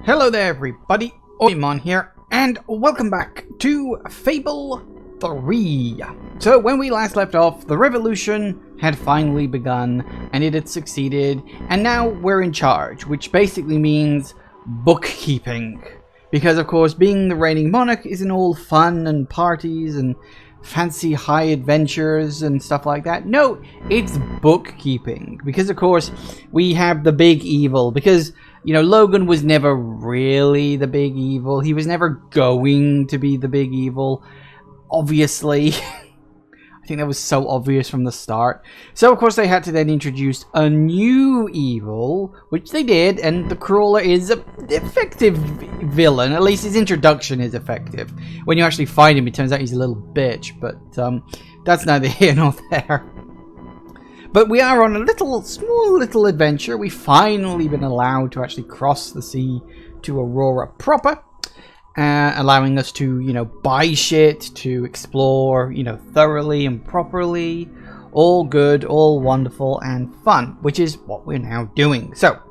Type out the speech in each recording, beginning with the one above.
Hello there everybody, Oimon here, and welcome back to Fable 3. So when we last left off, the revolution had finally begun, and it had succeeded, and now we're in charge, which basically means bookkeeping. Because of course, being the reigning monarch isn't all fun and parties and fancy high adventures and stuff like that. No, it's bookkeeping. Because of course, we have the big evil, because you know, Logan was never really the big evil. He was never going to be the big evil. Obviously. I think that was so obvious from the start. So, of course, they had to then introduce a new evil, which they did, and the Crawler is an effective villain. At least his introduction is effective. When you actually find him, it turns out he's a little bitch, but that's neither here nor there. But we are on a small little adventure. We've finally been allowed to actually cross the sea to Aurora proper. Allowing us to, you know, buy shit, to explore, you know, thoroughly and properly. All good, all wonderful and fun, which is what we're now doing. So,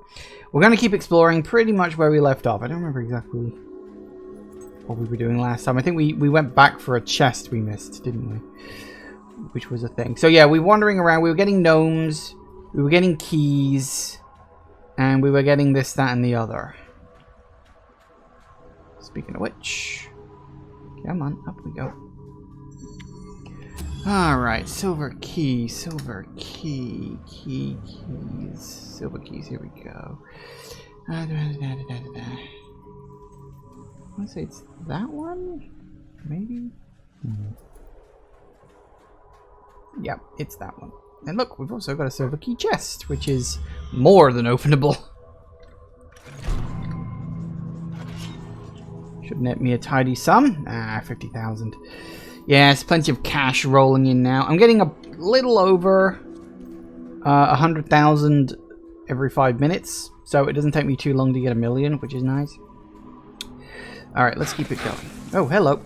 we're going to keep exploring pretty much where we left off. I don't remember exactly what we were doing last time. I think we went back for a chest we missed, didn't we? Which was a thing. So yeah, we were wandering around. We were getting gnomes. We were getting keys. And we were getting this, that, and the other. Speaking of which... Come on, up we go. Alright, silver key, keys. Silver keys, here we go. I want to say it's that one? Maybe? Yep, it's that one. And look, we've also got a silver key chest, which is more than openable. Should net me a tidy sum. 50,000. Yes, plenty of cash rolling in now. I'm getting a little over 100,000 every 5 minutes. So it doesn't take me too long to get 1 million, which is nice. Alright, let's keep it going. Oh, hello.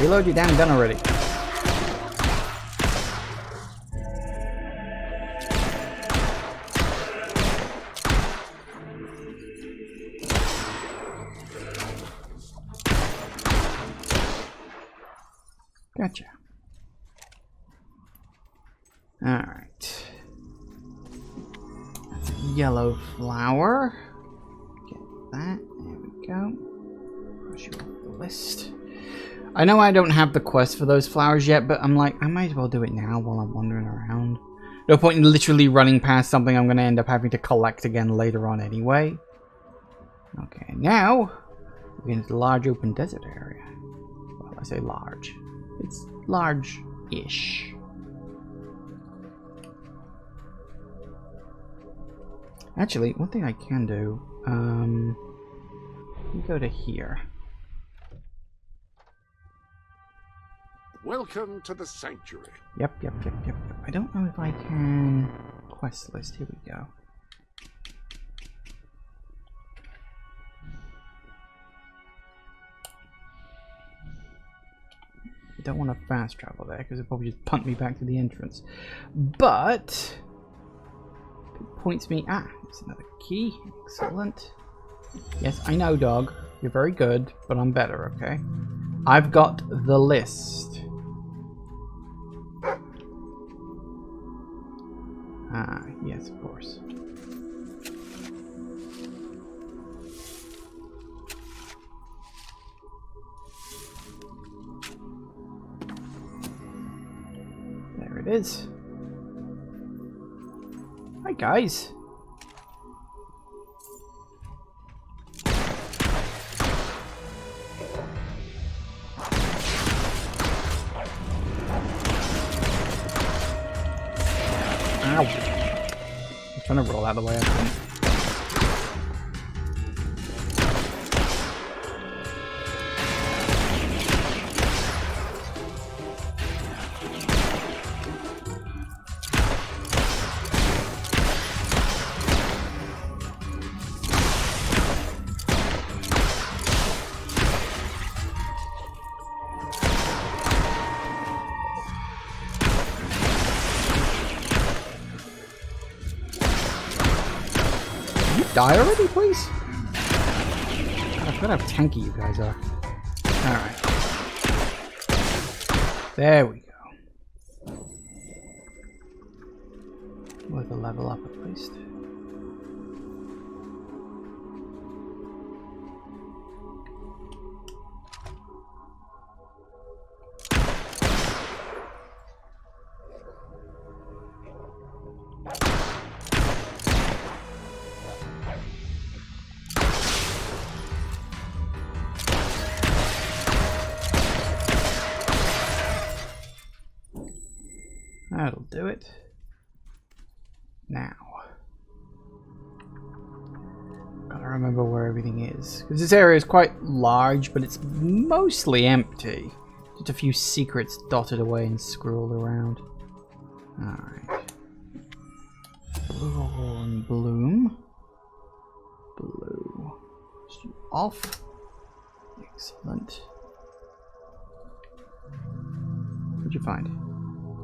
Reload your damn gun already. Gotcha. Alright. That's a yellow flower. Get that. There we go. Push you off the list. I know I don't have the quest for those flowers yet, but I'm like, I might as well do it now while I'm wandering around. No point in literally running past something I'm going to end up having to collect again later on anyway. Okay, now we're into the large open desert area. Well, I say large. It's large-ish. Actually, one thing I can do, we go to here. Welcome to the sanctuary. Yep. I don't know if I can... Quest list, here we go. I don't want to fast travel there, because it'll probably just punt me back to the entrance. But... it points me... Ah, there's another key. Excellent. Yes, I know, dog. You're very good, but I'm better, okay? I've got the list. Ah, yes, of course. There it is. Hi, guys. Ow. I'm trying to roll out of the way, I think. die already, please? I forgot how tanky you guys are. Alright. There we go. Worth a level up at least. That'll do it. Now, gotta remember where everything is, because this area is quite large, but it's mostly empty. Just a few secrets dotted away and scrolled around. Alright. Blue and bloom. Blue. Off. Excellent. What'd you find?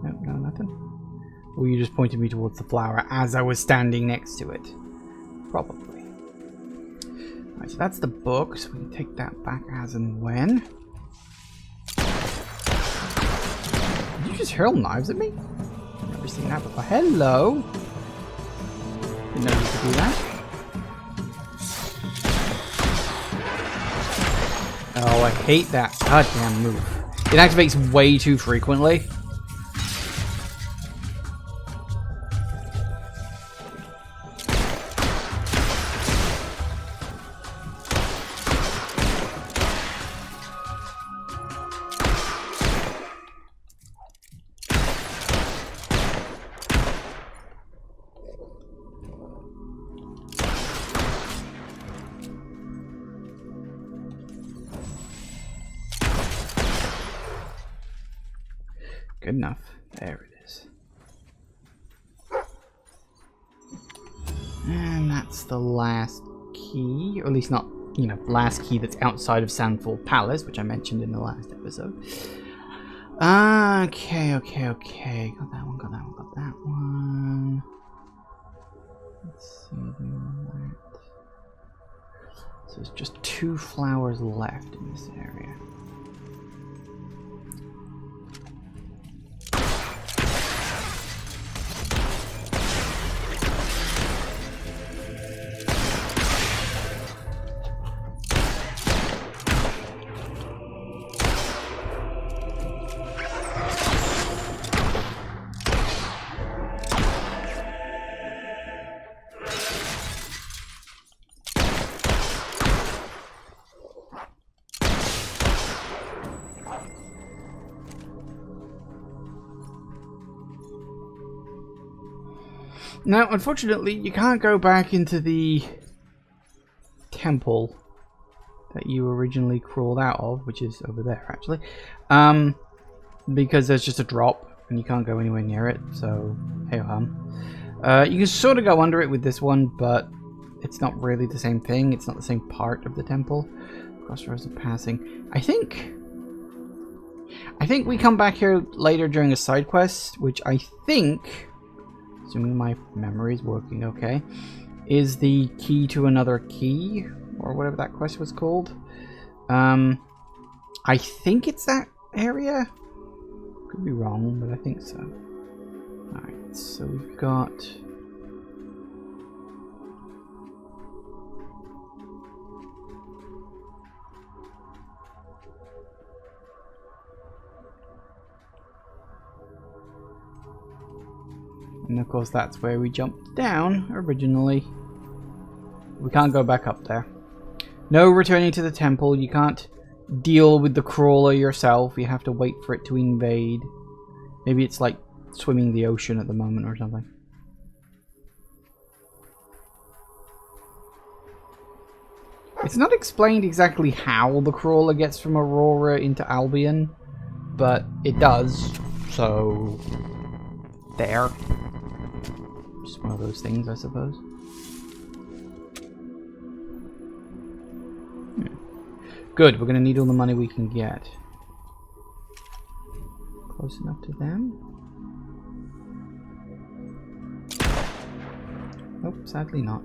Nope, no, nothing. Or you just pointed me towards the flower as I was standing next to it. Probably. Alright, so that's the book, so we can take that back as and when. Did you just hurl knives at me? I've never seen that before. Hello! Didn't know you could do that. Oh, I hate that goddamn move. It activates way too frequently. Good enough. There it is. And that's the last key, or at least not, you know, last key that's outside of Sandfall Palace, which I mentioned in the last episode. Okay. Got that one, got that one, got that one. Let's see that. So there's just 2 flowers left in this area. Now, unfortunately, you can't go back into the temple that you originally crawled out of, which is over there, actually, because there's just a drop, and you can't go anywhere near it, so hey-ho-hum. You can sort of go under it with this one, but it's not really the same thing. It's not the same part of the temple. Crossroads of Passing. I think we come back here later during a side quest, which I think, assuming my memory is working okay, is the key to another key, or whatever that quest was called. I think it's that area. Could be wrong, but I think so. Alright, so we've got... And of course that's where we jumped down originally. We can't go back up there. No returning to the temple. You can't deal with the crawler yourself. You have to wait for it to invade. Maybe it's like swimming the ocean at the moment or something. It's not explained exactly how the crawler gets from Aurora into Albion, but it does, so there. Just one of those things, I suppose. Good, we're going to need all the money we can get. Close enough to them? Nope, sadly not.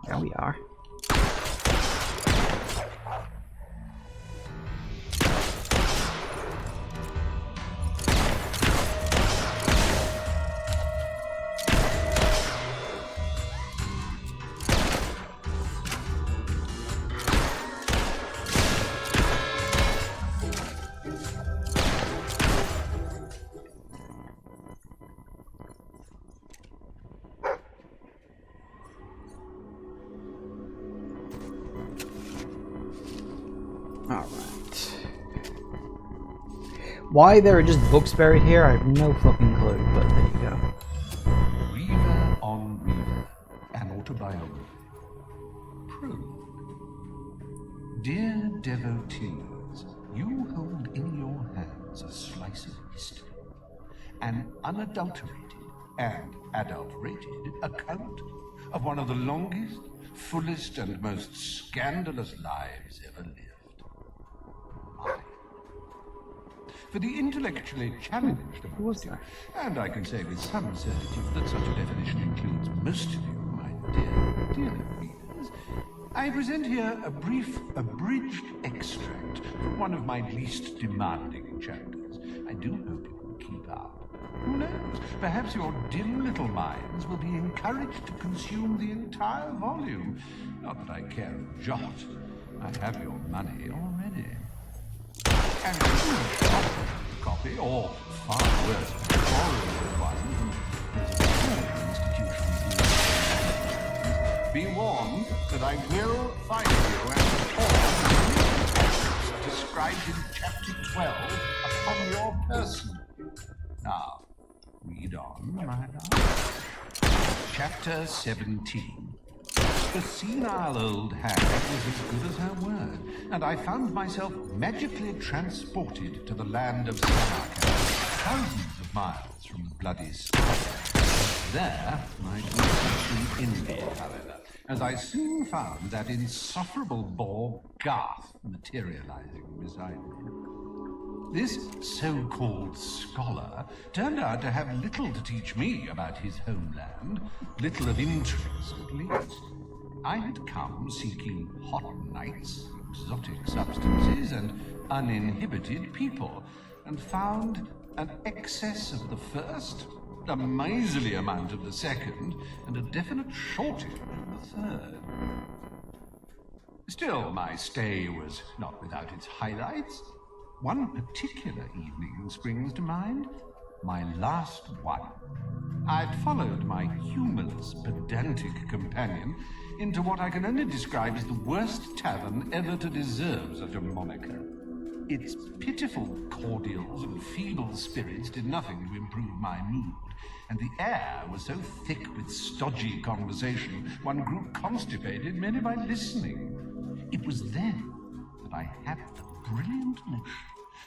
There we are. Alright. Why there are just books buried here, I have no fucking clue, but there you go. Reaver on Reaver, an autobiography. Prologue. Dear devotees, you hold in your hands a slice of history, an unadulterated and adulterated account of one of the longest, fullest, and most scandalous lives ever lived. Mine. For the intellectually challenged amongst you, and I can say with some certitude that such a definition includes most of you, my dear readers, I present here a brief, abridged extract from one of my least demanding chapters. I do hope you will keep up. Who knows? Perhaps your dim little minds will be encouraged to consume the entire volume. Not that I care a jot. I have your money already. And if you shop a copy, or far worse, borrow one from institutions, be warned that I will find you and all described in Chapter 12 upon your person. Now, read on, my love. Chapter 17. The senile old hag was as good as her word, and I found myself magically transported to the land of Samarkand, thousands of miles from the bloody start. There, my grief ended, however, as I soon found that insufferable bore Garth materializing beside me. This so-called scholar turned out to have little to teach me about his homeland, little of interest at least. I had come seeking hot nights, exotic substances, and uninhibited people, and found an excess of the first, a miserly amount of the second, and a definite shortage of the third. Still, my stay was not without its highlights. One particular evening springs to mind, my last one. I'd followed my humorless, pedantic companion into what I can only describe as the worst tavern ever to deserve such a moniker. Its pitiful cordials and feeble spirits did nothing to improve my mood, and the air was so thick with stodgy conversation, one grew constipated merely by listening. It was then that I had the brilliant notion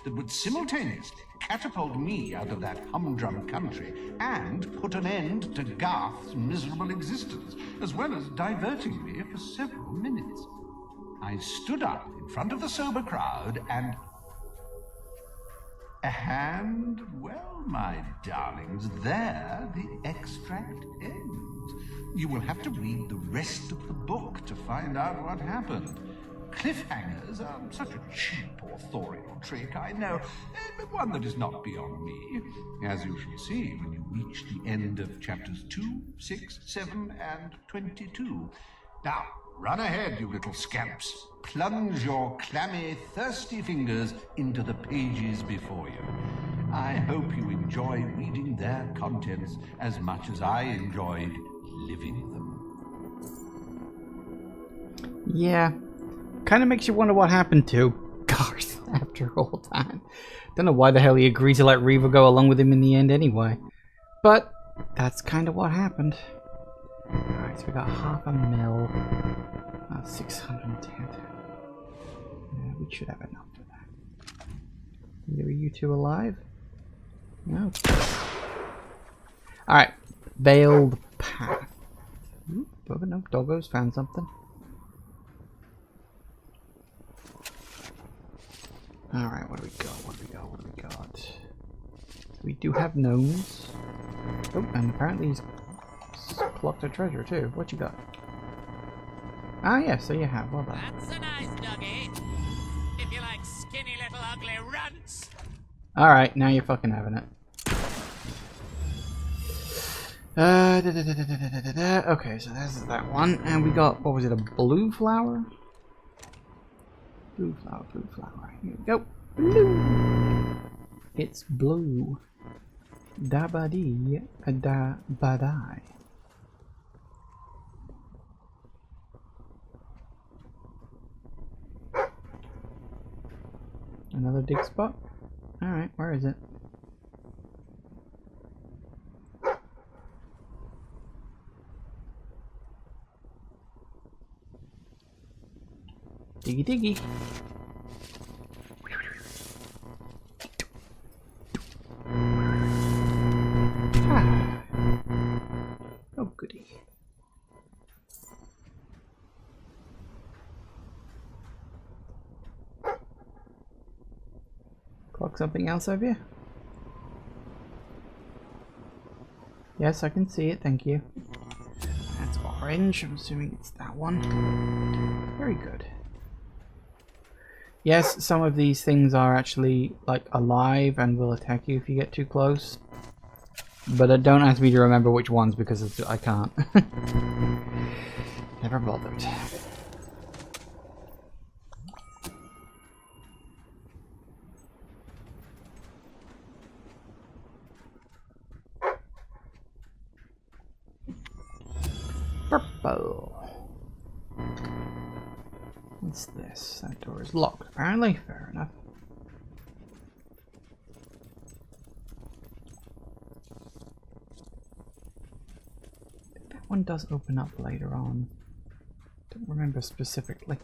that would simultaneously catapult me out of that humdrum country and put an end to Garth's miserable existence, as well as diverting me for several minutes. I stood up in front of the sober crowd and, well, my darlings, there the extract ends. You will have to read the rest of the book to find out what happened. Cliffhangers are such a cheap authorial trick, I know, but one that is not beyond me, as you shall see when you reach the end of chapters 2, 6, 7, and 22. Now, run ahead, you little scamps. Plunge your clammy, thirsty fingers into the pages before you. I hope you enjoy reading their contents as much as I enjoyed living them. Yeah. Kind of makes you wonder what happened to Garth after all that. Don't know why the hell he agreed to let Reaver go along with him in the end anyway. But that's kind of what happened. Alright, so we got half a mil. 610. Yeah, we should have enough for that. Are you two alive? No. Alright. Veiled Path. Ooh, no, Doggo's found something. Alright, what do we got? We do have gnomes. Oh, and apparently he's plucked a treasure too. What you got? Ah, yeah, so you have. Well done. That's a nice doggy. If you like skinny little ugly runts. Alright, now you're fucking having it. Okay, so that's that one. And we got, what was it, a blue flower? Blue flower, blue flower. Here we go. Blue. It's blue. Da ba dee, da ba die. Another dig spot? Alright, where is it? Diggy diggy. Ah. Oh goody. Clock something else over here? Yes, I can see it, thank you. That's orange, I'm assuming it's that one. Very good. Yes, some of these things are actually, like, alive and will attack you if you get too close. But don't ask me to remember which ones because I can't. Never bothered. Purple. What's this? That door is locked, apparently. Fair enough. That one does open up later on. Don't remember specifically.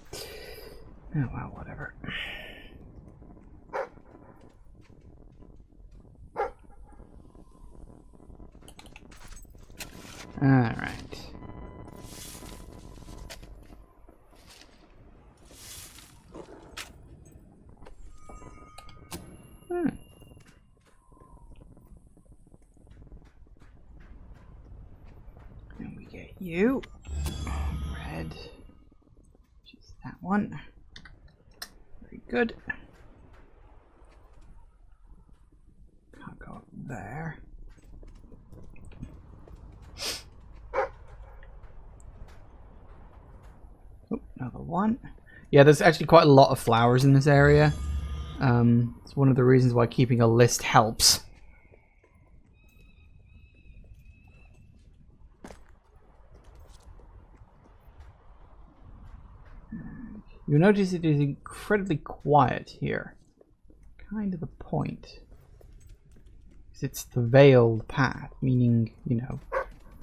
Oh well, whatever. Alright. And we get you. Red. Just that one. Very good. Can't go up there. Oh, another one. Yeah, there's actually quite a lot of flowers in this area. It's one of the reasons why keeping a list helps. You'll notice it is incredibly quiet here. Kind of the point. Because it's the veiled path, meaning, you know,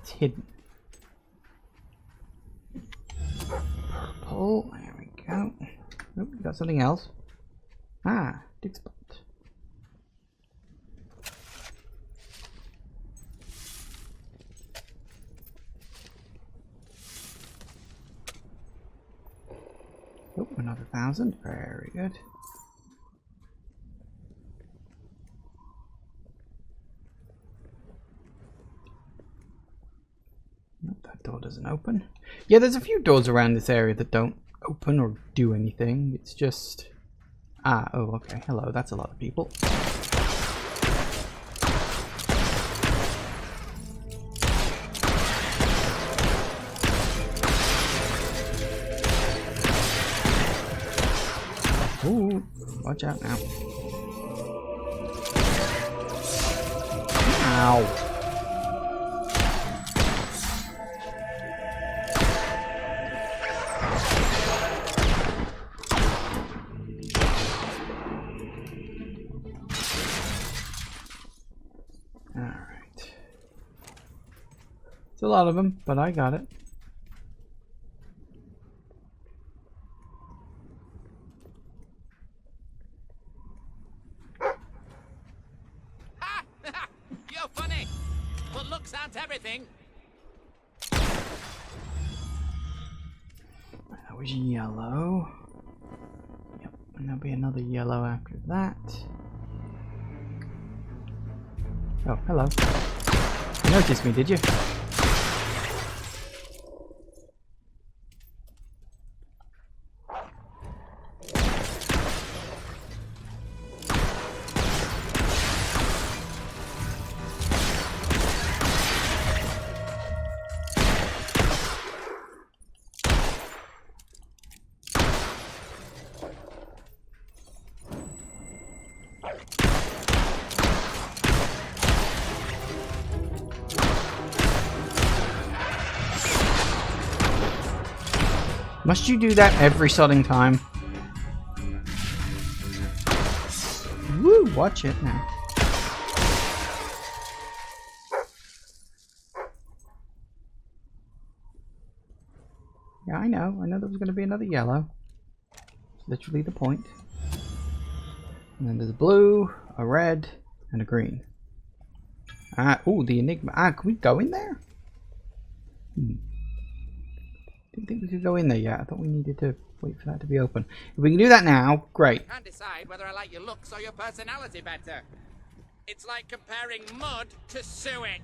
it's hidden. Purple, there we go. Oh, we got something else. Ah, dig spot. Oh, another 1,000. Very good. Nope, that door doesn't open. Yeah, there's a few doors around this area that don't open or do anything. It's just... Ah, oh, okay. Hello, that's a lot of people. Ooh, watch out now. Ow. Alright. It's a lot of them, but I got it. You're funny, but looks aren't everything. That was yellow. Yep, and there'll be another yellow after that. Oh, hello. You noticed me, did you? Must you do that every sodding time? Woo, watch it now. Yeah, I know there was going to be another yellow. It's literally the point. And then there's a blue, a red, and a green. Ooh, the Enigma. Can we go in there? Didn't think we could go in there yet. I thought we needed to wait for that to be open. If we can do that now, great. Can't decide whether I like your looks or your personality better. It's like comparing mud to suet.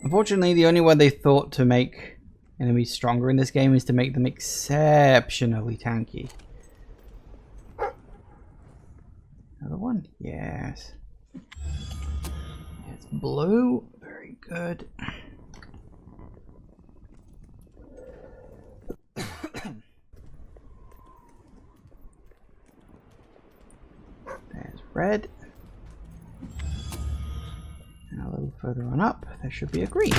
Unfortunately, the only way they thought to make enemies stronger in this game is to make them exceptionally tanky. Another one? Yes. It's blue. Very good. There's red. And a little further on up, there should be a green.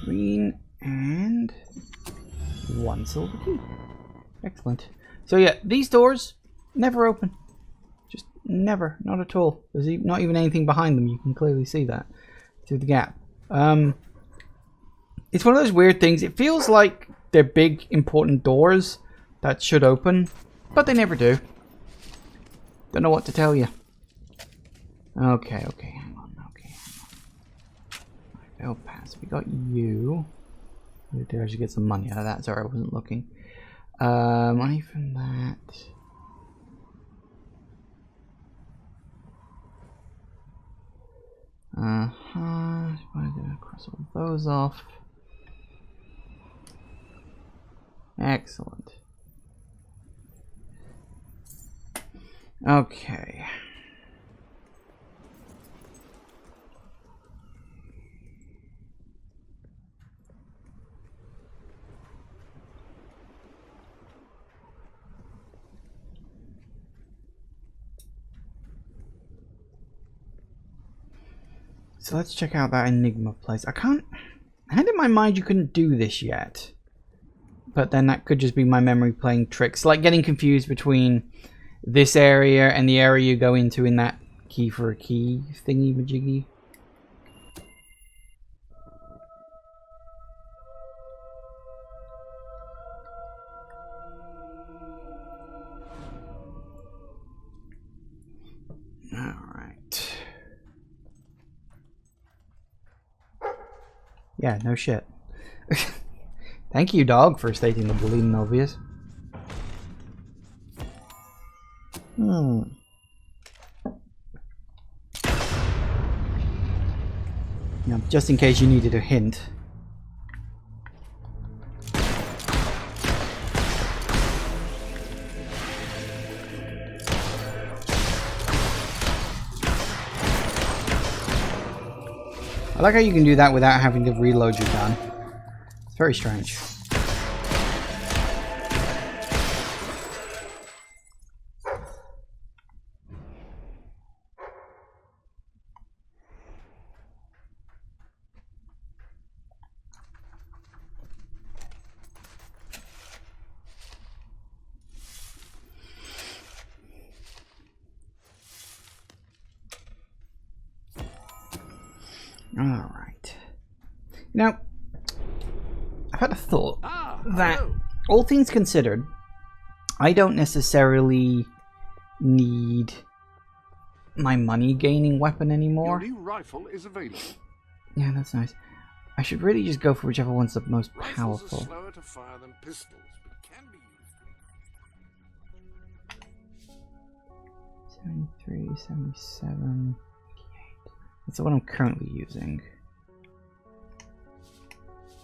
Green and one silver key. Excellent. So yeah, these doors never open. Just never, not at all. There's not even anything behind them. You can clearly see that through the gap. It's one of those weird things. It feels like they're big, important doors that should open, but they never do. Don't know what to tell you. Okay, hang on. Oh, pass. We got you. Right there, I should get some money out of that. Sorry, I wasn't looking. Money from that. I'm gonna cross all those off. Excellent. Okay. So let's check out that Enigma place. I had in my mind you couldn't do this yet. But then that could just be my memory playing tricks. Like getting confused between this area and the area you go into in that key for a key thingy-majiggy. Alright. Yeah, no shit. Thank you, dog, for stating the bleeding obvious. Now, just in case you needed a hint. I like how you can do that without having to reload your gun. It's very strange. Alright. Now, I've had a thought that, all things considered, I don't necessarily need my money gaining weapon anymore. Your new rifle is available. Yeah, that's nice. I should really just go for whichever one's the most Rifles powerful. are slower to fire than pistols, but can be used. 73, 77, 88. That's the one I'm currently using.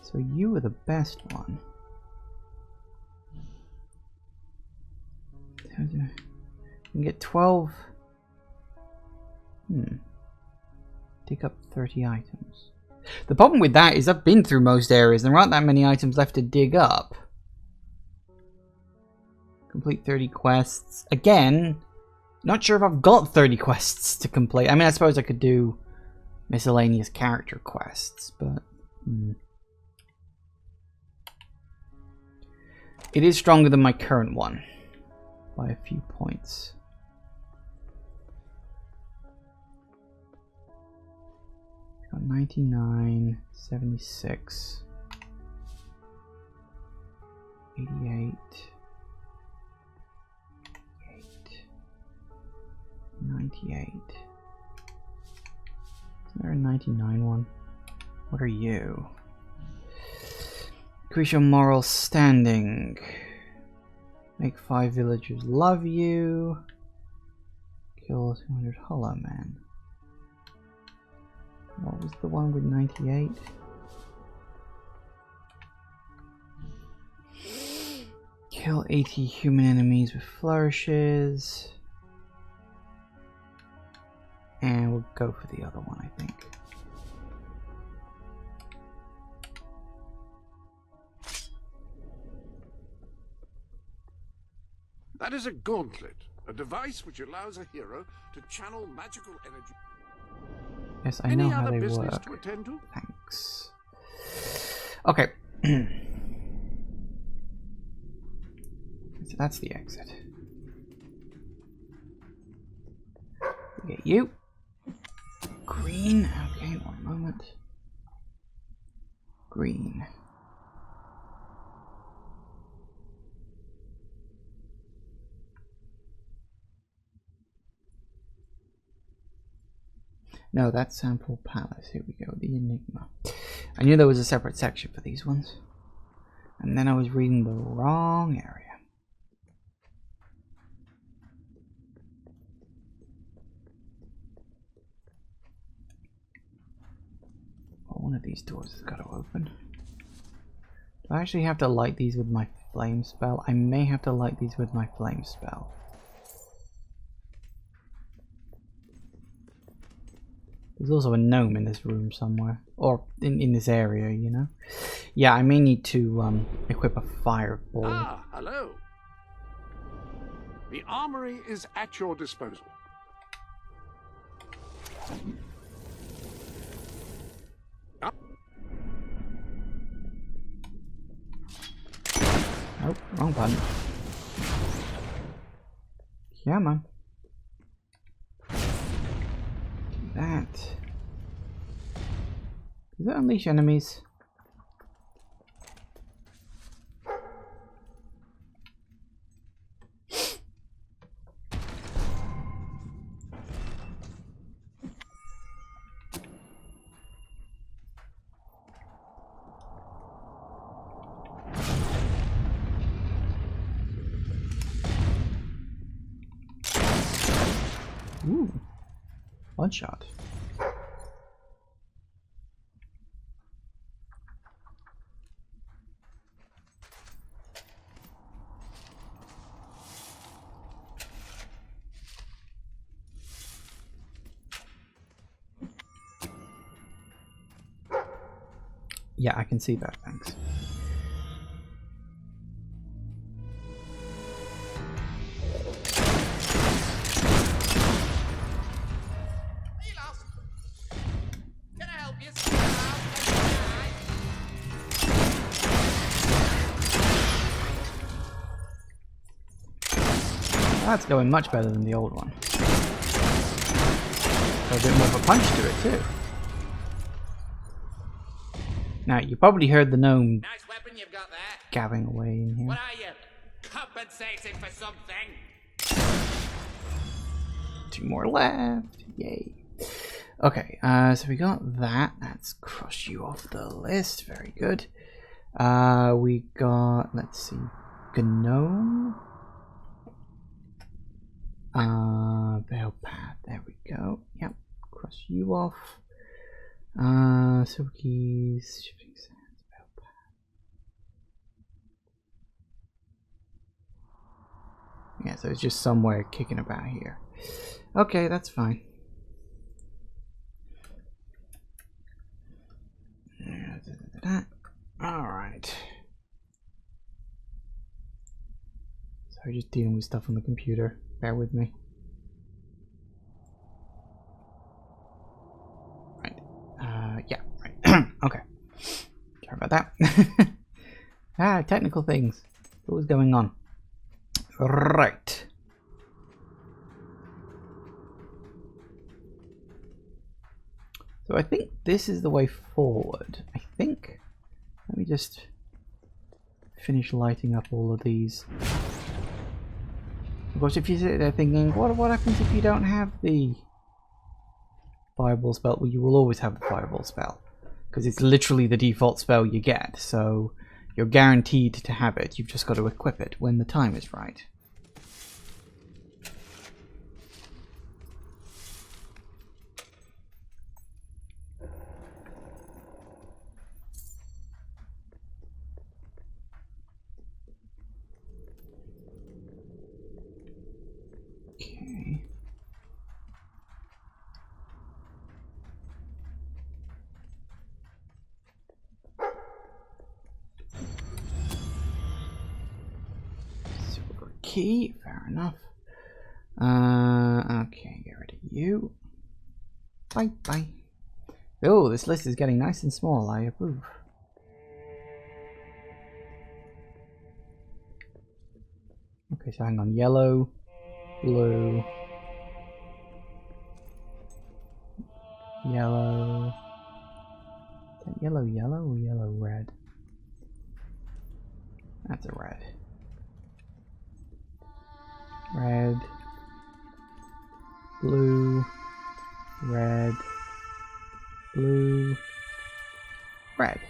So you were the best one. You can get 12. Take up 30 items. The problem with that is I've been through most areas and there aren't that many items left to dig up. Complete 30 quests. Again, not sure if I've got 30 quests to complete. I mean, I suppose I could do miscellaneous character quests, but... It is stronger than my current one by a few points. Got 99, 76, 88, 98. Is there a 99 one? What are you? Increase your moral standing. Make 5 villagers love you. Kill 200 hollow men. What was the one with 98? Kill 80 human enemies with flourishes. And we'll go for the other one, I think. That is a gauntlet, a device which allows a hero to channel magical energy. Yes, I know Any how other they business work. to attend to? Thanks. Okay. So that's the exit. We get you. Green. Okay, one moment. Green. No, that's Sample Palace. Here we go, the Enigma. I knew there was a separate section for these ones. And then I was reading the wrong area. Oh, one of these doors has got to open. Do I actually have to light these with my flame spell? I may have to light these with my flame spell. There's also a gnome in this room somewhere. Or in this area, you know? Yeah, I may need to equip a fireball. Ah, hello. The armory is at your disposal. Oh, wrong button. Yeah, man. That. Does it unleash enemies? Ooh. One shot. Yeah, I can see that, thanks. Can I help you? That's going much better than the old one. Got a bit more of a punch to it too. Now, you probably heard the gnome Nice weapon you've got there. gabbing away in here. What are you? Compensating for something? 2 more left. Yay. Okay, so we got that. Let's cross you off the list. Very good. We got, let's see, gnome. Bell path. There we go. Yep. Cross you off. Silver keys. Shifting sands. Bell path. Yeah, so it's just somewhere kicking about here. Okay, that's fine. Alright. Sorry, just dealing with stuff on the computer. Bear with me. Right. Yeah, right. Okay. Sorry about that. Technical things. What was going on? Right. So I think this is the way forward. I think. Let me just finish lighting up all of these. Of course, if you sit there thinking, what happens if you don't have the fireball spell? Well, you will always have the fireball spell, because it's literally the default spell you get, so you're guaranteed to have it. You've just got to equip it when the time is right. Okay. Silver key, fair enough. Okay, get rid of you. Bye bye. Oh, this list is getting nice and small. I approve. Okay, so hang on. Yellow, blue, yellow. Is that yellow yellow or yellow red? That's a red. Red, blue, red, blue, red.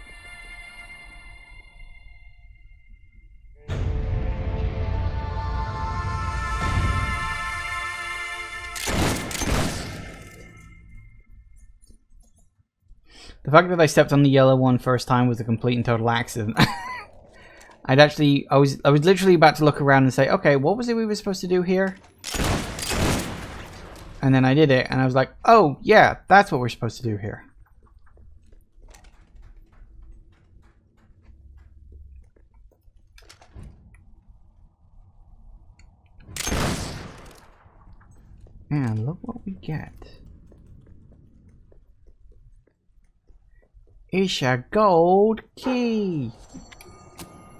The fact that I stepped on the yellow one first time was a complete and total accident. I was literally about to look around and say, okay, what was it we were supposed to do here? And then I did it, and I was like, oh, yeah, that's what we're supposed to do here. And look what we get. It's a gold key!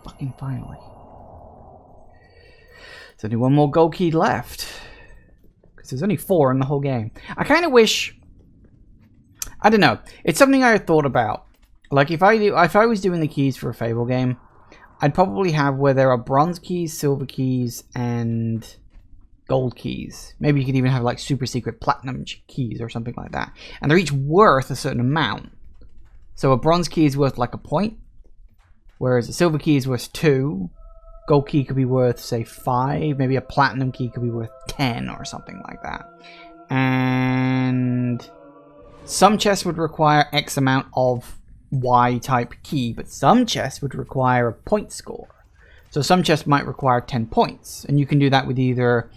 Fucking finally. There's only one more gold key left. Because there's only 4 in the whole game. I kind of wish... I don't know. It's something I had thought about. Like, if I was doing the keys for a Fable game, I'd probably have where there are bronze keys, silver keys, and gold keys. Maybe you could even have, like, super secret platinum keys or something like that. And they're each worth a certain amount. So a bronze key is worth like a point, whereas a silver key is worth 2. Gold key could be worth, say, 5. Maybe a platinum key could be worth 10 or something like that. And some chests would require X amount of Y type key, but some chests would require a point score. So some chests might require 10 points, and you can do that with either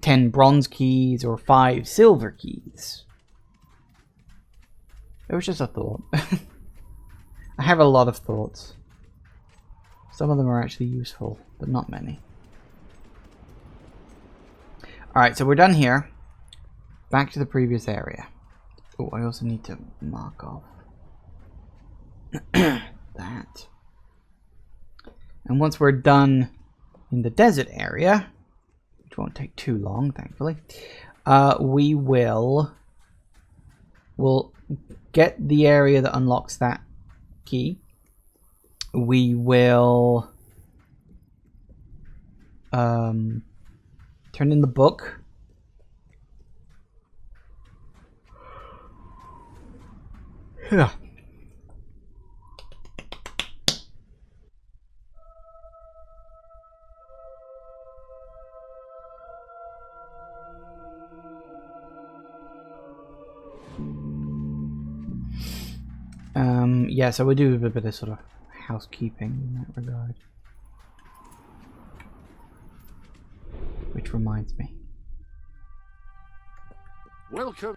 10 bronze keys or 5 silver keys. It was just a thought. I have a lot of thoughts. Some of them are actually useful, but not many. Alright, so we're done here. Back to the previous area. Oh, I also need to mark off that. And once we're done in the desert area, which won't take too long, thankfully, we'll get the area that unlocks that key. We will turn in the book. Yeah. Yeah, so we'll do a bit of sort of housekeeping in that regard. Which reminds me. Welcome.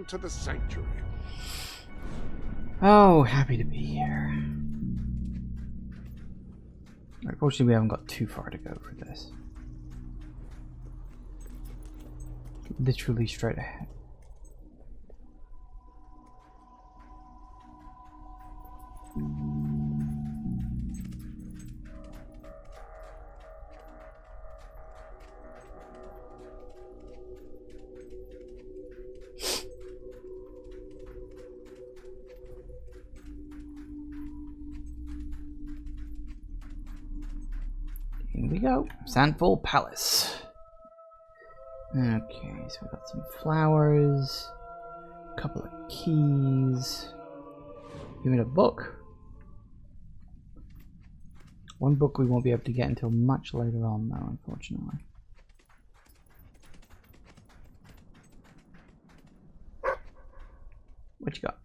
To the sanctuary. Oh, happy to be here. Unfortunately, we haven't got too far to go for this. Literally straight ahead. Here we go. Sandfall Palace. Okay, so we've got some flowers, a couple of keys, even a book. One book we won't be able to get until much later on, though, unfortunately. What you got?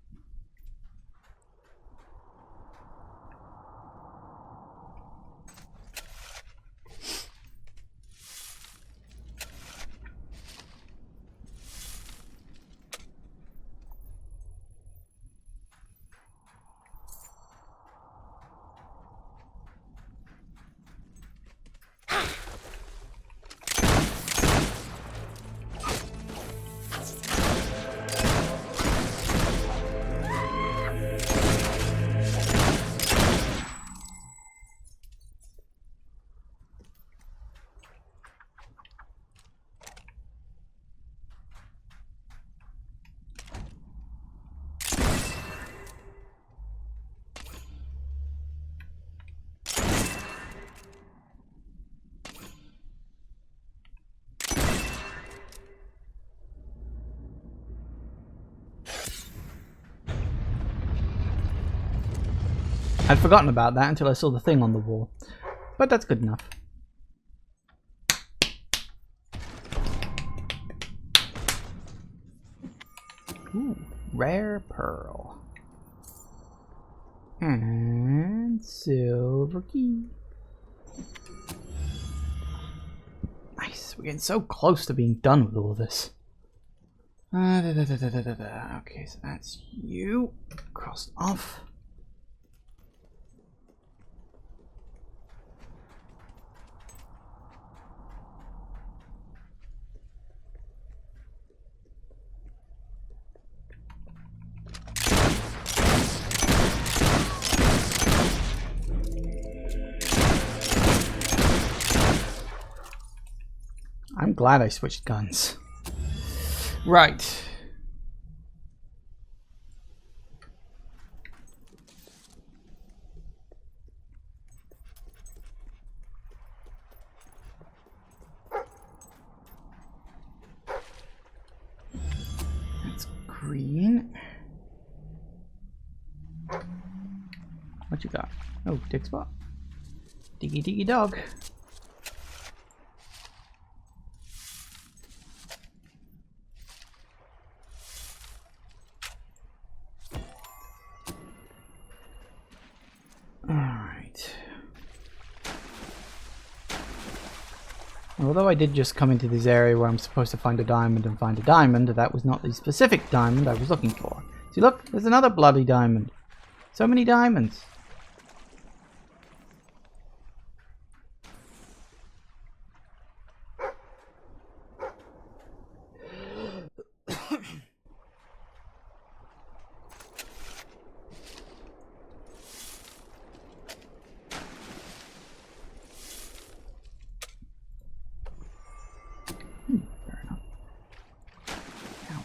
I'd forgotten about that until I saw the thing on the wall. But that's good enough. Ooh, rare pearl. And silver key. Nice, we're getting so close to being done with all this. Okay, so that's you. Crossed off. I'm glad I switched guns. Right. That's green. What you got? Oh, dig spot. Diggy diggy dog. Although I did just come into this area where I'm supposed to find a diamond and find a diamond, that was not the specific diamond I was looking for. See, look, there's another bloody diamond. So many diamonds.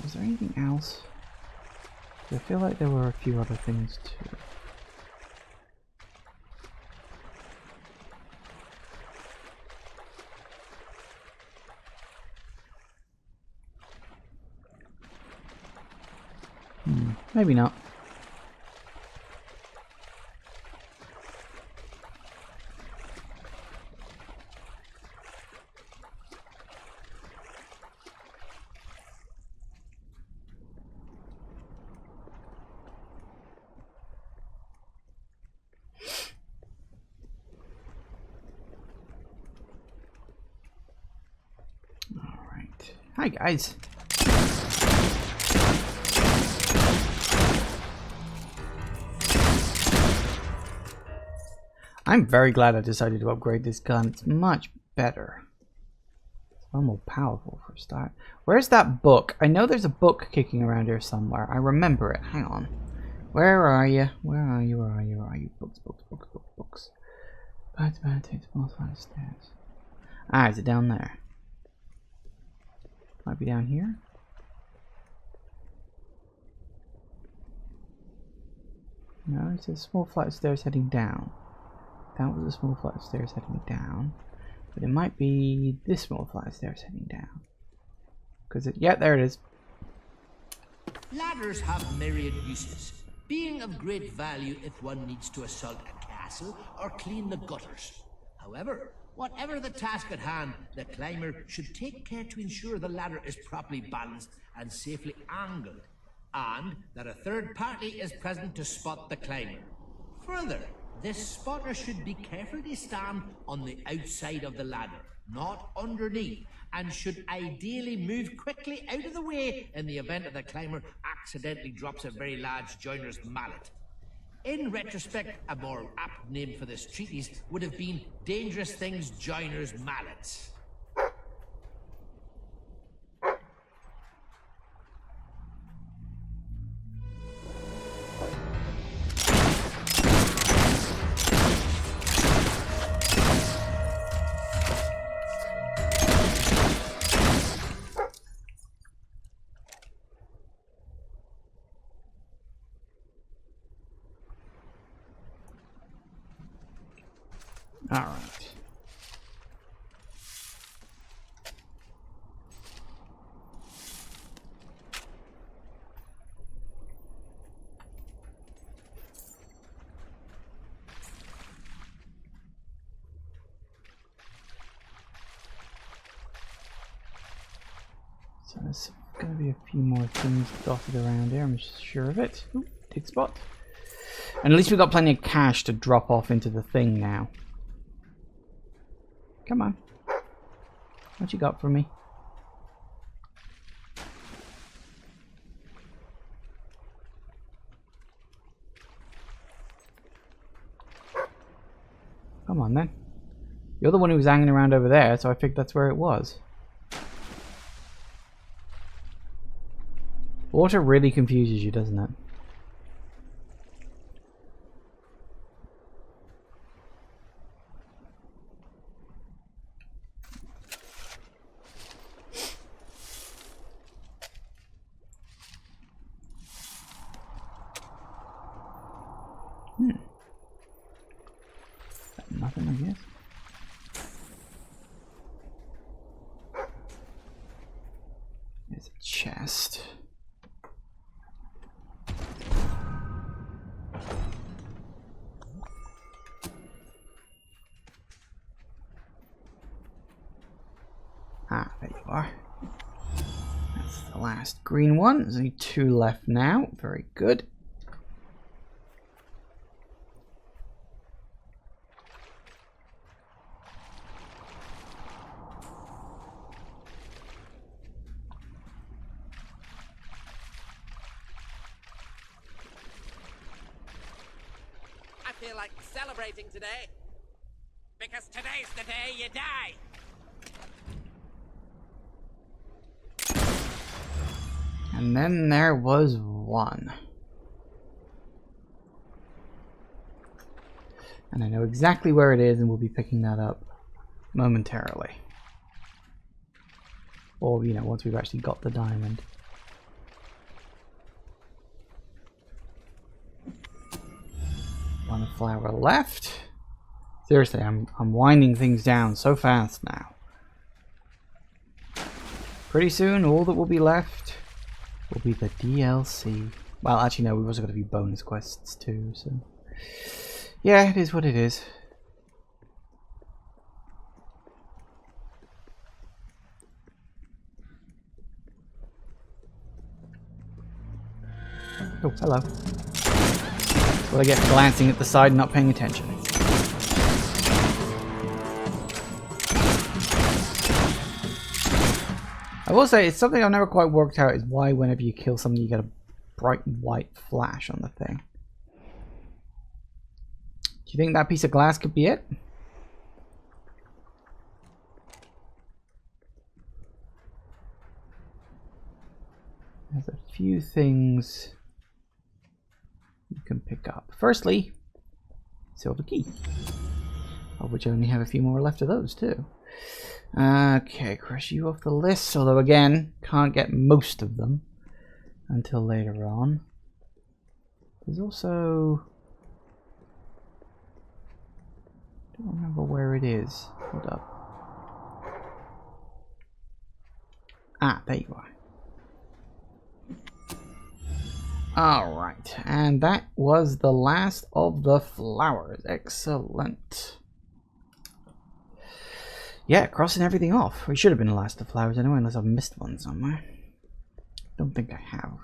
Was there anything else? I feel like there were a few other things too. Maybe not. Hi guys. I'm very glad I decided to upgrade this gun. It's much better. It's far more powerful for a start. Where's that book? I know there's a book kicking around here somewhere. I remember it. Hang on. Where are you? Where are you? Where are you? Where are you? Books, books, books, books, books. Take the small flight of stairs. Ah, is it down there? Might be down here. No, it's a small flight of stairs heading down. That was a small flight of stairs heading down. But it might be this small flight of stairs heading down. Because it, yeah, there it is. Ladders have myriad uses, being of great value if one needs to assault a castle or clean the gutters. However, whatever the task at hand, the climber should take care to ensure the ladder is properly balanced and safely angled, and that a third party is present to spot the climber. Further, this spotter should be carefully stand on the outside of the ladder, not underneath, and should ideally move quickly out of the way in the event that the climber accidentally drops a very large joiner's mallet. In retrospect, a more apt name for this treatise would have been Dangerous Things Joiner's Mallets. All right. So there's going to be a few more things dotted around here, I'm sure of it. Ooh, dig spot. And at least we've got plenty of cash to drop off into the thing now. Come on. What you got for me? Come on then. You're the one who was hanging around over there, so I think that's where it was. Water really confuses you, doesn't it? Nothing, I guess. There's a chest. Ah, there you are. That's the last green one. There's only 2 left now. Very good. feel like celebrating today. Because today's the day you die. And then there was one. And I know exactly where it is, and we'll be picking that up momentarily. Or, you know, once we've actually got the diamond. One flower left. Seriously, I'm winding things down so fast now. Pretty soon, all that will be left will be the DLC. Well, actually, no, we've also got a few bonus quests too, so... yeah, it is what it is. Oh, hello. Well, I get glancing at the side and not paying attention. I will say, it's something I've never quite worked out is why whenever you kill something you get a bright white flash on the thing. Do you think that piece of glass could be it? There's a few things you can pick up. Firstly, silver key. Of which I only have a few more left of those too. Okay, cross you off the list, although again, can't get most of them until later on. There's also... I don't remember where it is. Hold up. Ah, there you are. Alright, and that was the last of the flowers. Excellent. Yeah, crossing everything off. We should have been the last of the flowers anyway, unless I've missed one somewhere. Don't think I have.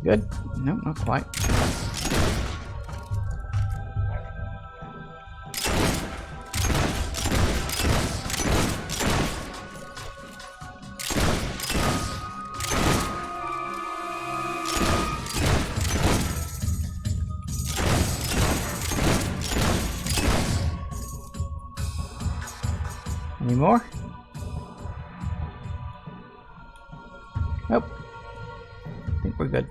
Good? No, not quite. Any more? Nope. I think we're good.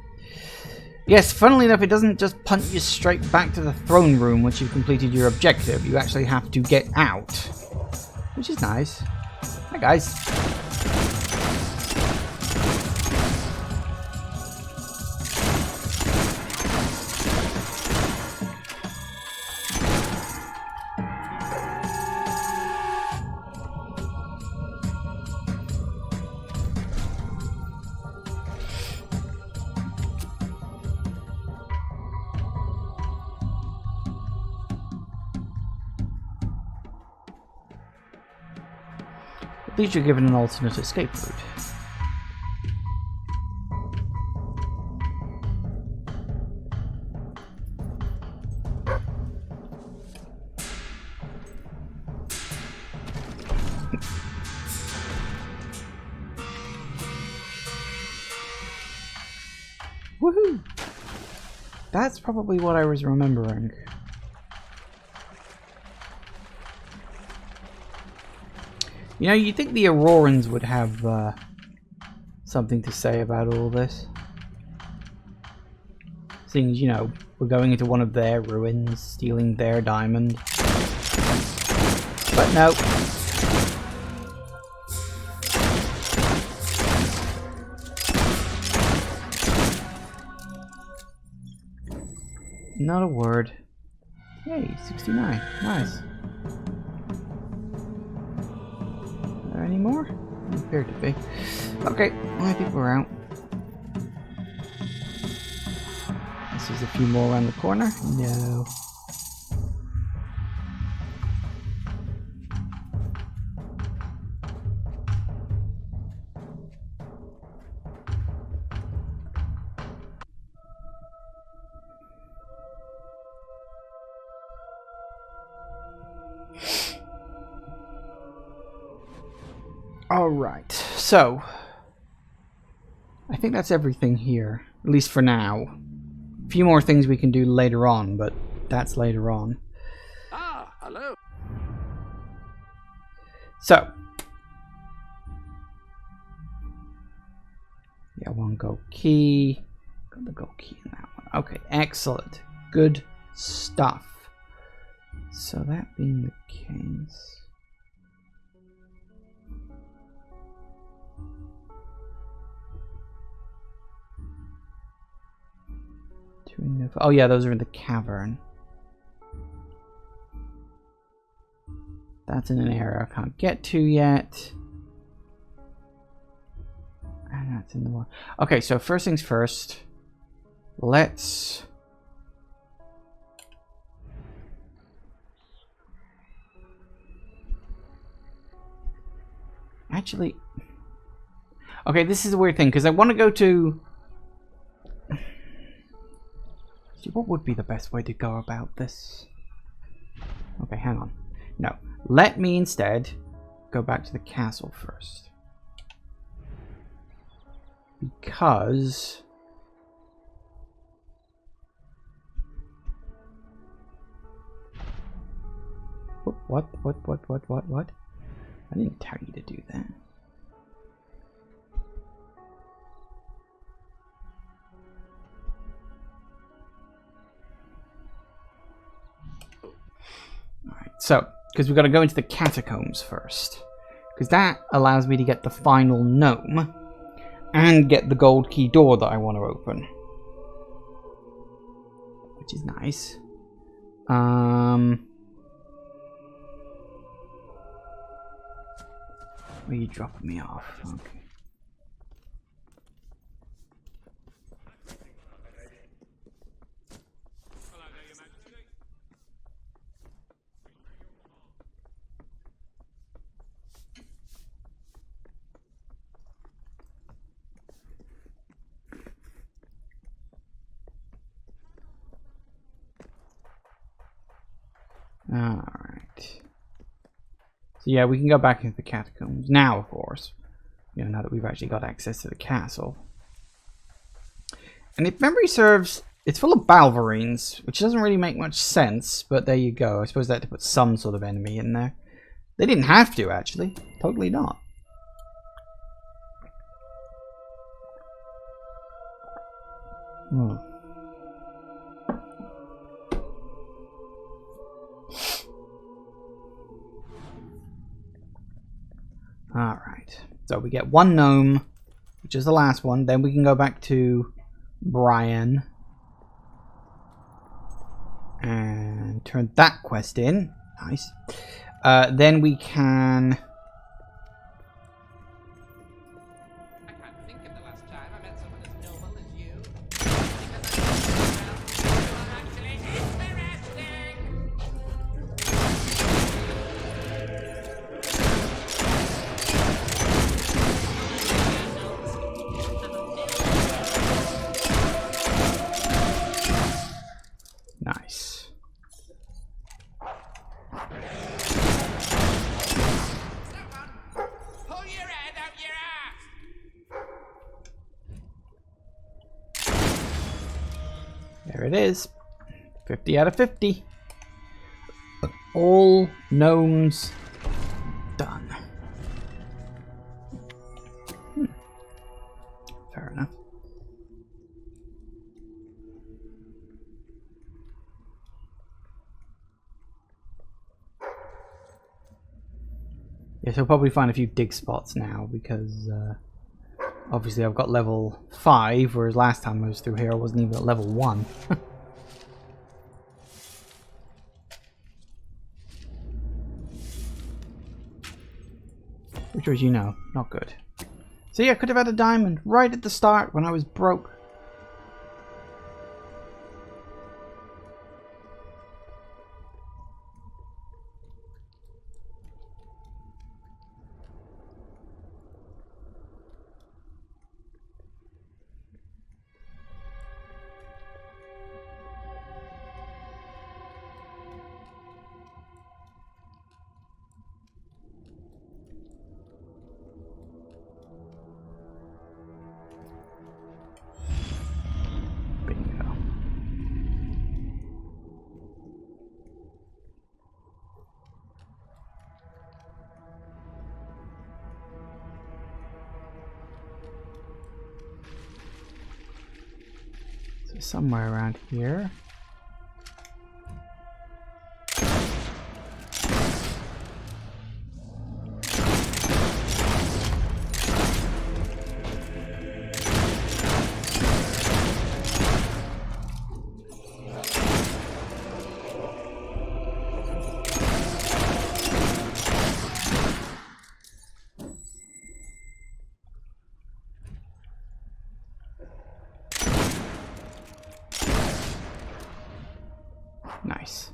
Yes, funnily enough, it doesn't just punt you straight back to the throne room once you've completed your objective. You actually have to get out, which is nice. Hi, guys. At least you're given an alternate escape route. Woohoo! That's probably what I was remembering. You know, you'd think the Aurorans would have something to say about all this. Seeing as, you know, we're going into one of their ruins, stealing their diamond. But no. Not a word. Hey, 69. Nice. Any more? Appear to be. Okay, well, I think we're out. This is a few more around the corner. No. Alright, so I think that's everything here, at least for now. A few more things we can do later on, but that's later on. Ah, hello. So, yeah, one gold key. Got the gold key in that one. Okay, excellent. Good stuff. So that being the case, oh yeah, those are in the cavern. That's in an area I can't get to yet. And that's in the one. Okay, so first things first. Let's... Actually... Okay, this is a weird thing, because I want to go to... What would be the best way to go about this? Okay, hang on. No. Let me instead go back to the castle first. Because... What? I didn't tell you to do that. Alright, so, because we've got to go into the catacombs first. Because that allows me to get the final gnome. And get the gold key door that I want to open. Which is nice. Where are you dropping me off? Okay. Alright. So yeah, we can go back into the catacombs. Now, of course. You know, now that we've actually got access to the castle. And if memory serves, it's full of Balverines, which doesn't really make much sense, but there you go. I suppose they had to put some sort of enemy in there. They didn't have to, actually. Totally not. Hmm. Alright, so we get one gnome, which is the last one. Then we can go back to Brian and turn that quest in. Nice. Then we can... I can't think of the last time I met someone as noble as you. Nice. Pull your head out your ass! There it is. 50 out of 50. All gnomes done. Fair enough. Yes, I'll probably find a few dig spots now because obviously I've got level 5, whereas last time I was through here I wasn't even at level 1. Which was, you know, not good. So yeah, I could have had a diamond right at the start when I was broke. somewhere around here. Nice.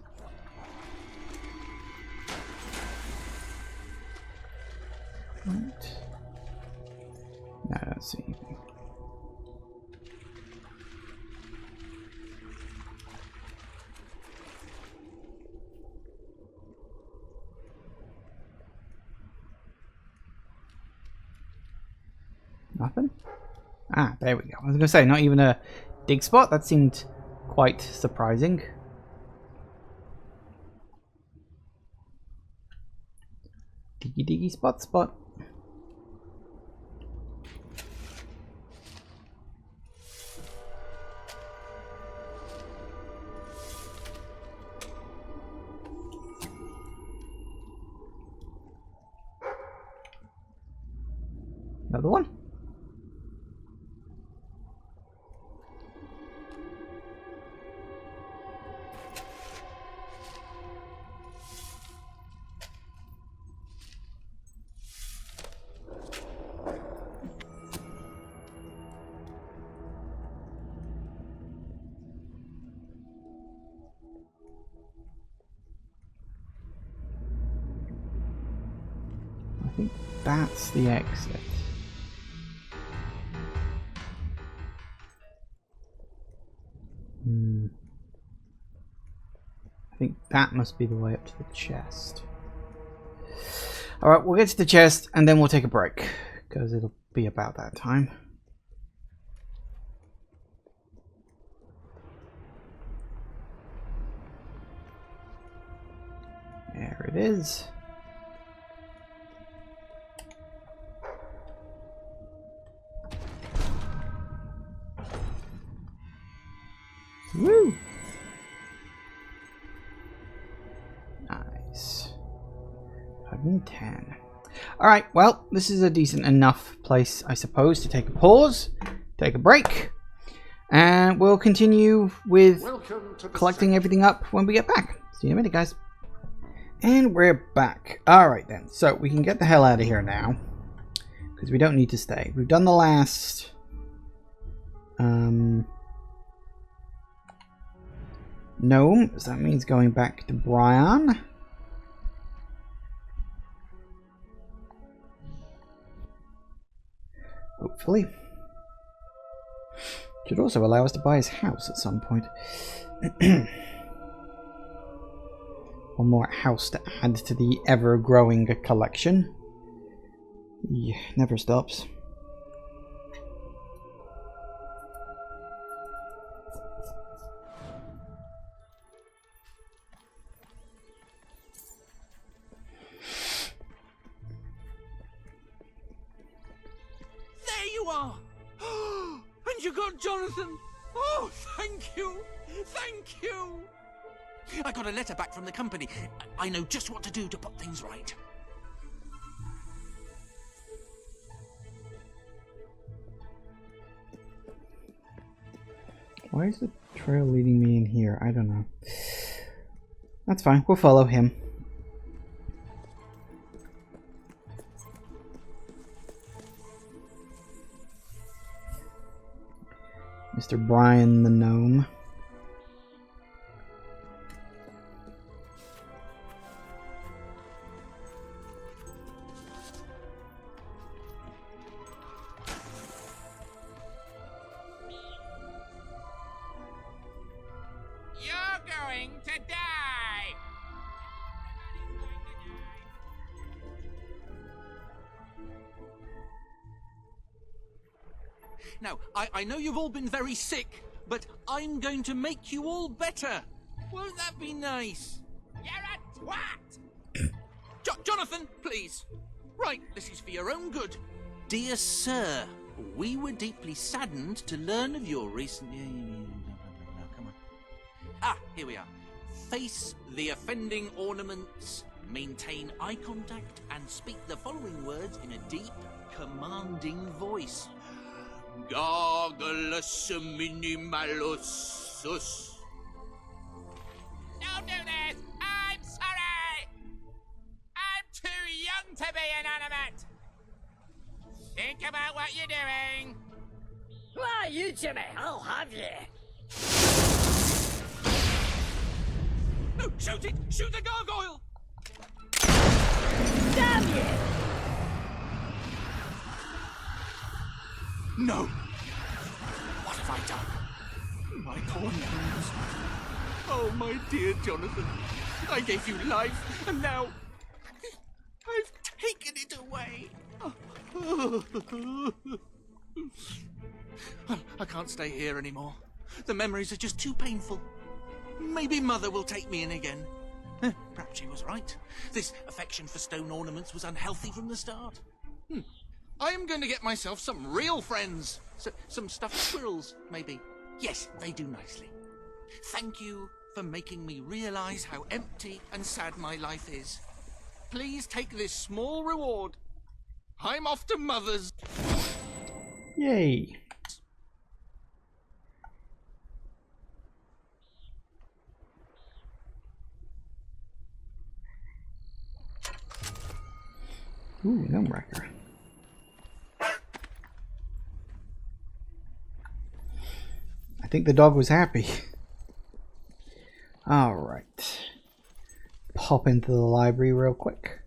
Right. No, I don't see anything. Nothing? Ah, there we go. I was gonna say, not even a dig spot? That seemed quite surprising. Diggy diggy spot spot. Another one. I think that's the exit. I think that must be the way up to the chest. Alright, we'll get to the chest and then we'll take a break, because it'll be about that time. There it is. Woo! Nice. 110. Alright, well, this is a decent enough place, I suppose, to take a pause, take a break, and we'll continue with collecting everything up when we get back. See you in a minute, guys. And we're back. Alright then, so we can get the hell out of here now, because we don't need to stay. We've done the last... gnome, so that means going back to Brian. Hopefully. Should also allow us to buy his house at some point. One more house to add to the ever-growing collection. Yeah, never stops. And you got Jonathan! Oh, thank you! Thank you! I got a letter back from the company. I know just what to do to put things right. Why is the trail leading me in here? I don't know. That's fine. We'll follow him. Mr. Brian the Gnome. You're going to die! Now, I know you've all been very sick, but I'm going to make you all better. Won't that be nice? You're a twat! Jonathan, please. Right, this is for your own good. Dear sir, we were deeply saddened to learn of your recent... Ah, here we are. Face the offending ornaments, maintain eye contact, and speak the following words in a deep, commanding voice. Gargalus minimalusus. Don't do this! I'm sorry! I'm too young to be inanimate! Think about what you're doing! Why, you Jimmy, I'll have you! No, shoot it! Shoot the gargoyle! Damn you! No! What have I done? My poor nose. Oh, my dear Jonathan. I gave you life, and now I've taken it away. I can't stay here anymore. The memories are just too painful. Maybe Mother will take me in again. Perhaps she was right. This affection for stone ornaments was unhealthy from the start. I am going to get myself some real friends. Some stuffed squirrels, maybe. Yes, they do nicely. Thank you for making me realize how empty and sad my life is. Please take this small reward. I'm off to Mother's. Yay. Ooh, gnome wrecker. I think the dog was happy. Alright. Pop into the library real quick.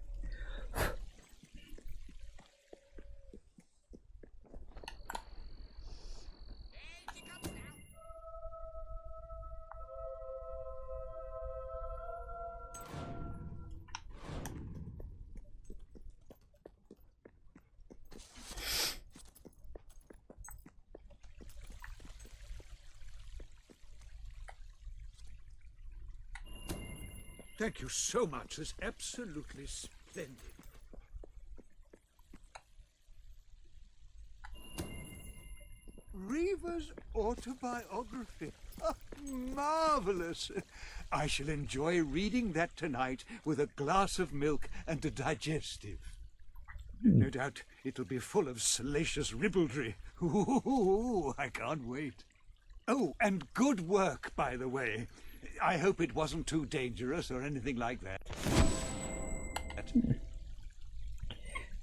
Thank you so much. It's absolutely splendid. Reva's autobiography. Oh, marvelous. I shall enjoy reading that tonight with a glass of milk and a digestive. No doubt it'll be full of salacious ribaldry. Ooh, I can't wait. Oh, and good work, by the way. I hope it wasn't too dangerous or anything like that.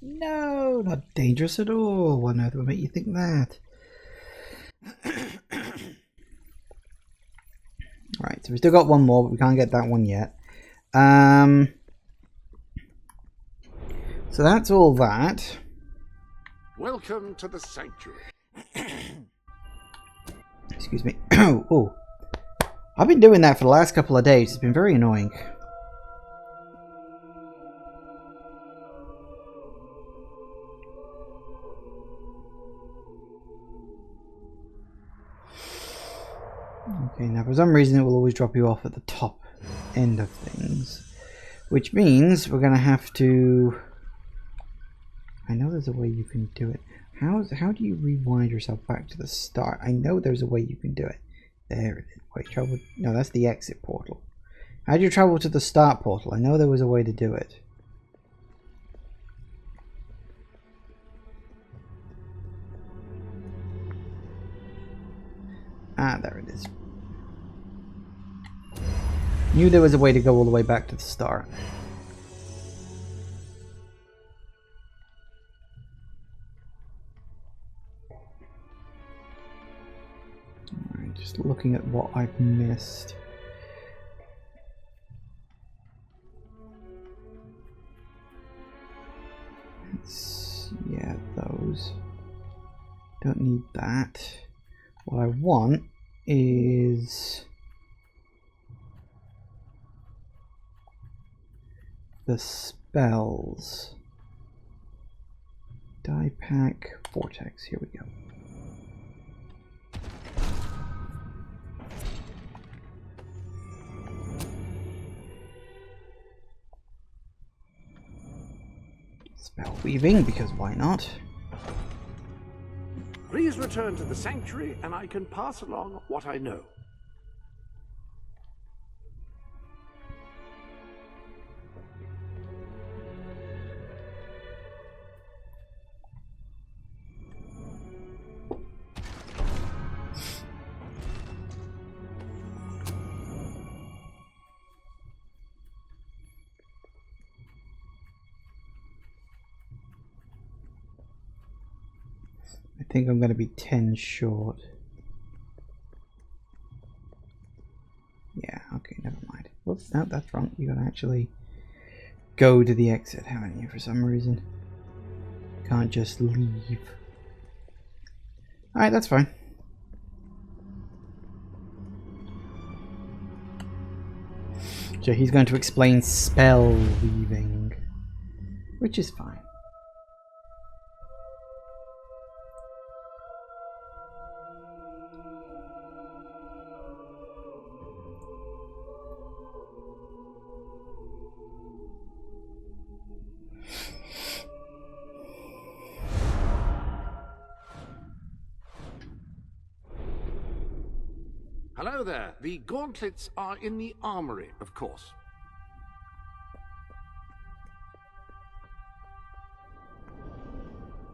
No, not dangerous at all. What on earth would make you think that? Right, so we still got one more, but we can't get that one yet. So that's all that. Welcome to the sanctuary. Excuse me. Oh. I've been doing that for the last couple of days. It's been very annoying. Okay, now for some reason it will always drop you off at the top end of things. Which means we're going to have to... I know there's a way you can do it. How do you rewind yourself back to the start? I know there's a way you can do it. There it is. Wait, travel... No, that's the exit portal. How do you travel to the start portal? I know there was a way to do it. Ah, there it is. Knew there was a way to go all the way back to the start. Alright, just looking at what I've missed. Yeah, those. Don't need that. What I want is the spells. Die pack, vortex. Here we go. Spell weaving, because why not? Please return to the sanctuary and I can pass along what I know. I think I'm going to be 10 short. Yeah, okay, never mind. Whoops, no, that's wrong. You gotta actually go to the exit, haven't you, for some reason? Can't just leave. Alright, that's fine. So he's going to explain spell weaving, which is fine. Hello there. The gauntlets are in the armory, of course.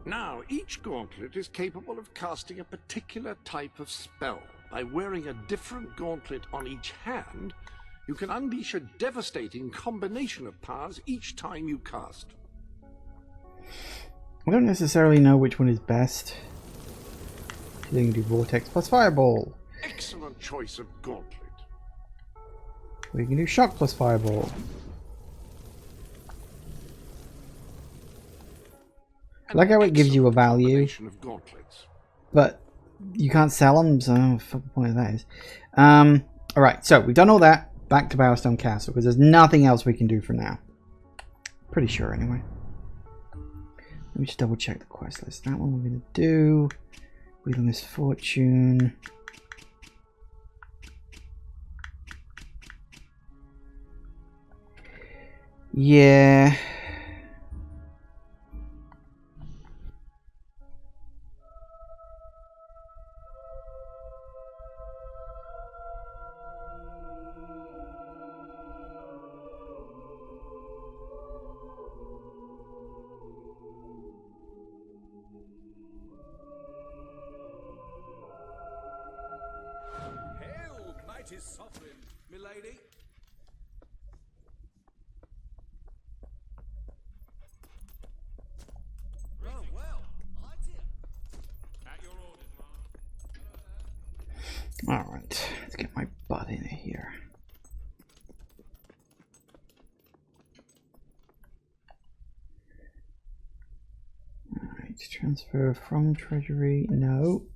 Now, each gauntlet is capable of casting a particular type of spell. By wearing a different gauntlet on each hand, you can unleash a devastating combination of powers each time you cast. I don't necessarily know which one is best. You can do Vortex plus Fireball. Excellent choice of gauntlet. Or you can do Shock plus Fireball. I like how it gives you a value, Of gauntlets. but you can't sell them, so what the fuck point of that is. Alright, so we've done all that. Back to Bowerstone Castle, because there's nothing else we can do for now. Pretty sure, anyway. Let me just double check the quest list. That one we're going to do. Wheel of Misfortune. Yeah. Hail, mighty sovereign, milady. Oh, well, I did. At your orders, Mom. Alright, let's get my butt in here. Alright, transfer from treasury. No.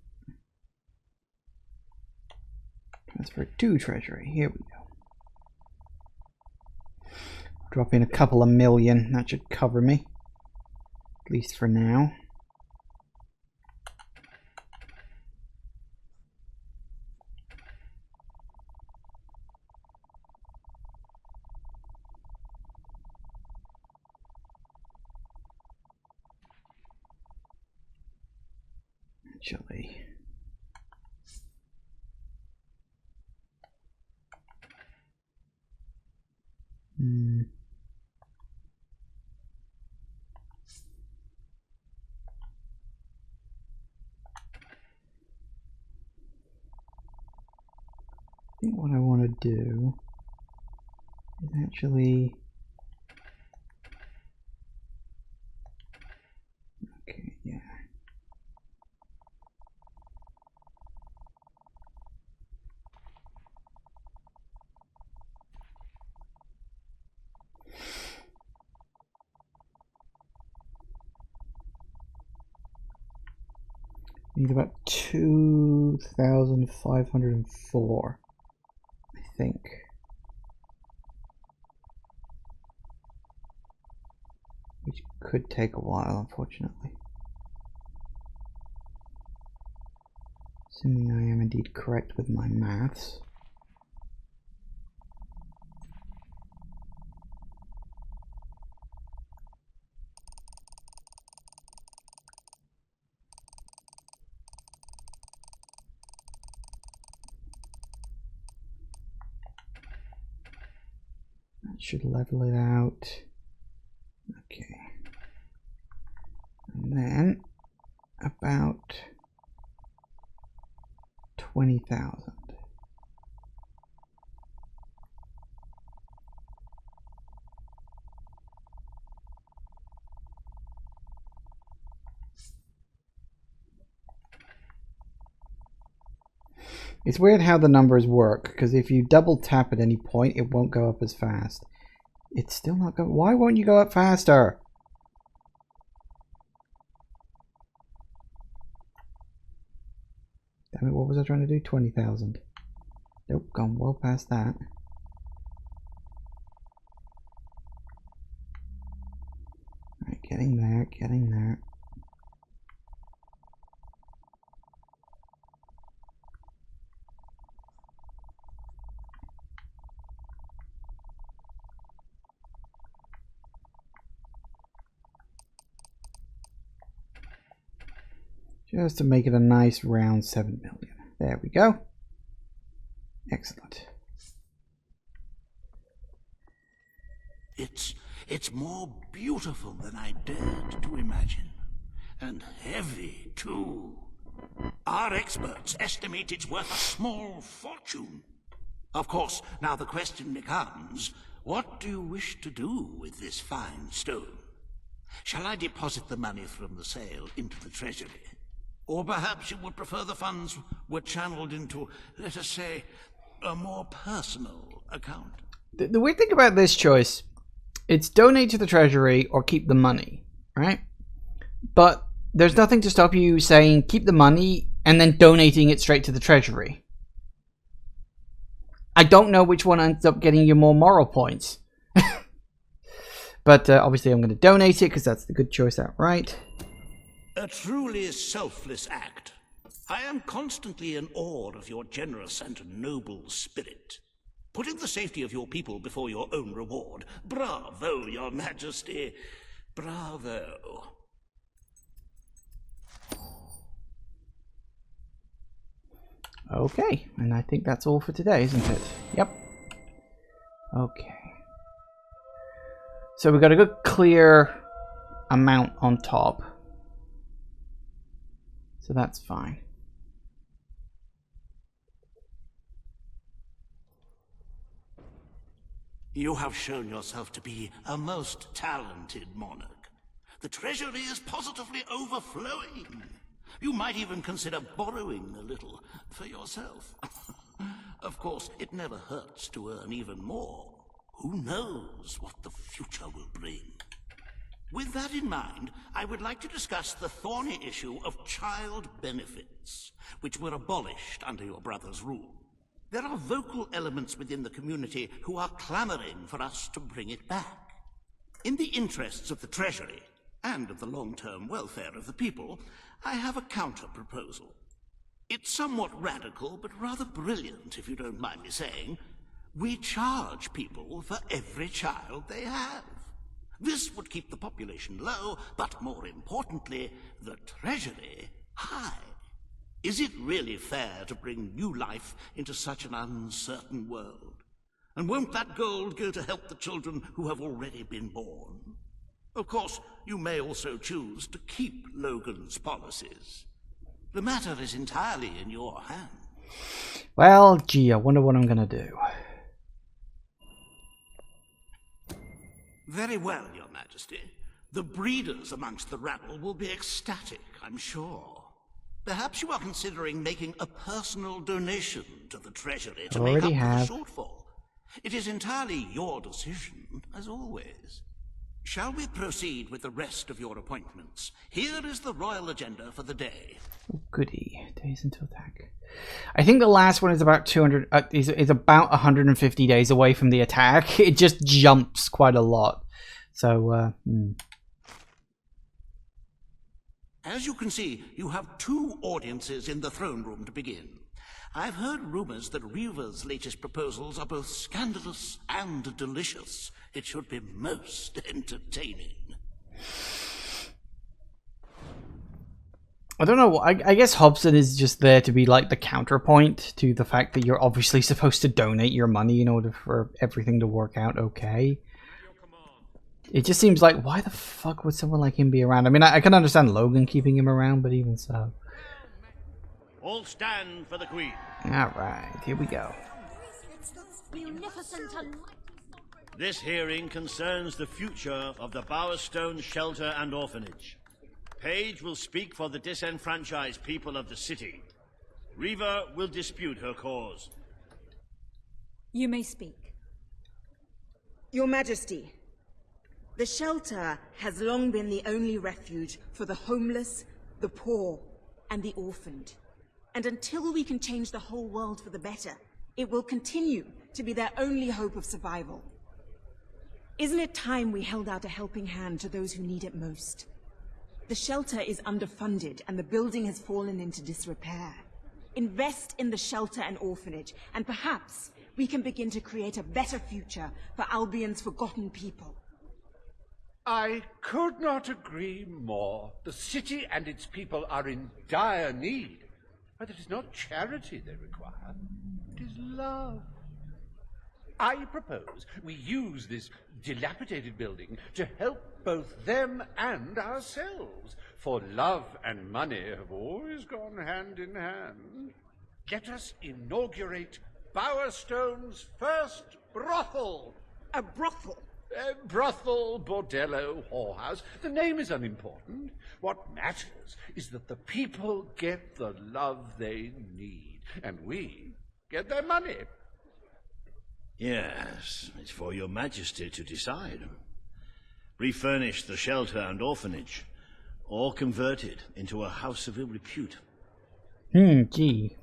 Transfer to treasury. Here we go. Drop in a couple of million. That should cover me. At least for now. Actually. I think what I want to do is actually... Okay, yeah. Need about 2,504, I think. Which could take a while, unfortunately. Assuming I am indeed correct with my maths. That should level it out. Okay. And then about 20,000. It's weird how the numbers work, because if you double tap at any point, it won't go up as fast. It's still not going. Why won't you go up faster? Damn it, what was I trying to do? 20,000. Nope, gone well past that. Alright, getting there, getting there. Just to make it a nice round 7 million. There we go. Excellent. It's more beautiful than I dared to imagine. And heavy, too. Our experts estimate it's worth a small fortune. Of course, now the question becomes, what do you wish to do with this fine stone? Shall I deposit the money from the sale into the treasury? Or perhaps you would prefer the funds were channeled into, let us say, a more personal account? The weird thing about this choice, it's donate to the treasury or keep the money, right? But there's nothing to stop you saying keep the money and then donating it straight to the treasury. I don't know which one ends up getting you more moral points. But obviously I'm going to donate it because that's the good choice outright. A truly selfless act. I am constantly in awe of your generous and noble spirit. Putting the safety of your people before your own reward. Bravo, Your Majesty. Bravo. Okay, and I think that's all for today, isn't it? Yep. Okay. So we've got a good clear amount on top. So that's fine. You have shown yourself to be a most talented monarch. The treasury is positively overflowing. You might even consider borrowing a little for yourself. Of course, it never hurts to earn even more. Who knows what the future will bring? With that in mind, I would like to discuss the thorny issue of child benefits, which were abolished under your brother's rule. There are vocal elements within the community who are clamoring for us to bring it back. In the interests of the Treasury, and of the long-term welfare of the people, I have a counter-proposal. It's somewhat radical, but rather brilliant, if you don't mind me saying. We charge people for every child they have. This would keep the population low, but more importantly, the treasury high. Is it really fair to bring new life into such an uncertain world? And won't that gold go to help the children who have already been born? Of course, you may also choose to keep Logan's policies. The matter is entirely in your hands. Well, gee, I wonder what I'm gonna do. Very well, Your Majesty. The breeders amongst the rabble will be ecstatic, I'm sure. Perhaps you are considering making a personal donation to the Treasury to make up for the shortfall. It is entirely your decision, as always. Shall we proceed with the rest of your appointments? Here is the royal agenda for the day. Oh, goody. Days until attack. I think the last one is about 200. Is about 150 days away from the attack. It just jumps quite a lot. So, As you can see, you have two audiences in the throne room to begin. I've heard rumors that Reva's latest proposals are both scandalous and delicious. It should be most entertaining. I don't know. I guess Hobson is just there to be like the counterpoint to the fact that you're obviously supposed to donate your money in order for everything to work out okay. It just seems like, why the fuck would someone like him be around? I mean, I can understand Logan keeping him around, but even so. All stand for the Queen. Alright, here we go. This hearing concerns the future of the Bowerstone Shelter and Orphanage. Page will speak for the disenfranchised people of the city. Riva will dispute her cause. You may speak. Your Majesty, the shelter has long been the only refuge for the homeless, the poor, and the orphaned. And until we can change the whole world for the better, it will continue to be their only hope of survival. Isn't it time we held out a helping hand to those who need it most? The shelter is underfunded and the building has fallen into disrepair. Invest in the shelter and orphanage, and perhaps we can begin to create a better future for Albion's forgotten people. I could not agree more. The city and its people are in dire need. But it is not charity they require. It is love. I propose we use this dilapidated building to help both them and ourselves, for love and money have always gone hand in hand. Let us inaugurate Bowerstone's first brothel. A brothel? Brothel, bordello, whorehouse. The name is unimportant. What matters is that the people get the love they need, and we get their money. Yes, it's for your majesty to decide. Refurnish the shelter and orphanage, or convert it into a house of ill repute. Gee.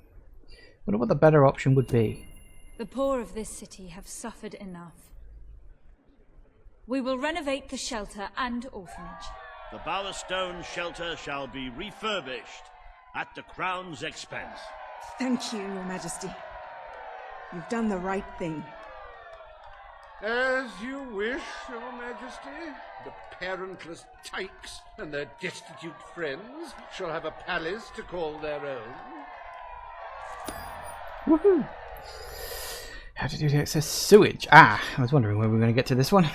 Wonder what the better option would be. The poor of this city have suffered enough. We will renovate the shelter and orphanage. The Bowerstone shelter shall be refurbished at the Crown's expense. Thank you, Your Majesty. You've done the right thing. As you wish, Your Majesty. The parentless tykes and their destitute friends shall have a palace to call their own. Woohoo! How to do to access sewage? Ah, I was wondering when we were going to get to this one.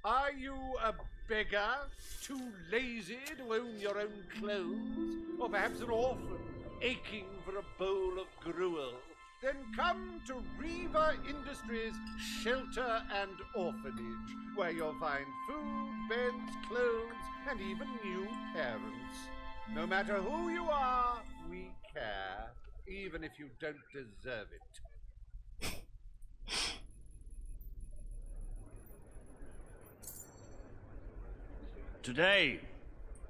Are you a beggar, too lazy to own your own clothes? Or perhaps an orphan, aching for a bowl of gruel? Then come to Riva Industries Shelter and Orphanage, where you'll find food, beds, clothes, and even new parents. No matter who you are, we care, even if you don't deserve it. Today,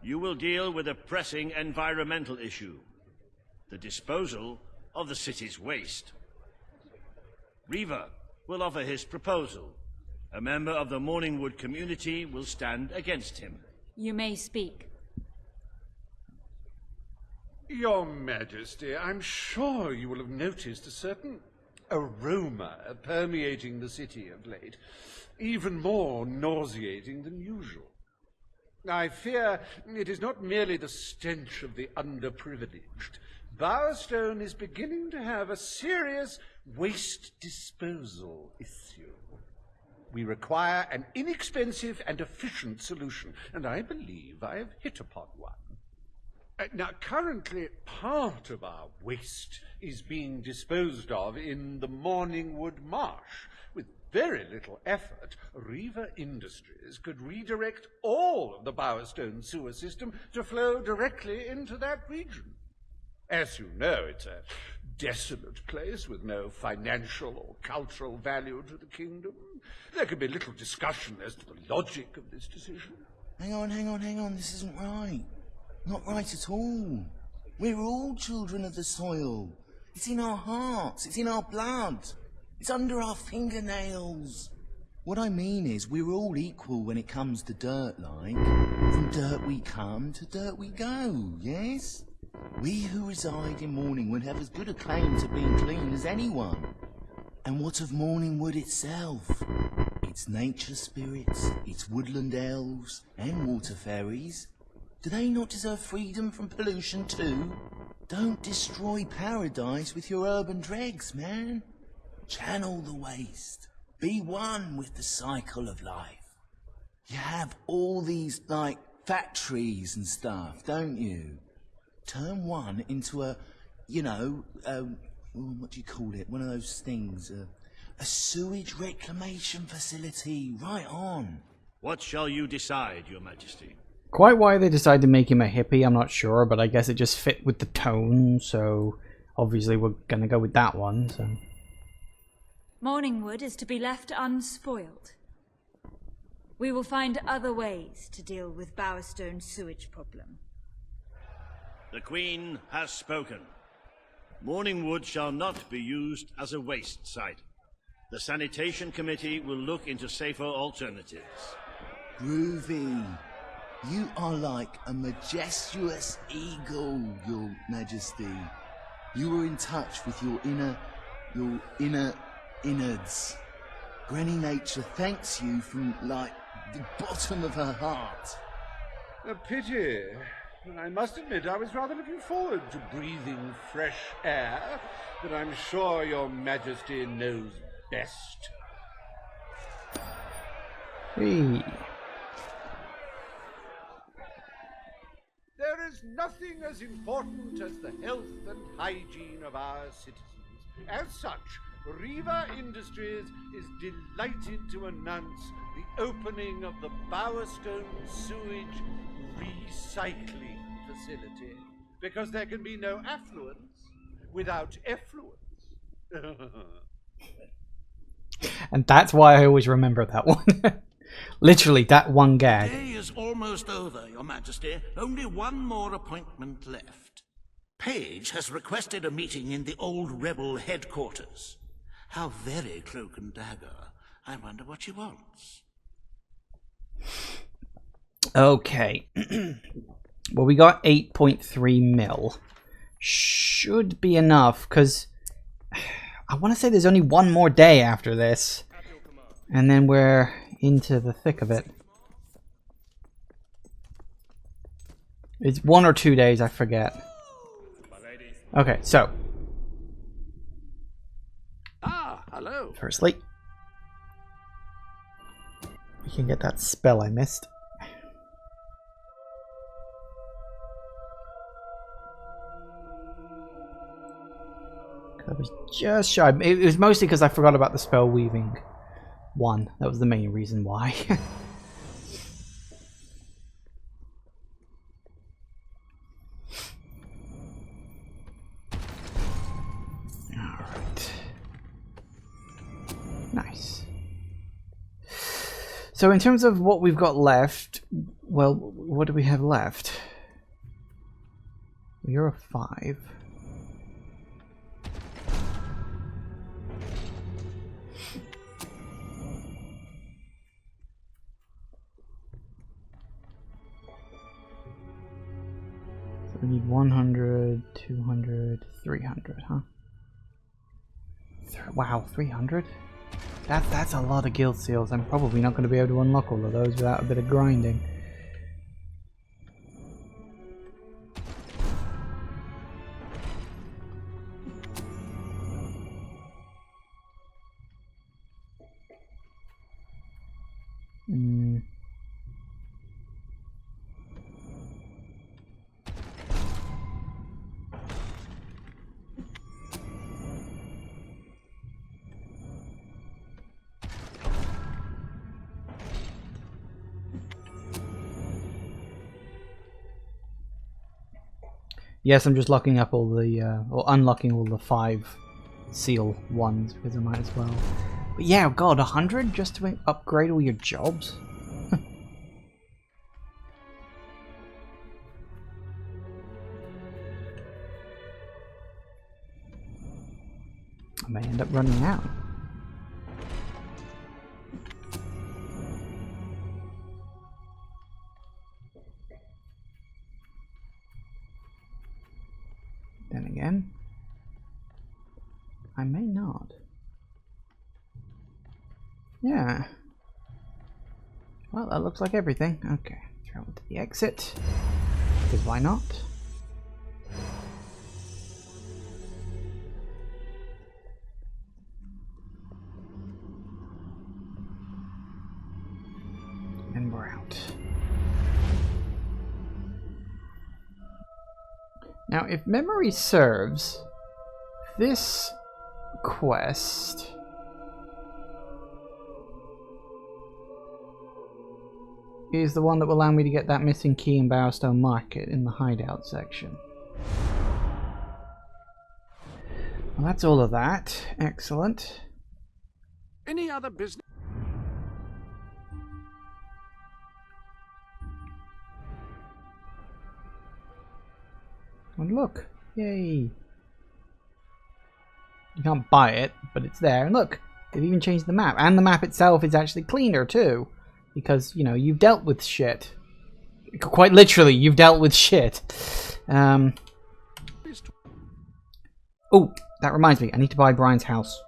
you will deal with a pressing environmental issue, the disposal of the city's waste. Riva will offer his proposal. A member of the Morningwood community will stand against him. You may speak. Your Majesty, I'm sure you will have noticed a certain aroma permeating the city of late, even more nauseating than usual. I fear it is not merely the stench of the underprivileged. Bowerstone is beginning to have a serious waste disposal issue. We require an inexpensive and efficient solution, and I believe I have hit upon one. Now, currently, part of our waste is being disposed of in the Morningwood Marsh. With very little effort, Riva Industries could redirect all of the Bowerstone sewer system to flow directly into that region. As you know, it's a desolate place with no financial or cultural value to the kingdom. There can be little discussion as to the logic of this decision. Hang on, this isn't right. Not right at all. We're all children of the soil. It's in our hearts, it's in our blood. It's under our fingernails. What I mean is, we're all equal when it comes to dirt, like. From dirt we come to dirt we go, yes? We who reside in Morningwood have as good a claim to being clean as anyone. And what of Morningwood itself? Its nature spirits, its woodland elves, and water fairies. Do they not deserve freedom from pollution too? Don't destroy paradise with your urban dregs, man. Channel the waste. Be one with the cycle of life. You have all these, like, factories and stuff, don't you? Turn one into a, what do you call it? One of those things, a sewage reclamation facility. Right on. What shall you decide, Your Majesty? Quite why they decided to make him a hippie, I'm not sure, but I guess it just fit with the tone, so obviously we're gonna go with that one, so... Morningwood is to be left unspoiled. We will find other ways to deal with Bowerstone's sewage problem. The Queen has spoken. Morningwood shall not be used as a waste site. The Sanitation Committee will look into safer alternatives. Groovy. You are like a majestuous eagle, Your Majesty. You were in touch with your inner innards. Granny Nature thanks you from, like, the bottom of her heart. A pity. I must admit I was rather looking forward to breathing fresh air, but I'm sure Your Majesty knows best. Hey. There is nothing as important as the health and hygiene of our citizens. As such, Riva Industries is delighted to announce the opening of the Bowerstone Sewage Recycling Facility, because there can be no affluence without effluence. And that's why I always remember that one. Literally, that one gag. The day is almost over, Your Majesty. Only one more appointment left. Page has requested a meeting in the old rebel headquarters. How very cloak and dagger. I wonder what she wants. Okay. Well, we got 8.3 mil. Should be enough, because I want to say there's only one more day after this. And then we're into the thick of it. It's 1 or 2 days, I forget. Okay, so. Ah, hello. Firstly, we can get that spell I missed. That was just shy. It was mostly because I forgot about the spell weaving one. That was the main reason why. Alright. Nice. So in terms of what we've got left, well, what do we have left? You're a 5. We need 100, 200, 300, huh? Wow, 300? That's a lot of guild seals. I'm probably not going to be able to unlock all of those without a bit of grinding. Yes, I'm just locking up all the, or unlocking all the 5 seal ones because I might as well. But yeah, god, 100 just to upgrade all your jobs? I may end up running out. Then again, I may not. Yeah. Well, that looks like everything. Okay, travel to the exit. Because why not? And we're out. Now, if memory serves, this quest is the one that will allow me to get that missing key in Bowerstone Market in the hideout section. Well, that's all of that. Excellent. Any other business? And look. Yay. You can't buy it, but it's there. And look, they've even changed the map. And the map itself is actually cleaner too. Because, you know, you've dealt with shit. Quite literally, you've dealt with shit. Oh, that reminds me. I need to buy Brian's house.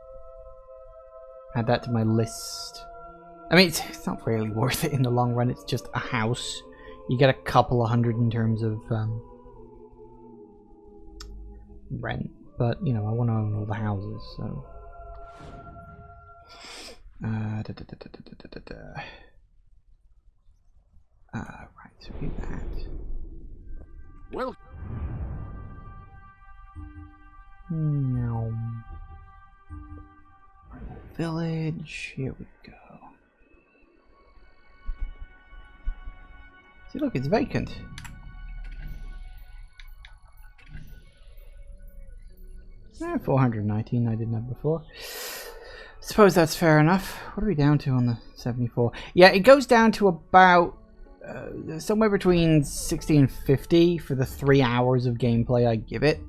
Add that to my list. I mean, it's not really worth it in the long run. It's just a house. You get a couple of hundred in terms of rent. But, you know, I want to own all the houses, so... right, so do that. Well... Village, here we go. See, look, it's vacant. Eh, 419 I didn't have before. Suppose that's fair enough. What are we down to on the 74? Yeah, it goes down to about somewhere between 60 and 50 for the 3 hours of gameplay I give it.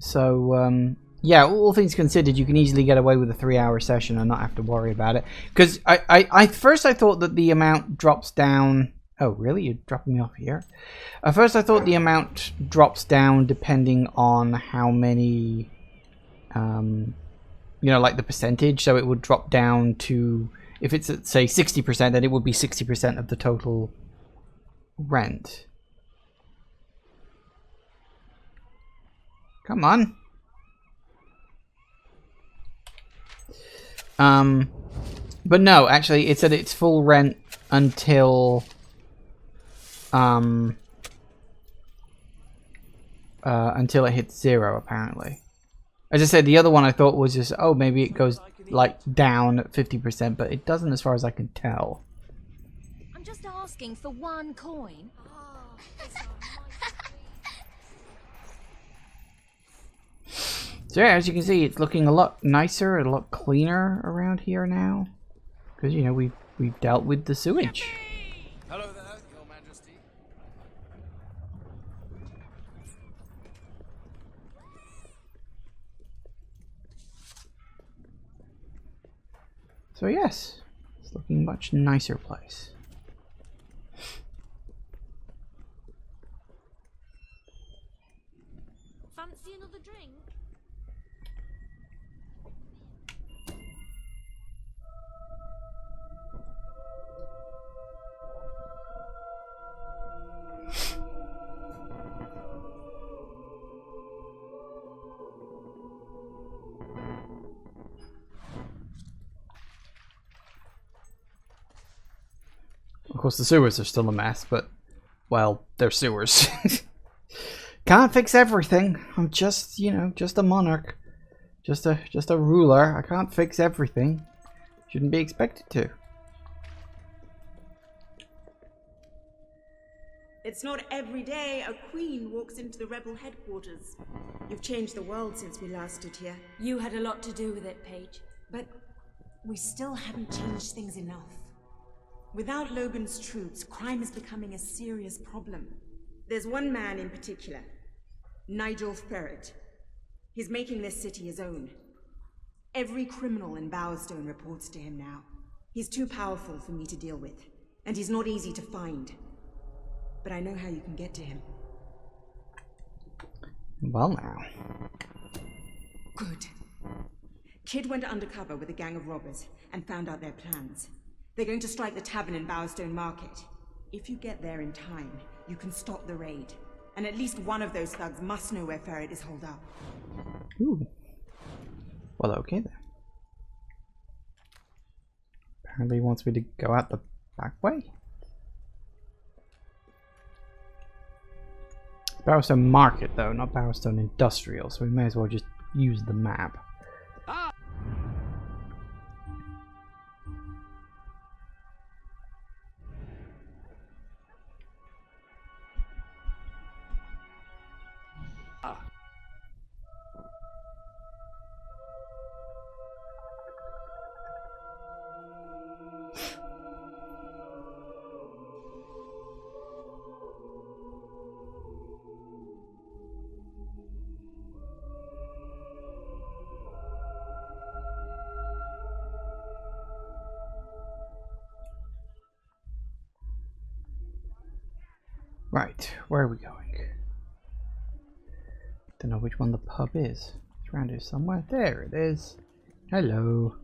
So, yeah, all things considered, you can easily get away with a 3-hour session and not have to worry about it. Because first I thought that the amount drops down... Oh, really? You're dropping me off here? At first I thought the amount drops down depending on how many... you know, like the percentage. So it would drop down to... If it's at, say, 60%, then it would be 60% of the total rent. Come on. But no, actually, it's at its full rent until... until it hits 0, apparently. As I said, the other one I thought was just, oh, maybe it goes, like, down at 50%, but it doesn't as far as I can tell. I'm just asking for 1 coin. So yeah, as you can see, it's looking a lot nicer, a lot cleaner around here now. Because, you know, we've dealt with the sewage. Hello there, Your Majesty. So yes, it's looking a much nicer place. Fancy another drink? Of course, the sewers are still a mess, but, well, they're sewers. Can't fix everything. I'm just, you know, just a monarch. Just a ruler. I can't fix everything. Shouldn't be expected to. It's not every day a queen walks into the rebel headquarters. You've changed the world since we last stood here. You had a lot to do with it, Paige. But we still haven't changed things enough. Without Logan's troops, crime is becoming a serious problem. There's one man in particular, Nigel Ferret. He's making this city his own. Every criminal in Bowerstone reports to him now. He's too powerful for me to deal with, and he's not easy to find. But I know how you can get to him. Well now. Good. Kid went undercover with a gang of robbers and found out their plans. They're going to strike the tavern in Bowerstone Market. If you get there in time, you can stop the raid. And at least one of those thugs must know where Ferret is holed up. Ooh. Well, okay then. Apparently he wants me to go out the back way. Bowerstone Market, though, not Bowerstone Industrial, so we may as well just use the map. Right, where are we going? Don't know which one the pub is. It's around here somewhere. There it is. Hello.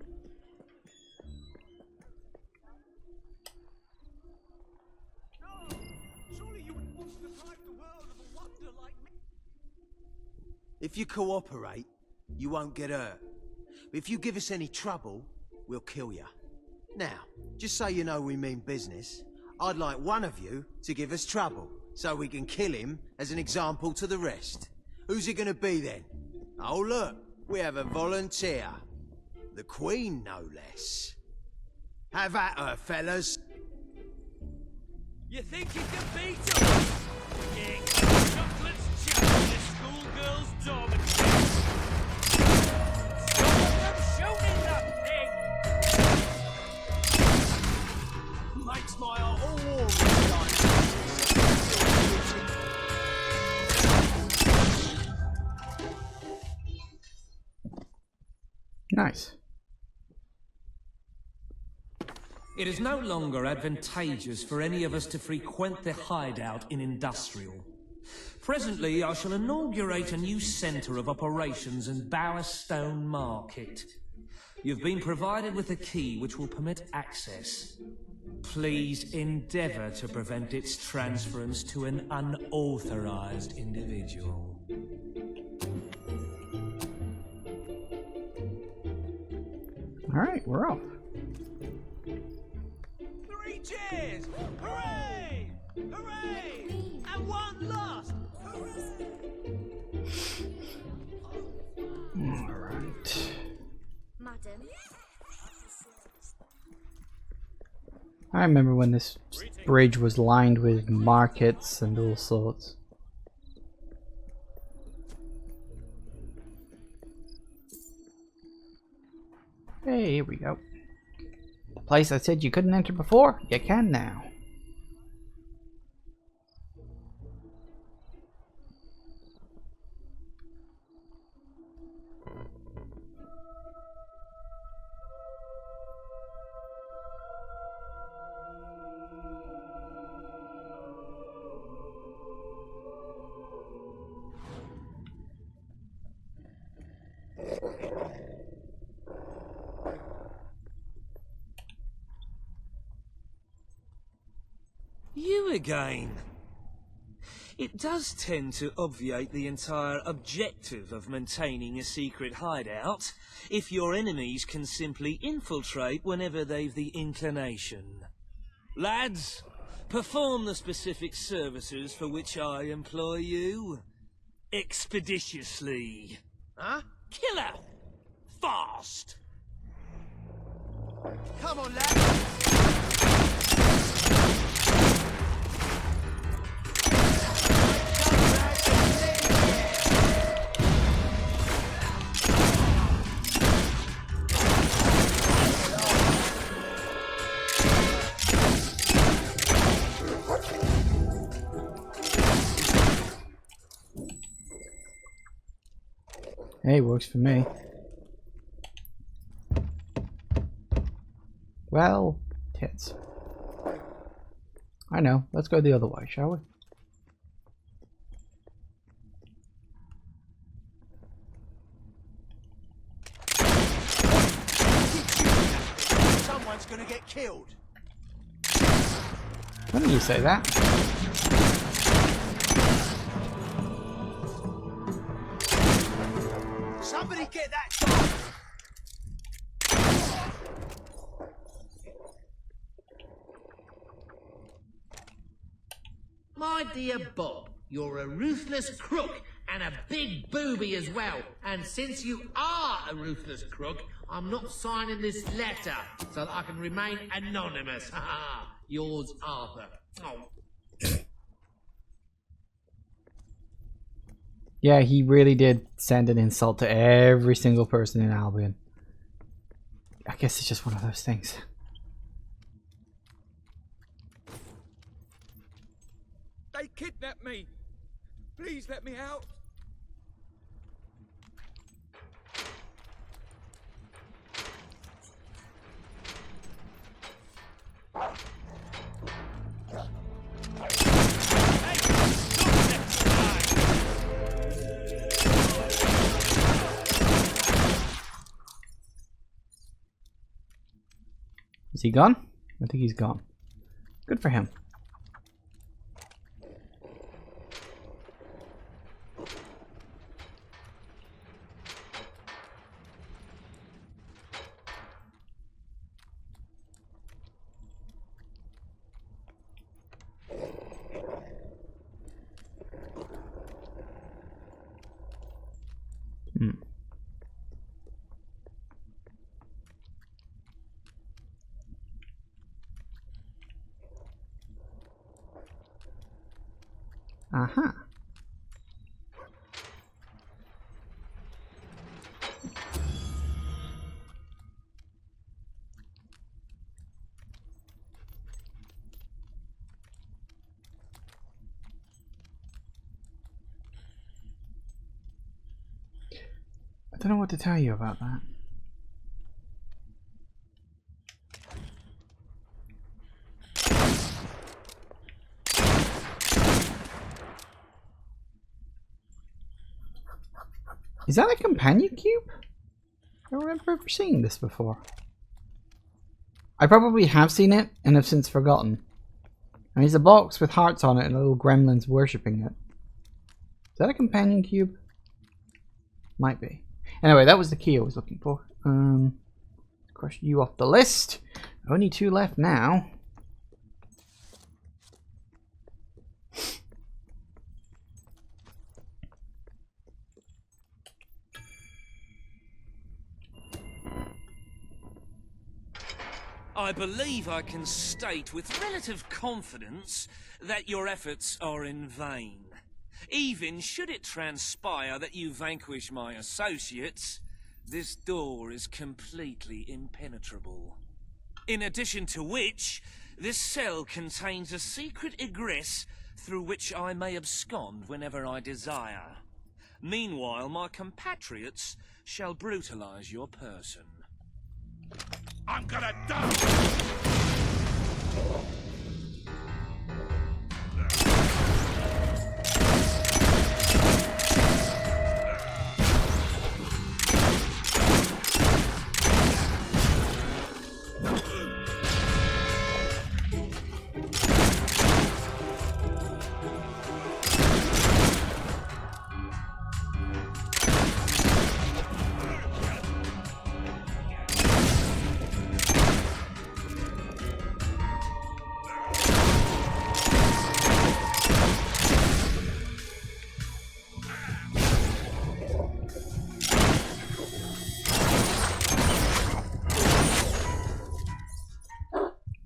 If you cooperate, you won't get hurt. But if you give us any trouble, we'll kill you. Now, just so you know we mean business, I'd like one of you to give us trouble, so we can kill him as an example to the rest. Who's it gonna be then? Oh look, we have a volunteer. The Queen, no less. Have at her, fellas. You think you can beat us? Yeah, chocolate's chicken in a schoolgirl's dormitory. Stop them shooting that thing! Makes my heart all warm Nice. It is no longer advantageous for any of us to frequent the hideout in Industrial. Presently, I shall inaugurate a new centre of operations in Bowerstone Market. You've been provided with a key which will permit access. Please endeavour to prevent its transference to an unauthorised individual. Alright, we're off. 3 cheers! Hooray! Hooray! And 1 lost! Alright. Madam. I remember when this bridge was lined with markets and all sorts. Hey, here we go. The place I said you couldn't enter before, you can now. You again. It does tend to obviate the entire objective of maintaining a secret hideout if your enemies can simply infiltrate whenever they've the inclination. Lads, perform the specific services for which I employ you. Expeditiously. Huh? Killer! Fast! Come on, lads! Hey, works for me. Well, tits. I know. Let's go the other way, shall we? Someone's gonna get killed. When do you say that? Somebody get that dog! My dear Bob, you're a ruthless crook and a big booby as well. And since you are a ruthless crook, I'm not signing this letter so that I can remain anonymous. Yours, Arthur. Oh. Yeah, he really did send an insult to every single person in Albion. I guess it's just one of those things. They kidnapped me. Please let me out. Hey, Is he gone? I think he's gone. Good for him. Hmm. Uh-huh. I don't know what to tell you about that. Is that a companion cube? I don't remember ever seeing this before. I probably have seen it and have since forgotten. And it's a box with hearts on it and little gremlins worshipping it. Is that a companion cube? Might be. Anyway, that was the key I was looking for. Cross you off the list. Only 2 left now. I believe I can state with relative confidence that your efforts are in vain. Even should it transpire that you vanquish my associates, this door is completely impenetrable. In addition to which, this cell contains a secret egress through which I may abscond whenever I desire. Meanwhile, my compatriots shall brutalize your person. I'm gonna die!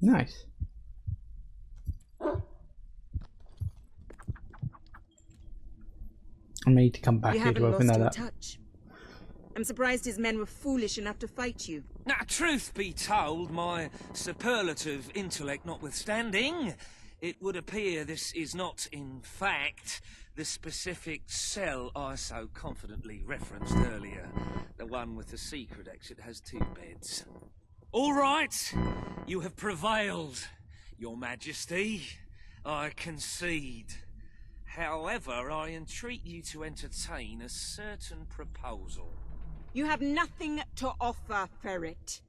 Nice. I need to come back You here to haven't open lost that your up. touch. I'm surprised his men were foolish enough to fight you. Now, truth be told, my superlative intellect notwithstanding, it would appear this is not, in fact, the specific cell I so confidently referenced earlier. The one with the secret exit has 2 beds. All right, you have prevailed, Your Majesty. I concede. However, I entreat you to entertain a certain proposal. You have nothing to offer, Ferret.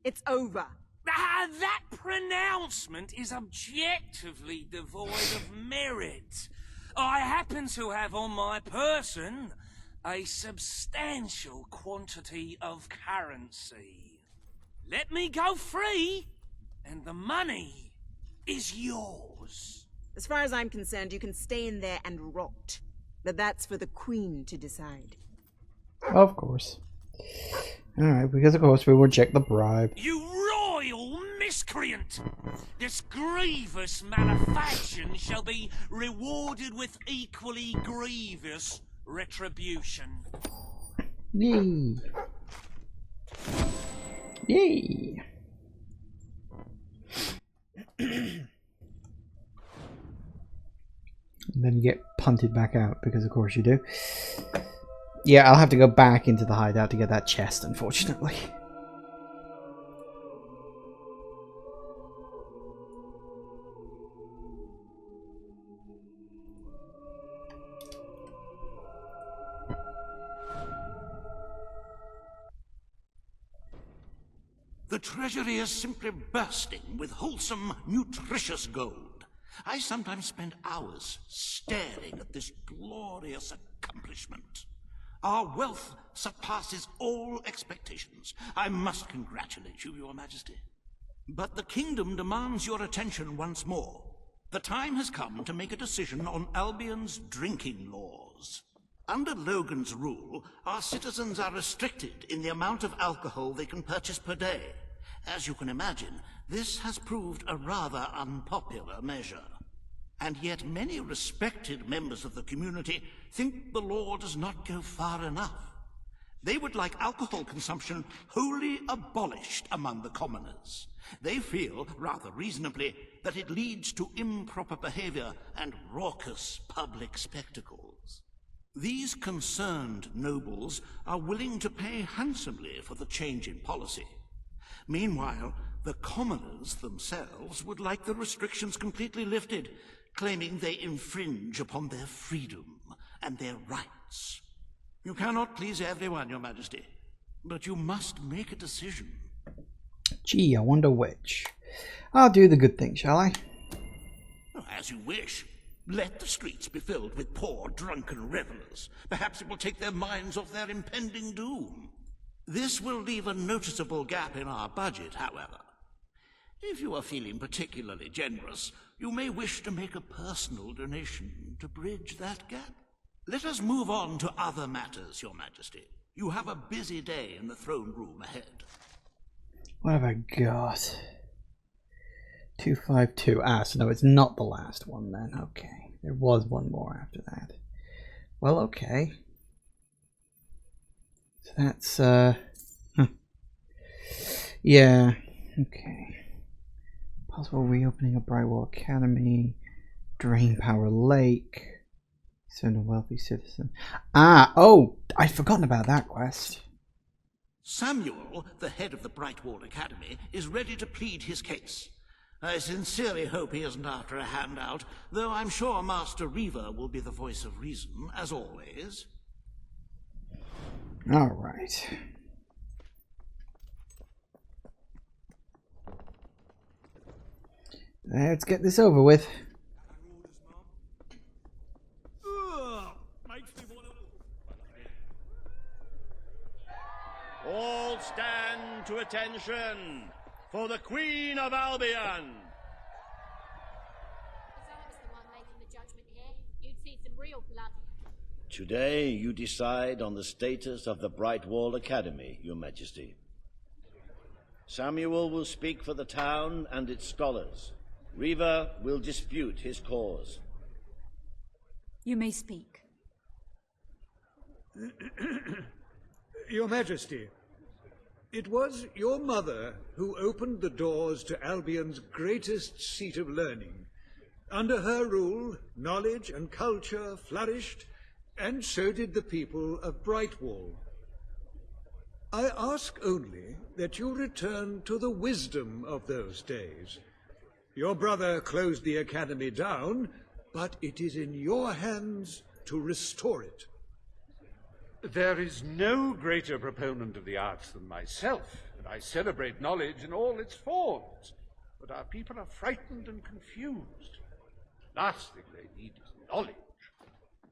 It's over. Ah, that pronouncement is objectively devoid of merit. I happen to have on my person a substantial quantity of currency. Let me go free, and the money is yours. As far as I'm concerned, you can stay in there and rot. But that's for the Queen to decide. Of course. Alright, because of course we will reject the bribe. You royal miscreant! This grievous malefaction shall be rewarded with equally grievous retribution. Yay! Yay! And then you get punted back out, because of course you do. Yeah, I'll have to go back into the hideout to get that chest, unfortunately. The treasury is simply bursting with wholesome, nutritious gold. I sometimes spend hours staring at this glorious accomplishment. Our wealth surpasses all expectations. I must congratulate you, Your Majesty. But the kingdom demands your attention once more. The time has come to make a decision on Albion's drinking laws. Under Logan's rule, our citizens are restricted in the amount of alcohol they can purchase per day. As you can imagine, this has proved a rather unpopular measure. And yet many respected members of the community think the law does not go far enough. They would like alcohol consumption wholly abolished among the commoners. They feel, rather reasonably, that it leads to improper behavior and raucous public spectacles. These concerned nobles are willing to pay handsomely for the change in policy. Meanwhile, the commoners themselves would like the restrictions completely lifted, claiming they infringe upon their freedom and their rights. You cannot please everyone, Your Majesty, but you must make a decision. Gee, I wonder which. I'll do the good thing, shall I? As you wish. Let the streets be filled with poor, drunken revelers. Perhaps it will take their minds off their impending doom. This will leave a noticeable gap in our budget, however. If you are feeling particularly generous, you may wish to make a personal donation to bridge that gap. Let us move on to other matters, Your Majesty. You have a busy day in the throne room ahead. What have I got? 252. Ah, so no, it's not the last one then. Okay. There was one more after that. Well, okay. So that's, yeah. Okay. Possible reopening of Brightwall Academy. Drain Power Lake. Send a wealthy citizen. Ah, oh! I'd forgotten about that quest. Samuel, the head of the Brightwall Academy, is ready to plead his case. I sincerely hope he isn't after a handout, though I'm sure Master Reaver will be the voice of reason, as always. All right. Let's get this over with. All stand to attention for the Queen of Albion. If I was the one making the judgment here, you'd see some real blood. Today you decide on the status of the Brightwall Academy, Your Majesty. Samuel will speak for the town and its scholars. Reaver will dispute his cause. You may speak. Your Majesty, it was your mother who opened the doors to Albion's greatest seat of learning. Under her rule, knowledge and culture flourished, and so did the people of Brightwall. I ask only that you return to the wisdom of those days. Your brother closed the academy down, but it is in your hands to restore it. There is no greater proponent of the arts than myself, and I celebrate knowledge in all its forms. But our people are frightened and confused. The last thing they need is knowledge.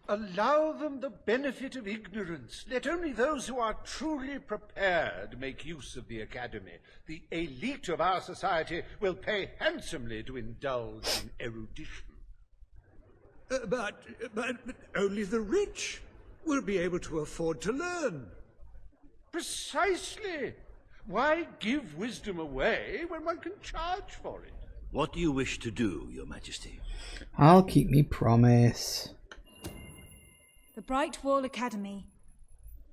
Allow them the benefit of ignorance. Let only those who are truly prepared make use of the academy. The elite of our society will pay handsomely to indulge in erudition. But only the rich will be able to afford to learn. Precisely. Why give wisdom away when one can charge for it? What do you wish to do, Your Majesty? I'll keep me promise. The Brightwall Academy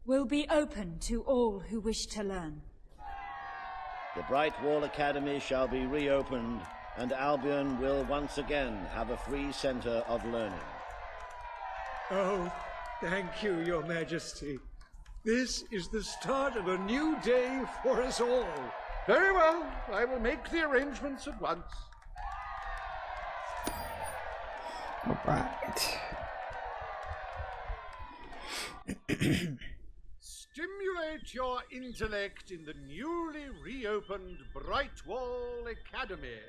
will be open to all who wish to learn. The Brightwall Academy shall be reopened, and Albion will once again have a free centre of learning. Oh, thank you, Your Majesty. This is the start of a new day for us all. Very well. I will make the arrangements at once. All right. Stimulate your intellect in the newly reopened opened Brightwall Academy.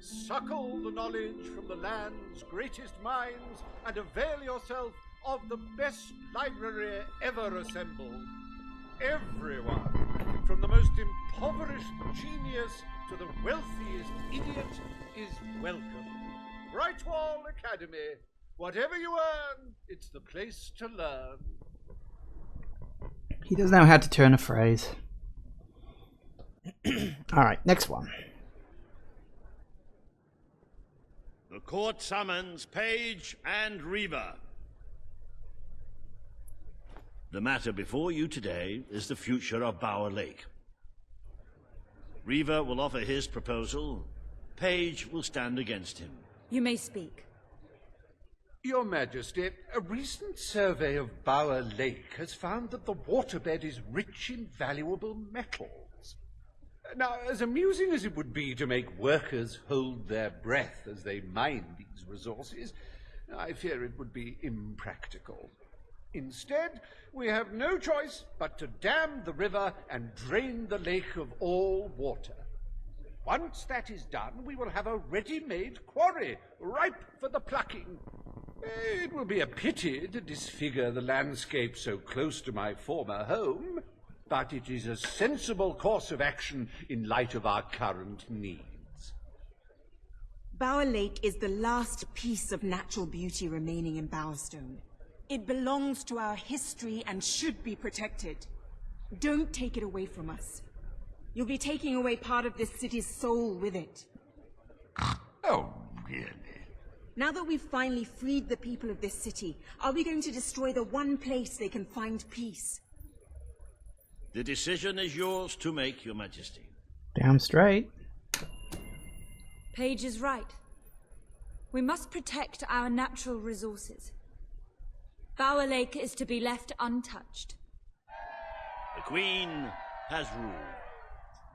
Suckle the knowledge from the land's greatest minds and avail yourself of the best library ever assembled. Everyone, from the most impoverished genius to the wealthiest idiot, is welcome. Brightwall Academy. Whatever you earn, it's the place to learn. He doesn't know how to turn a phrase. Alright, next one. The court summons Page and Reaver. The matter before you today is the future of Bower Lake. Reaver will offer his proposal. Page will stand against him. You may speak. Your Majesty, a recent survey of Bower Lake has found that the waterbed is rich in valuable metals. Now, as amusing as it would be to make workers hold their breath as they mine these resources, I fear it would be impractical. Instead, we have no choice but to dam the river and drain the lake of all water. Once that is done, we will have a ready-made quarry, ripe for the plucking. It will be a pity to disfigure the landscape so close to my former home, but it is a sensible course of action in light of our current needs. Bower Lake is the last piece of natural beauty remaining in Bowerstone. It belongs to our history and should be protected. Don't take it away from us. You'll be taking away part of this city's soul with it. Oh, really? Now that we've finally freed the people of this city, are we going to destroy the one place they can find peace? The decision is yours to make, Your Majesty. Damn straight. Page is right. We must protect our natural resources. Bower Lake is to be left untouched. The Queen has ruled.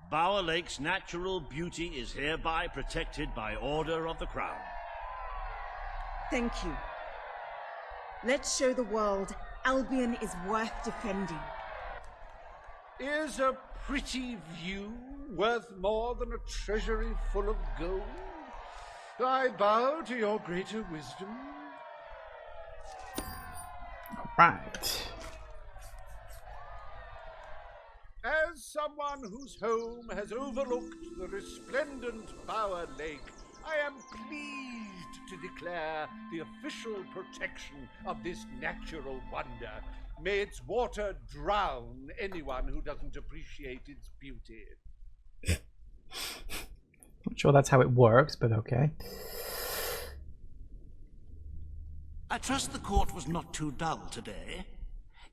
Bower Lake's natural beauty is hereby protected by order of the Crown. Thank you. Let's show the world Albion is worth defending. Is a pretty view worth more than a treasury full of gold? I bow to your greater wisdom. Right. As someone whose home has overlooked the resplendent Bower Lake, I am pleased to declare the official protection of this natural wonder. May its water drown anyone who doesn't appreciate its beauty. Not sure that's how it works, but okay. I trust the court was not too dull today.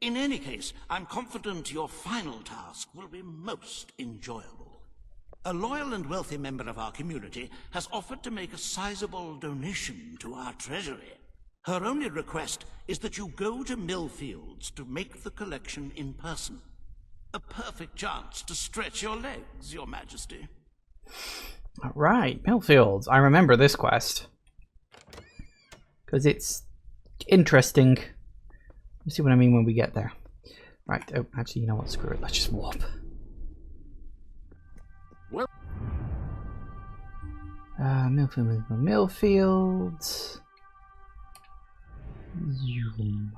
In any case, I'm confident your final task will be most enjoyable. A loyal and wealthy member of our community has offered to make a sizable donation to our treasury. Her only request is that you go to Millfields to make the collection in person. A perfect chance to stretch your legs, Your Majesty. Alright, Millfields. I remember this quest. Because it's interesting. You see what I mean when we get there. Right, oh, actually, you know what? Screw it. Let's just warp. Well, Millfields. Zoom.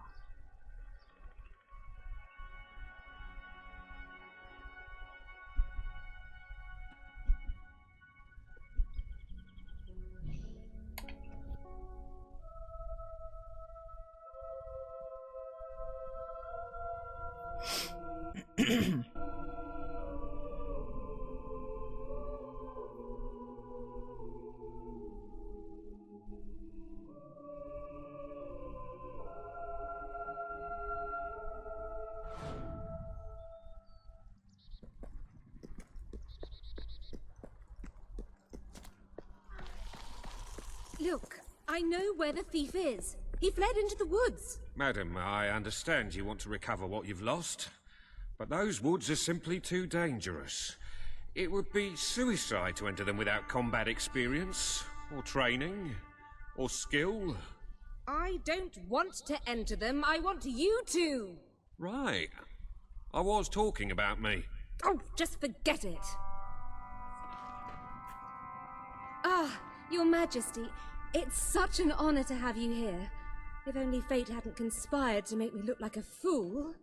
Look, I know where the thief is. He fled into the woods. Madam, I understand you want to recover what you've lost, but those woods are simply too dangerous. It would be suicide to enter them without combat experience, or training, or skill. I don't want to enter them. I want you to. Right. I was talking about me. Oh, just forget it. Ah, Your Majesty, it's such an honor to have you here. If only fate hadn't conspired to make me look like a fool.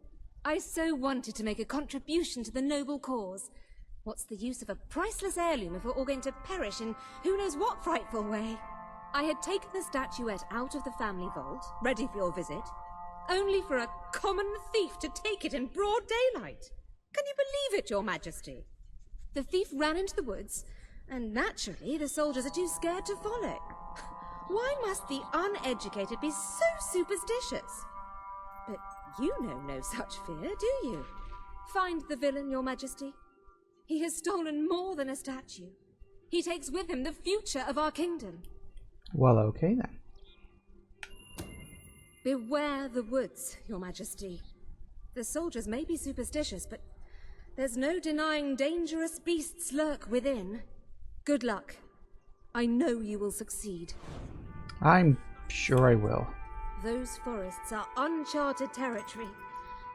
I so wanted to make a contribution to the noble cause. What's the use of a priceless heirloom if we're all going to perish in who knows what frightful way? I had taken the statuette out of the family vault, ready for your visit, only for a common thief to take it in broad daylight. Can you believe it, Your Majesty? The thief ran into the woods, and naturally the soldiers are too scared to follow. Why must the uneducated be so superstitious? But you know no such fear, do you? Find the villain, Your Majesty. He has stolen more than a statue. He takes with him the future of our kingdom. Well, okay then. Beware the woods, Your Majesty. The soldiers may be superstitious, but there's no denying dangerous beasts lurk within. Good luck. I know you will succeed. I'm sure I will. Those forests are uncharted territory.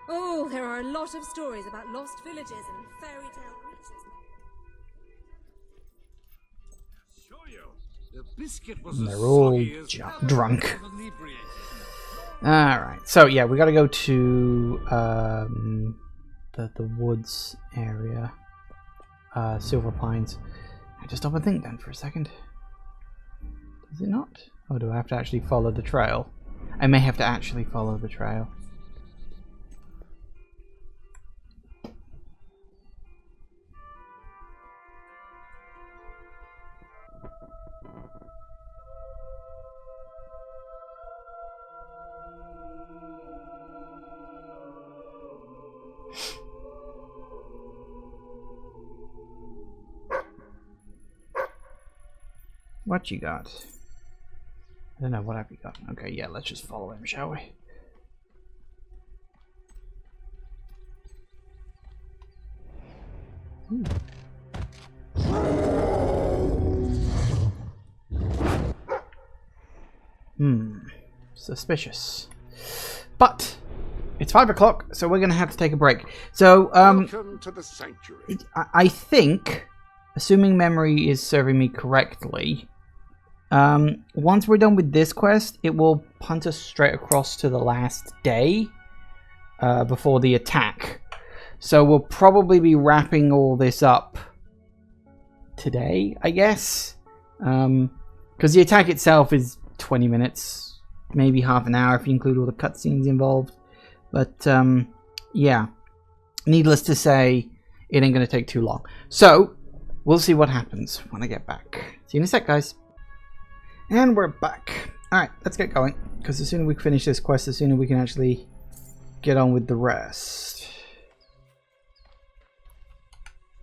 Oh, there are a lot of stories about lost villages and fairy tale creatures. The biscuit was And they're all drunk. Alright, so yeah, we gotta go to the woods area. Silver Pines. I just stop and think then for a second. Does it not? Or do I have to actually follow the trail? I may have to actually follow the trail. What you got? I don't know, what have you got? Okay, yeah, let's just follow him, shall we? Suspicious. But it's 5 o'clock, so we're gonna have to take a break. So, welcome to the sanctuary. I think, assuming memory is serving me correctly, once we're done with this quest, it will punt us straight across to the last day before the attack. So we'll probably be wrapping all this up today, I guess. Because the attack itself is 20 minutes, maybe half an hour if you include all the cutscenes involved. But yeah, needless to say, it ain't going to take too long. So we'll see what happens when I get back. See you in a sec, guys. And we're back. Alright, let's get going. Because the sooner we finish this quest, the sooner we can actually get on with the rest.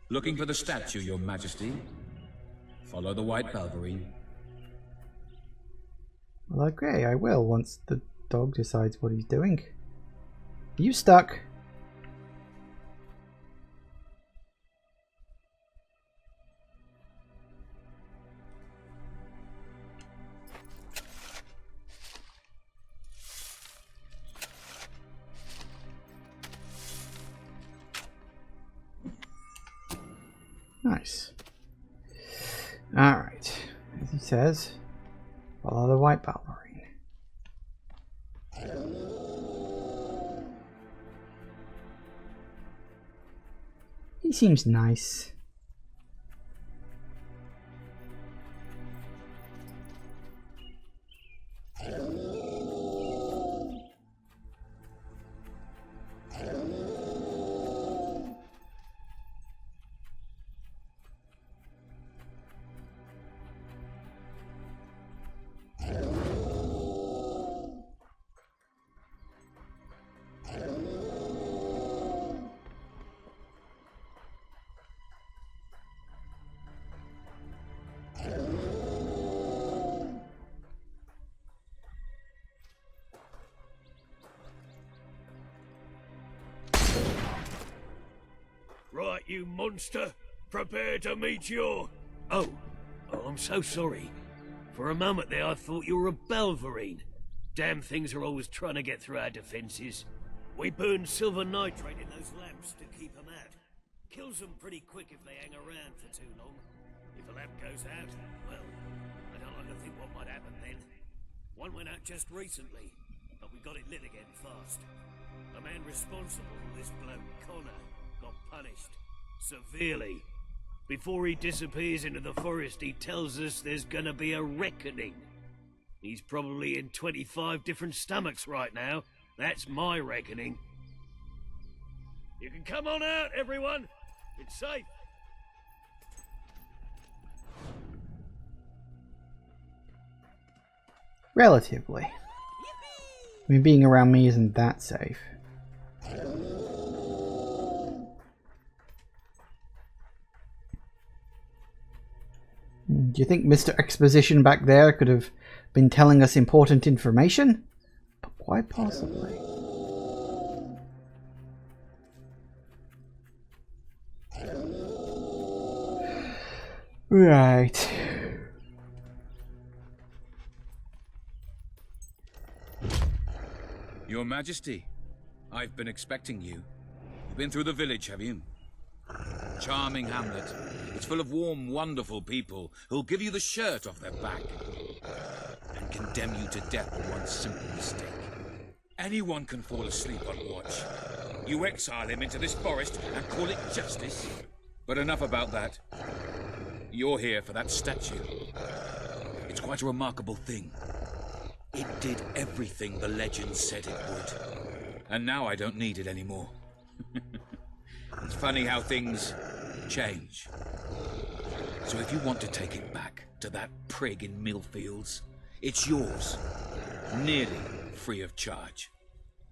Looking for the statue, Your Majesty. Follow the white Balverine. Well, okay, I will once the dog decides what he's doing. Are you stuck? Nice. Alright. As he says, follow the white Balverine. He seems nice. Right, you monster. Prepare to meet your... Oh, I'm so sorry. For a moment there I thought you were a Balverine. Damn things are always trying to get through our defenses. We burn silver nitrate in those lamps to keep them out. Kills them pretty quick if they hang around for too long. If the lamp goes out, well, I don't like to think what might happen then. One went out just recently, but we got it lit again fast. The man responsible for this bloke, Connor, got punished. Severely. Before he disappears into the forest, he tells us there's gonna be a reckoning. He's probably in 25 different stomachs right now. That's my reckoning. You can come on out, everyone. It's safe. Relatively. I mean, being around me isn't that safe. Do you think Mr. Exposition back there could have been telling us important information? But quite possibly. Right. Your Majesty, I've been expecting you. You've been through the village, have you? Charming hamlet. It's full of warm, wonderful people who'll give you the shirt off their back and condemn you to death for one simple mistake. Anyone can fall asleep on watch. You exile him into this forest and call it justice? But enough about that. You're here for that statue. It's quite a remarkable thing. It did everything the legend said it would. And now I don't need it anymore. It's funny how things change. So if you want to take it back to that prig in Millfields, it's yours. Nearly free of charge.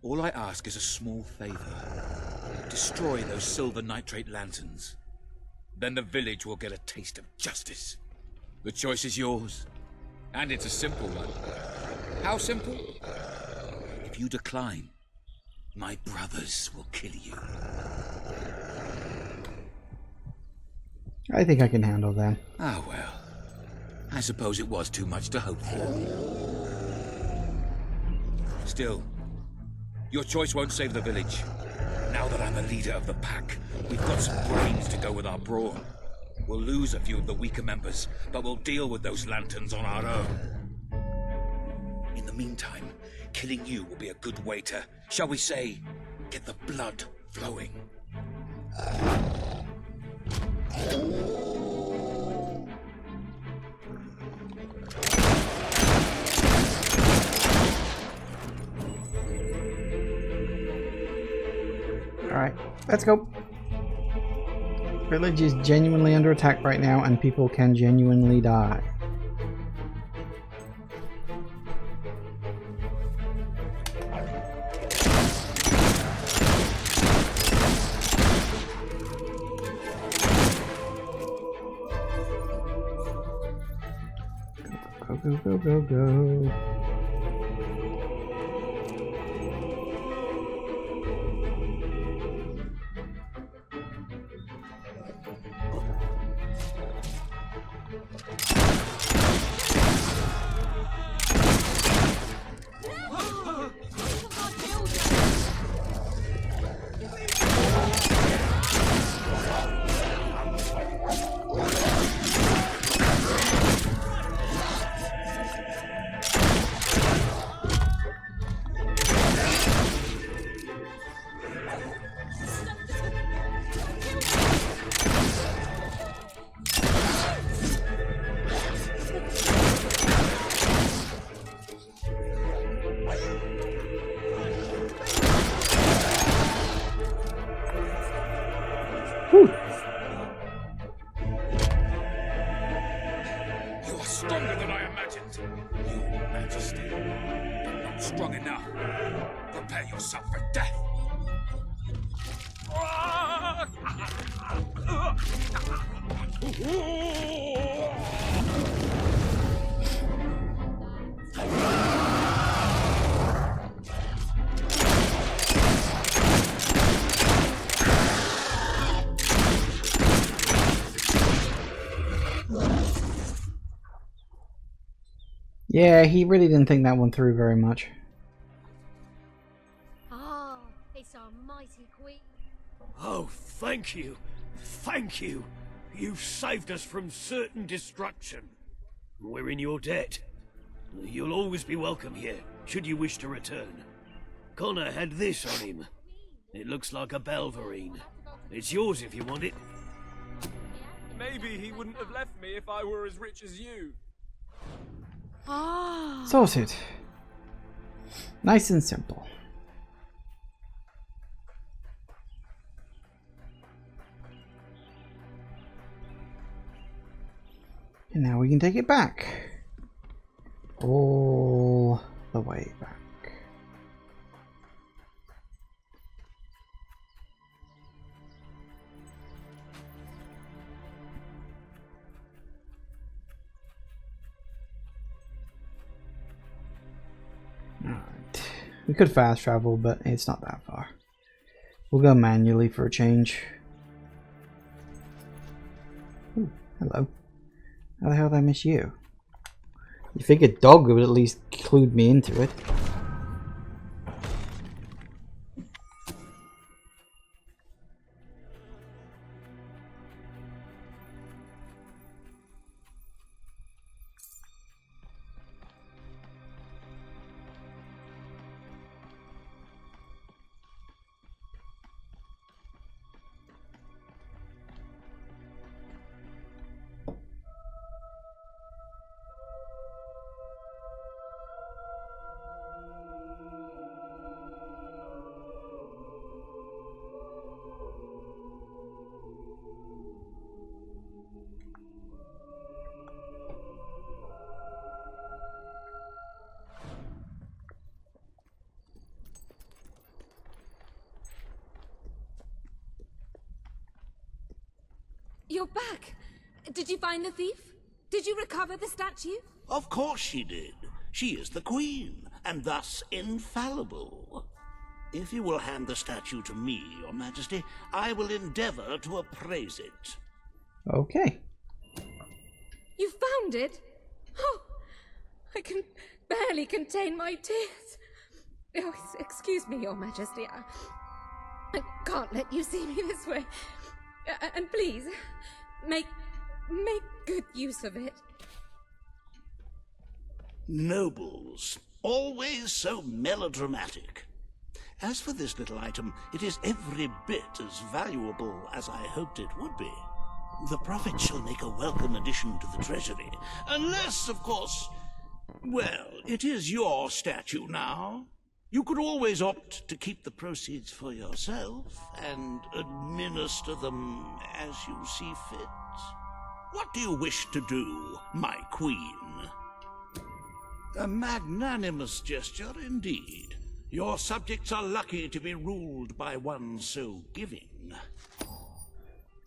All I ask is a small favor. Destroy those silver nitrate lanterns. Then the village will get a taste of justice. The choice is yours. And it's a simple one. How simple? If you decline, my brothers will kill you. I think I can handle them. Ah, well. I suppose it was too much to hope for. Still, your choice won't save the village. Now that I'm the leader of the pack, we've got some brains to go with our brawn. We'll lose a few of the weaker members, but we'll deal with those lanterns on our own. In the meantime, killing you will be a good way to, shall we say, get the blood flowing. Alright, let's go. Village is genuinely under attack right now, and people can genuinely die. Go, go, go, go, go. Yeah, he really didn't think that one through very much. Ah, it's our mighty queen. Oh, thank you. Thank you. You've saved us from certain destruction. We're in your debt. You'll always be welcome here, should you wish to return. Connor had this on him. It looks like a Belverine. It's yours if you want it. Maybe he wouldn't have left me if I were as rich as you. Sorted. Nice and simple. And now we can take it back. All the way back. Alright. We could fast travel, but it's not that far. We'll go manually for a change. Ooh, hello. How the hell did I miss you? You figured dog would at least clued me into it. You're back! Did you find the thief? Did you recover the statue? Of course she did. She is the queen, and thus infallible. If you will hand the statue to me, Your Majesty, I will endeavor to appraise it. Okay. You found it? Oh, I can barely contain my tears. Oh, excuse me, Your Majesty. I can't let you see me this way. And please, make good use of it. Nobles, always so melodramatic. As for this little item, it is every bit as valuable as I hoped it would be. The profit shall make a welcome addition to the treasury, unless, of course, well, it is your statue now. You could always opt to keep the proceeds for yourself and administer them as you see fit. What do you wish to do, my queen? A magnanimous gesture indeed. Your subjects are lucky to be ruled by one so giving.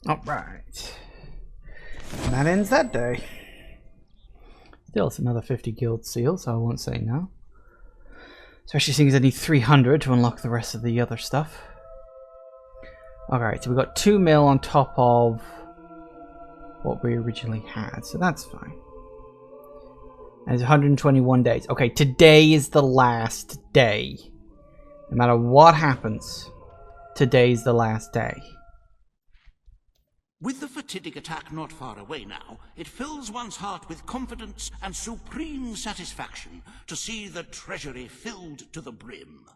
Alright. And that ends that day. Still, it's another 50 guild seal, so I won't say no. Especially seeing as I need 300 to unlock the rest of the other stuff. Alright, so we got 2 mil on top of what we originally had, so that's fine. And it's 121 days. Okay, today is the last day. No matter what happens, today's the last day. With the fatidic attack not far away now, it fills one's heart with confidence and supreme satisfaction to see the treasury filled to the brim.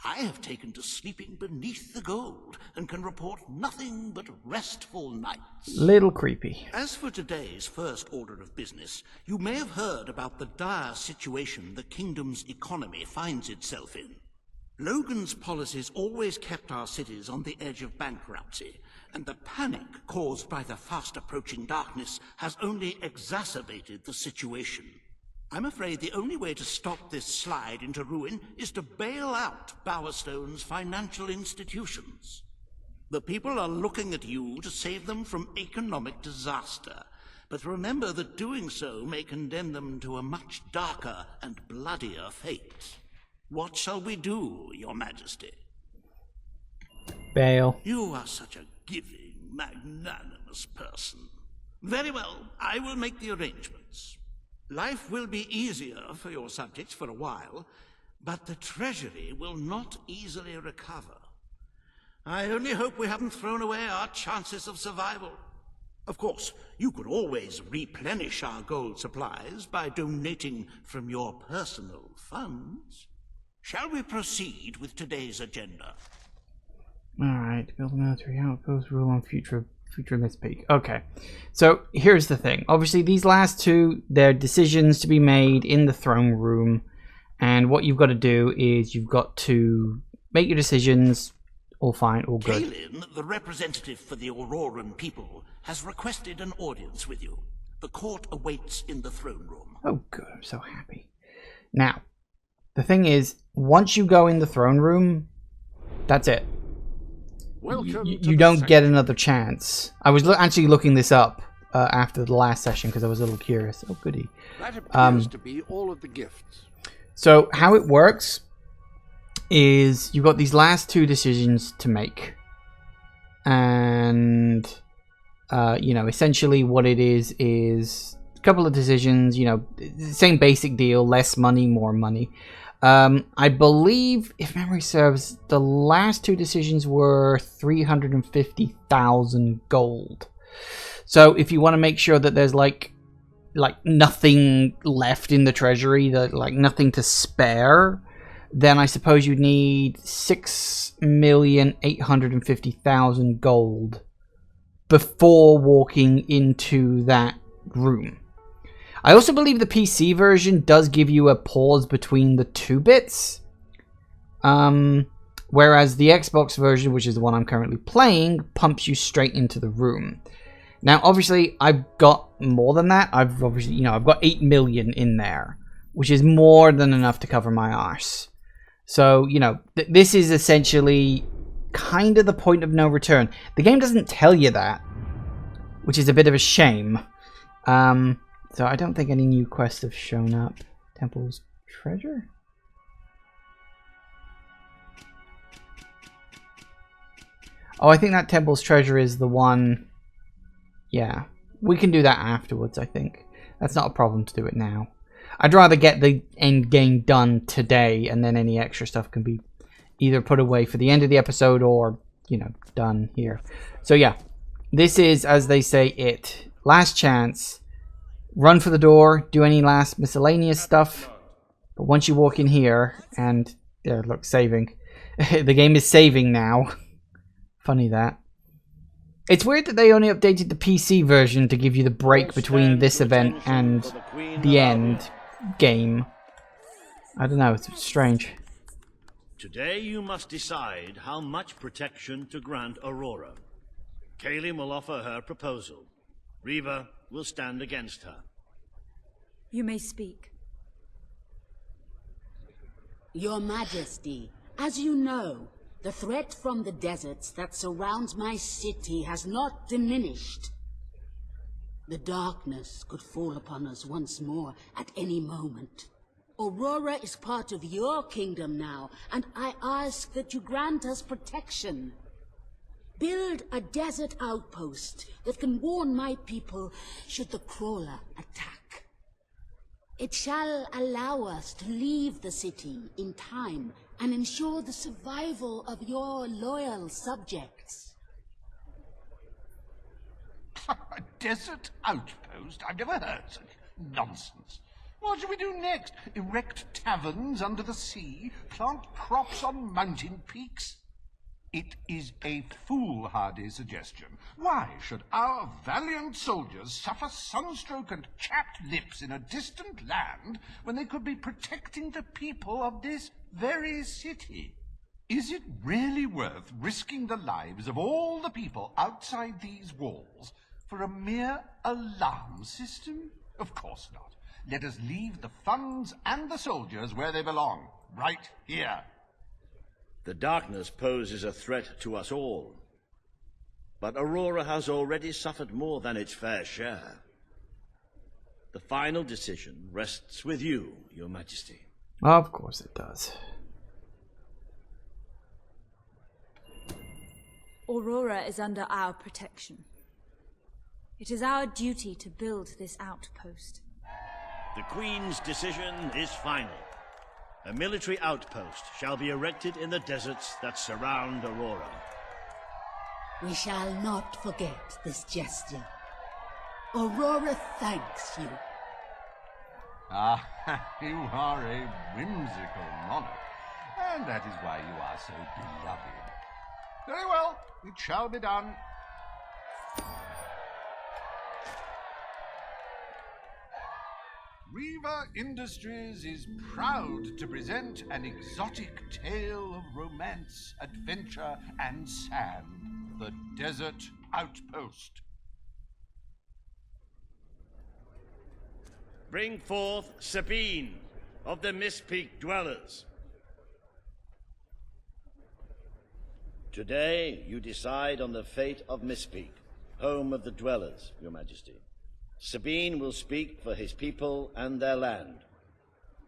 I have taken to sleeping beneath the gold and can report nothing but restful nights. Little creepy. As for today's first order of business, you may have heard about the dire situation the kingdom's economy finds itself in. Logan's policies always kept our cities on the edge of bankruptcy, and the panic caused by the fast-approaching darkness has only exacerbated the situation. I'm afraid the only way to stop this slide into ruin is to bail out Bowerstone's financial institutions. The people are looking at you to save them from economic disaster, but remember that doing so may condemn them to a much darker and bloodier fate. What shall we do, Your Majesty? Bail. You are such a giving, magnanimous person. Very well, I will make the arrangements. Life will be easier for your subjects for a while, but the treasury will not easily recover. I only hope we haven't thrown away our chances of survival. Of course, you could always replenish our gold supplies by donating from your personal funds. Shall we proceed with today's agenda? Alright, build a military outpost, rule on future Mist Peak. Okay, so here's the thing. Obviously, these last two, they're decisions to be made in the throne room. And what you've got to do is you've got to make your decisions. All fine, all good. Kaelin, the representative for the Auroran people, has requested an audience with you. The court awaits in the throne room. Oh, good. I'm so happy. Now, the thing is, once you go in the throne room, that's it. You don't get another chance. I was actually looking this up after the last session because I was a little curious. Oh, goody. That appears to be all of the gifts. So, how it works is you've got these last two decisions to make. And, you know, essentially what it is a couple of decisions, you know, same basic deal, less money, more money. I believe, if memory serves, the last two decisions were 350,000 gold. So if you want to make sure that there's like nothing left in the treasury, that like nothing to spare, then I suppose you need 6,850,000 gold before walking into that room. I also believe the PC version does give you a pause between the two bits. Whereas the Xbox version, which is the one I'm currently playing, pumps you straight into the room. Now, obviously, I've got more than that. I've got 8 million in there, which is more than enough to cover my arse. So, you know, this is essentially kind of the point of no return. The game doesn't tell you that, which is a bit of a shame. So I don't think any new quests have shown up. Temple's treasure? Oh, I think that Temple's treasure is the one. Yeah, we can do that afterwards, I think. That's not a problem to do it now. I'd rather get the end game done today, and then any extra stuff can be either put away for the end of the episode or, you know, done here. So yeah, this is, as they say, it. Last chance. Run for the door, do any last miscellaneous stuff. But once you walk in here, and there, look, saving. The game is saving now. Funny that. It's weird that they only updated the PC version to give you the break between this event and the end game. I don't know, it's strange. Today you must decide how much protection to grant Aurora. Kaelin will offer her proposal. Riva will stand against her. You may speak. Your Majesty, as you know, the threat from the deserts that surrounds my city has not diminished. The darkness could fall upon us once more at any moment. Aurora is part of your kingdom now, and I ask that you grant us protection. Build a desert outpost that can warn my people should the crawler attack. It shall allow us to leave the city in time and ensure the survival of your loyal subjects. A desert outpost? I've never heard such nonsense. What shall we do next? Erect taverns under the sea? Plant crops on mountain peaks? It is a foolhardy suggestion. Why should our valiant soldiers suffer sunstroke and chapped lips in a distant land when they could be protecting the people of this very city? Is it really worth risking the lives of all the people outside these walls for a mere alarm system? Of course not. Let us leave the funds and the soldiers where they belong, right here. The darkness poses a threat to us all. But Aurora has already suffered more than its fair share. The final decision rests with you, Your Majesty. Of course it does. Aurora is under our protection. It is our duty to build this outpost. The Queen's decision is final. A military outpost shall be erected in the deserts that surround Aurora. We shall not forget this gesture. Aurora thanks you. Ah, you are a whimsical monarch, and that is why you are so beloved. Very well, it shall be done. Riva Industries is proud to present an exotic tale of romance, adventure, and sand, the Desert Outpost. Bring forth Sabine of the Mistpeak Dwellers. Today you decide on the fate of Mistpeak, home of the Dwellers, Your Majesty. Sabine will speak for his people and their land.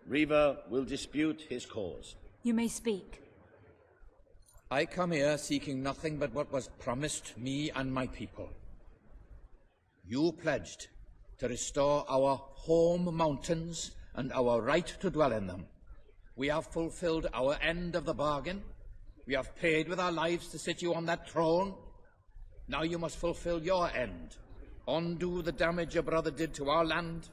Riva will dispute his cause. You may speak. I come here seeking nothing but what was promised me and my people. You pledged to restore our home mountains and our right to dwell in them. We have fulfilled our end of the bargain. We have paid with our lives to sit you on that throne. Now you must fulfill your end. Undo the damage your brother did to our land,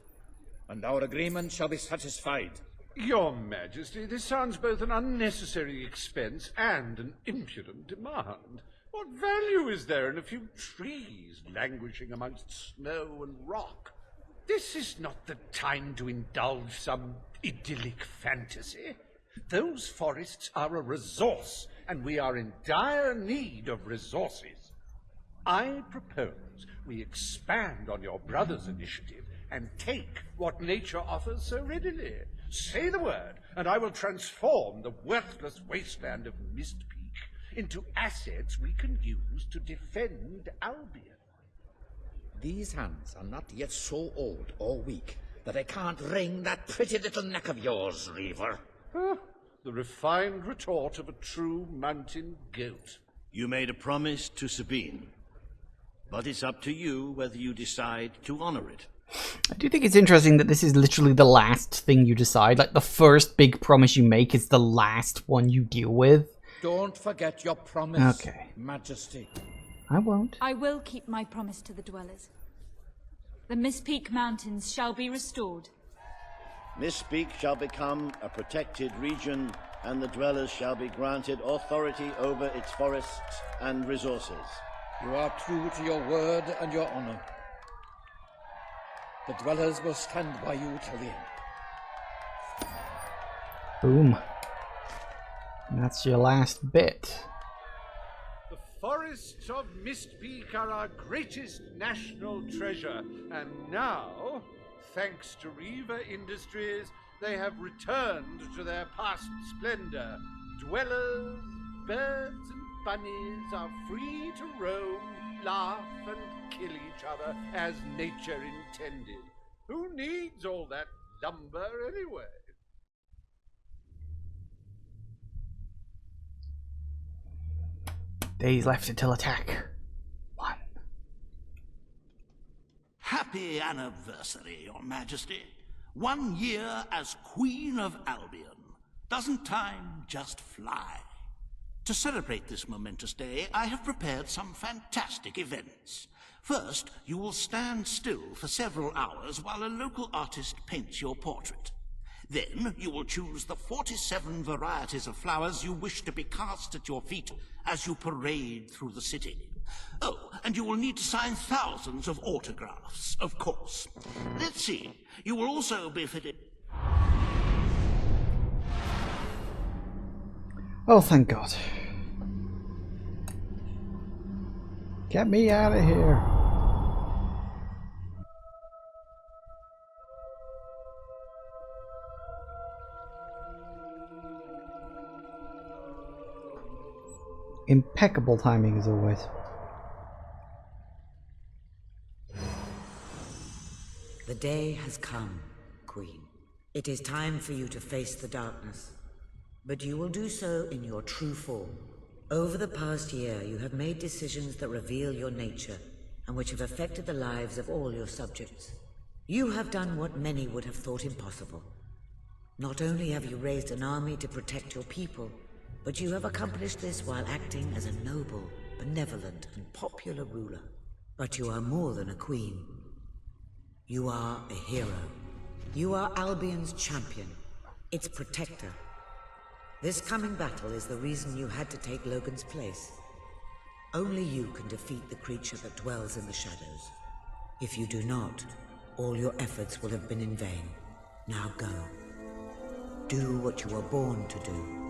and our agreement shall be satisfied. Your Majesty, this sounds both an unnecessary expense and an impudent demand. What value is there in a few trees languishing amongst snow and rock? This is not the time to indulge some idyllic fantasy. Those forests are a resource, and we are in dire need of resources. I propose we expand on your brother's initiative and take what nature offers so readily. Say the word, and I will transform the worthless wasteland of Mistpeak into assets we can use to defend Albion. These hands are not yet so old or weak that I can't wring that pretty little neck of yours, Reaver. The refined retort of a true mountain goat. You made a promise to Sabine, but it's up to you whether you decide to honor it. I do think it's interesting that this is literally the last thing you decide. Like, the first big promise you make is the last one you deal with. Don't forget your promise, Okay. Majesty. I won't. I will keep my promise to the Dwellers. The Mistpeak Mountains shall be restored. Mistpeak shall become a protected region, and the Dwellers shall be granted authority over its forests and resources. You are true to your word and your honor. The Dwellers will stand by you till the end. Boom. And that's your last bit. The forests of Mistpeak are our greatest national treasure, and now, thanks to Riva Industries, they have returned to their past splendor. Dwellers, birds, and bunnies are free to roam, laugh, and kill each other as nature intended. Who needs all that lumber anyway? Days left until attack. Happy anniversary, Your Majesty. 1 year as Queen of Albion. Doesn't time just fly? To celebrate this momentous day, I have prepared some fantastic events. First, you will stand still for several hours while a local artist paints your portrait. Then you will choose the 47 varieties of flowers you wish to be cast at your feet as you parade through the city. Oh, and you will need to sign thousands of autographs, of course. Let's see, you will also be fitted... Oh, thank God. Get me out of here. Impeccable timing as always. The day has come, Queen. It is time for you to face the darkness. But you will do so in your true form. Over the past year, you have made decisions that reveal your nature, and which have affected the lives of all your subjects. You have done what many would have thought impossible. Not only have you raised an army to protect your people, but you have accomplished this while acting as a noble, benevolent, and popular ruler. But you are more than a queen. You are a hero. You are Albion's champion, its protector. This coming battle is the reason you had to take Logan's place. Only you can defeat the creature that dwells in the shadows. If you do not, all your efforts will have been in vain. Now go. Do what you were born to do.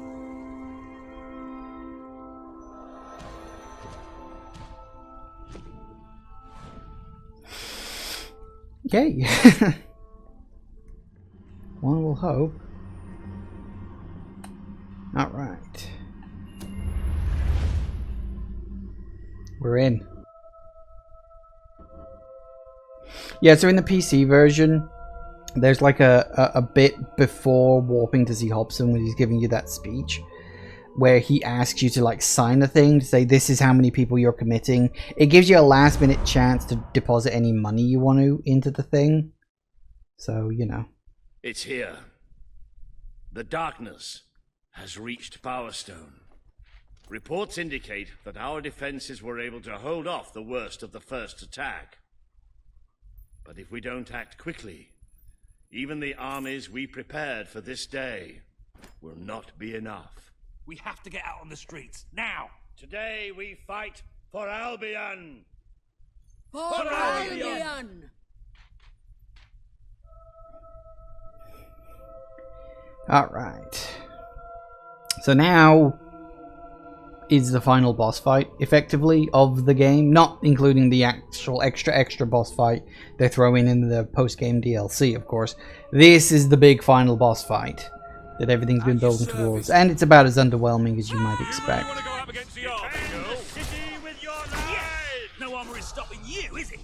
Okay. One will hope. Alright. We're in. Yeah, so in the PC version, there's like a bit before warping to see Hobson when he's giving you that speech, where he asks you to like sign a thing to say this is how many people you're committing. It gives you a last minute chance to deposit any money you want to into the thing. So, you know. It's here. The darkness has reached Power Stone. Reports indicate that our defenses were able to hold off the worst of the first attack. But if we don't act quickly, even the armies we prepared for this day will not be enough. We have to get out on the streets, now! Today we fight for Albion! For Albion! Alright. So now is the final boss fight, effectively, of the game. Not including the actual extra boss fight they throw in the post-game DLC, of course. This is the big final boss fight that everything's been building towards. And it's about as underwhelming as you might expect. No armor is stopping you, is it?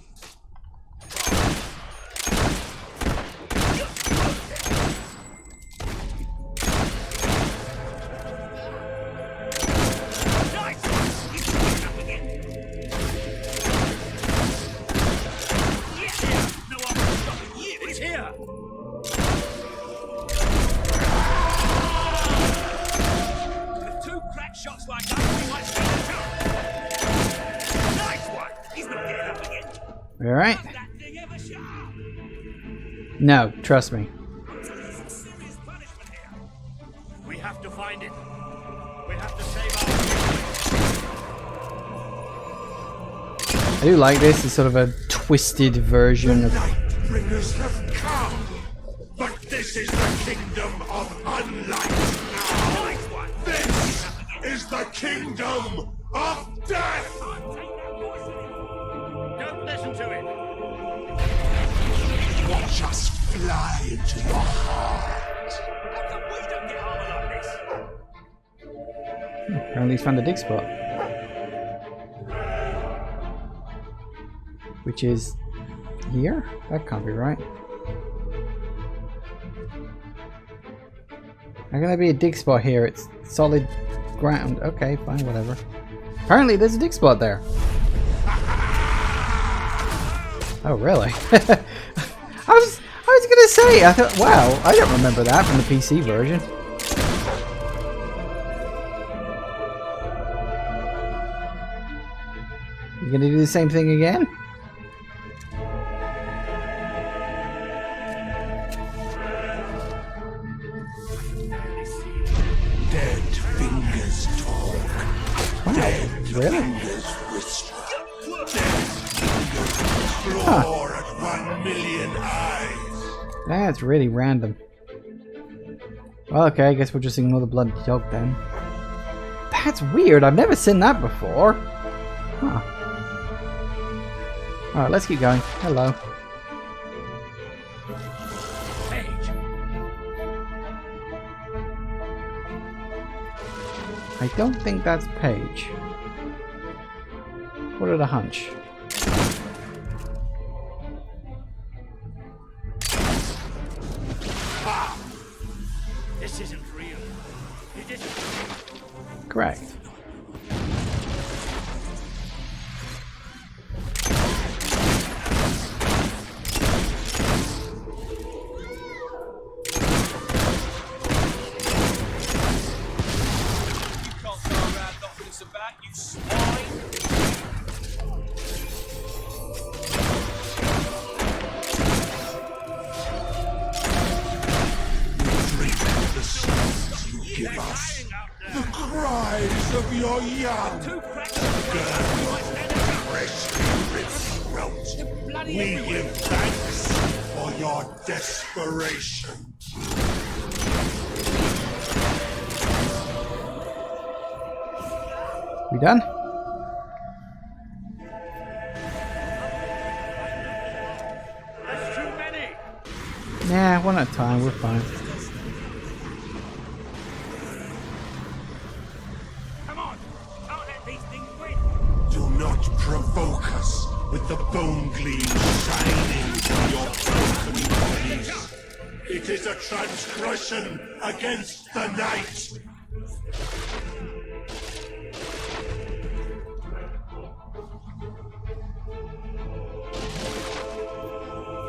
Shots like that, we might stand a chance. Nice one! He's not getting up again. Alright. No, trust me. We have to find it. We have to save I do like this. It's sort of a twisted version of... Nightbringers have come, but this is the kingdom of unlight now. This is the kingdom of death! Don't listen to it! Watch us fly into your heart. How come we don't get armor like this? Apparently he's found a dig spot. Which is... here? That can't be right. How can there be a dig spot here? It's solid ground. Okay, fine, whatever. Apparently there's a dig spot there. Oh, really? I was gonna say, I thought, wow, I don't remember that from the PC version. You gonna do the same thing again? Really? Huh. That's really random. Well, okay, I guess we'll just ignore the bloody dog then. That's weird, I've never seen that before. Huh. Alright, let's keep going. Hello. I don't think that's Paige. What are the hunch? This isn't real. It isn't. Correct. young. Freshly ripped throat. We give thanks for your desperation. We done? That's too many. Nah, one at a time, we're fine. Come on, can't let these things win. Do not provoke us with the bone gleam shining from your broken bodies. It is a transgression against the night.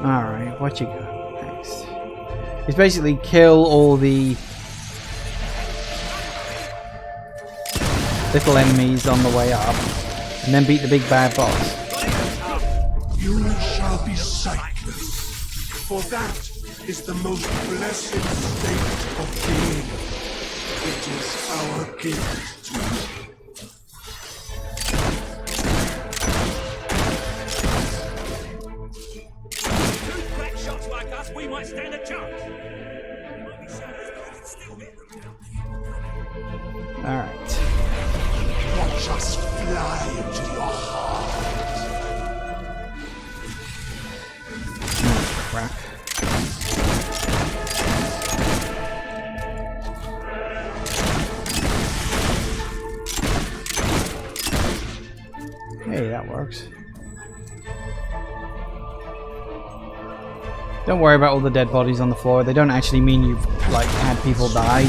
Alright, what you got next? It's basically kill all the little enemies on the way up, and then beat the big bad boss. You shall be sightless, for that is the most blessed state of being. It is our gift to you. Two crack shots like us, we might stand a chance. Alright. Watch us fly into your heart. Crap. Hey, that works. Don't worry about all the dead bodies on the floor. They don't actually mean you've, like, had people die.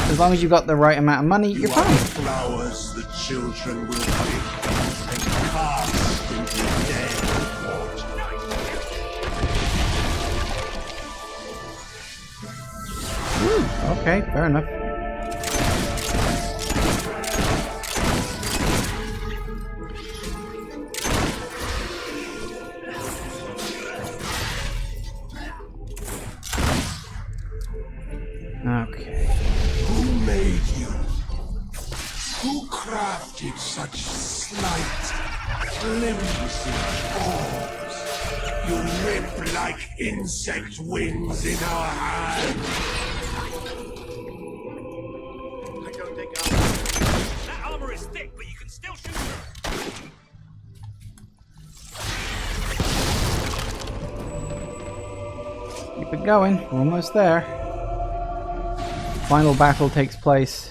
As long as you've got the right amount of money, you're fine. Flowers the children will pick and cast into dead water. Okay, fair enough. Okay. Who made you? Who crafted such slight, flimsy forms? You rip like insect wings in our hands. I don't think that armor is thick, but you can still shoot through. Keep it going. We're almost there. Final battle takes place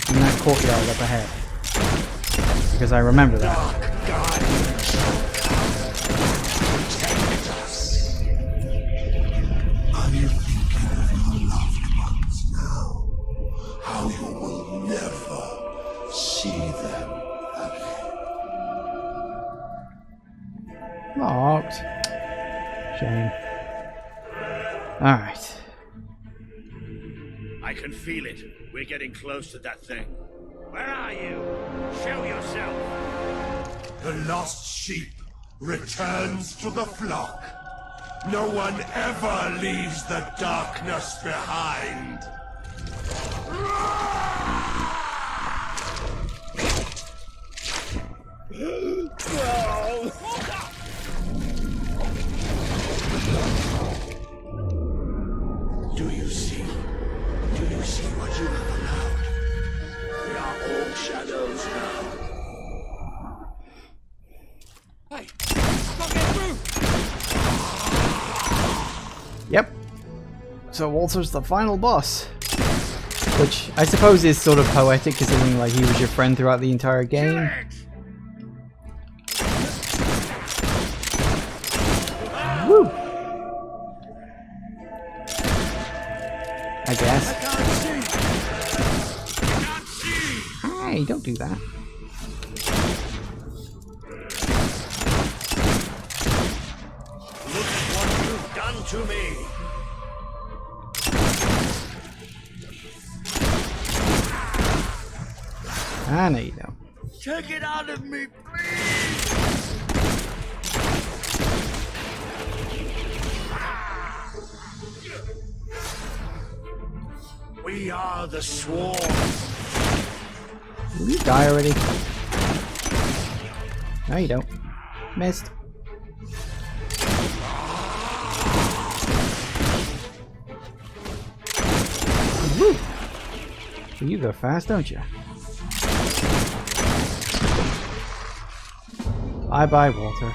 in that courtyard up ahead. Because I remember that. Are you thinking of your loved ones now? How you will never see them again? Locked. Shame. Alright. I can feel it. We're getting close to that thing. Where are you? Show yourself. The lost sheep returns to the flock. No one ever leaves the darkness behind. Do you see? Do you see what you have allowed? We are all shadows now. Hey, I can't get through! Yep. So Walter's the final boss. Which I suppose is sort of poetic considering like he was your friend throughout the entire game. Woo! I guess. Hey, don't do that. Look at what you've done to me. I know you don't. Take it out of me, please. We are the Swarm. Will you die already? No, you don't. Missed. Woo! Well, you go fast, don't you? Bye-bye, Walter.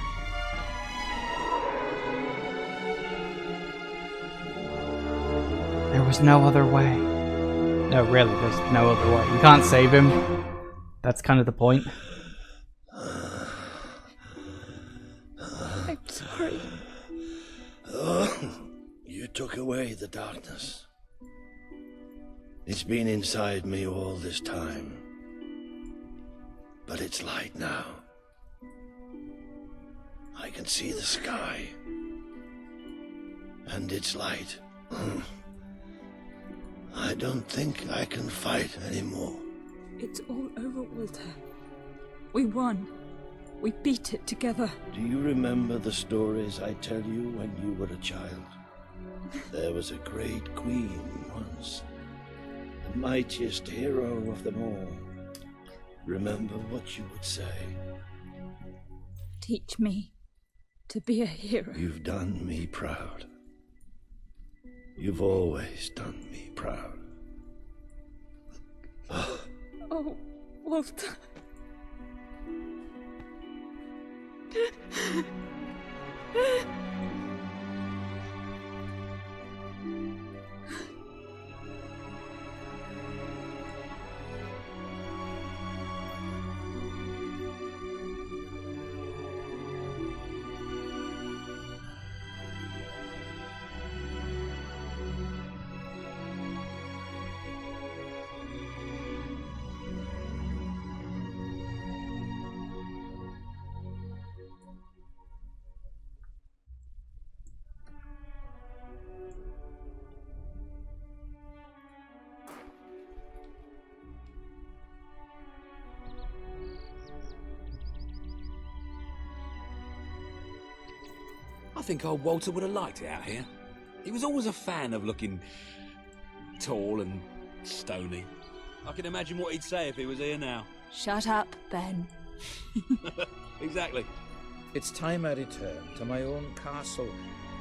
There was no other way. No, really, there's no other way. You can't save him. That's kind of the point. I'm sorry. Oh, you took away the darkness. It's been inside me all this time. But it's light now. I can see the sky. And it's light. I don't think I can fight anymore. It's all over, Walter. We won. We beat it together. Do you remember the stories I tell you when you were a child? There was a great queen once. The mightiest hero of them all. Remember what you would say. Teach me to be a hero. You've done me proud. You've always done me proud. Oh, Walter. I think old Walter would have liked it out here. He was always a fan of looking tall and stony. I can imagine what he'd say if he was here now. Shut up, Ben. Exactly. It's time I return to my own castle.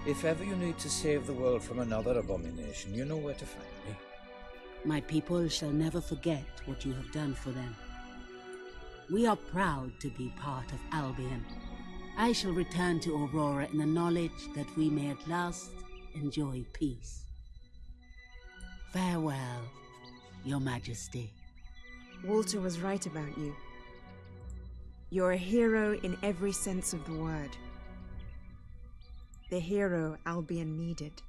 If ever you need to save the world from another abomination, you know where to find me. My people shall never forget what you have done for them. We are proud to be part of Albion. I shall return to Aurora in the knowledge that we may at last enjoy peace. Farewell, Your Majesty. Walter was right about you. You're a hero in every sense of the word. The hero Albion needed.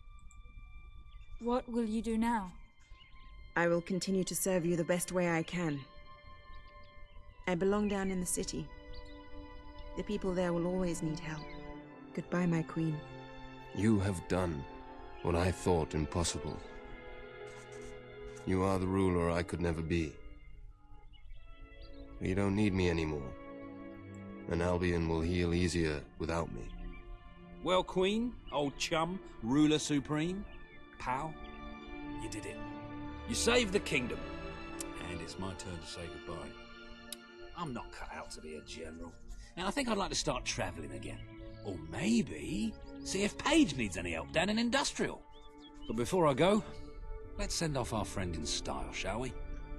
What will you do now? I will continue to serve you the best way I can. I belong down in the city. The people there will always need help. Goodbye, my queen. You have done what I thought impossible. You are the ruler I could never be. You don't need me anymore, and Albion will heal easier without me. Well, Queen, old chum, ruler supreme, pal, you did it. You saved the kingdom, and it's my turn to say goodbye. I'm not cut out to be a general, and I think I'd like to start travelling again. Or maybe see if Paige needs any help down in Industrial. But before I go, let's send off our friend in style, shall we?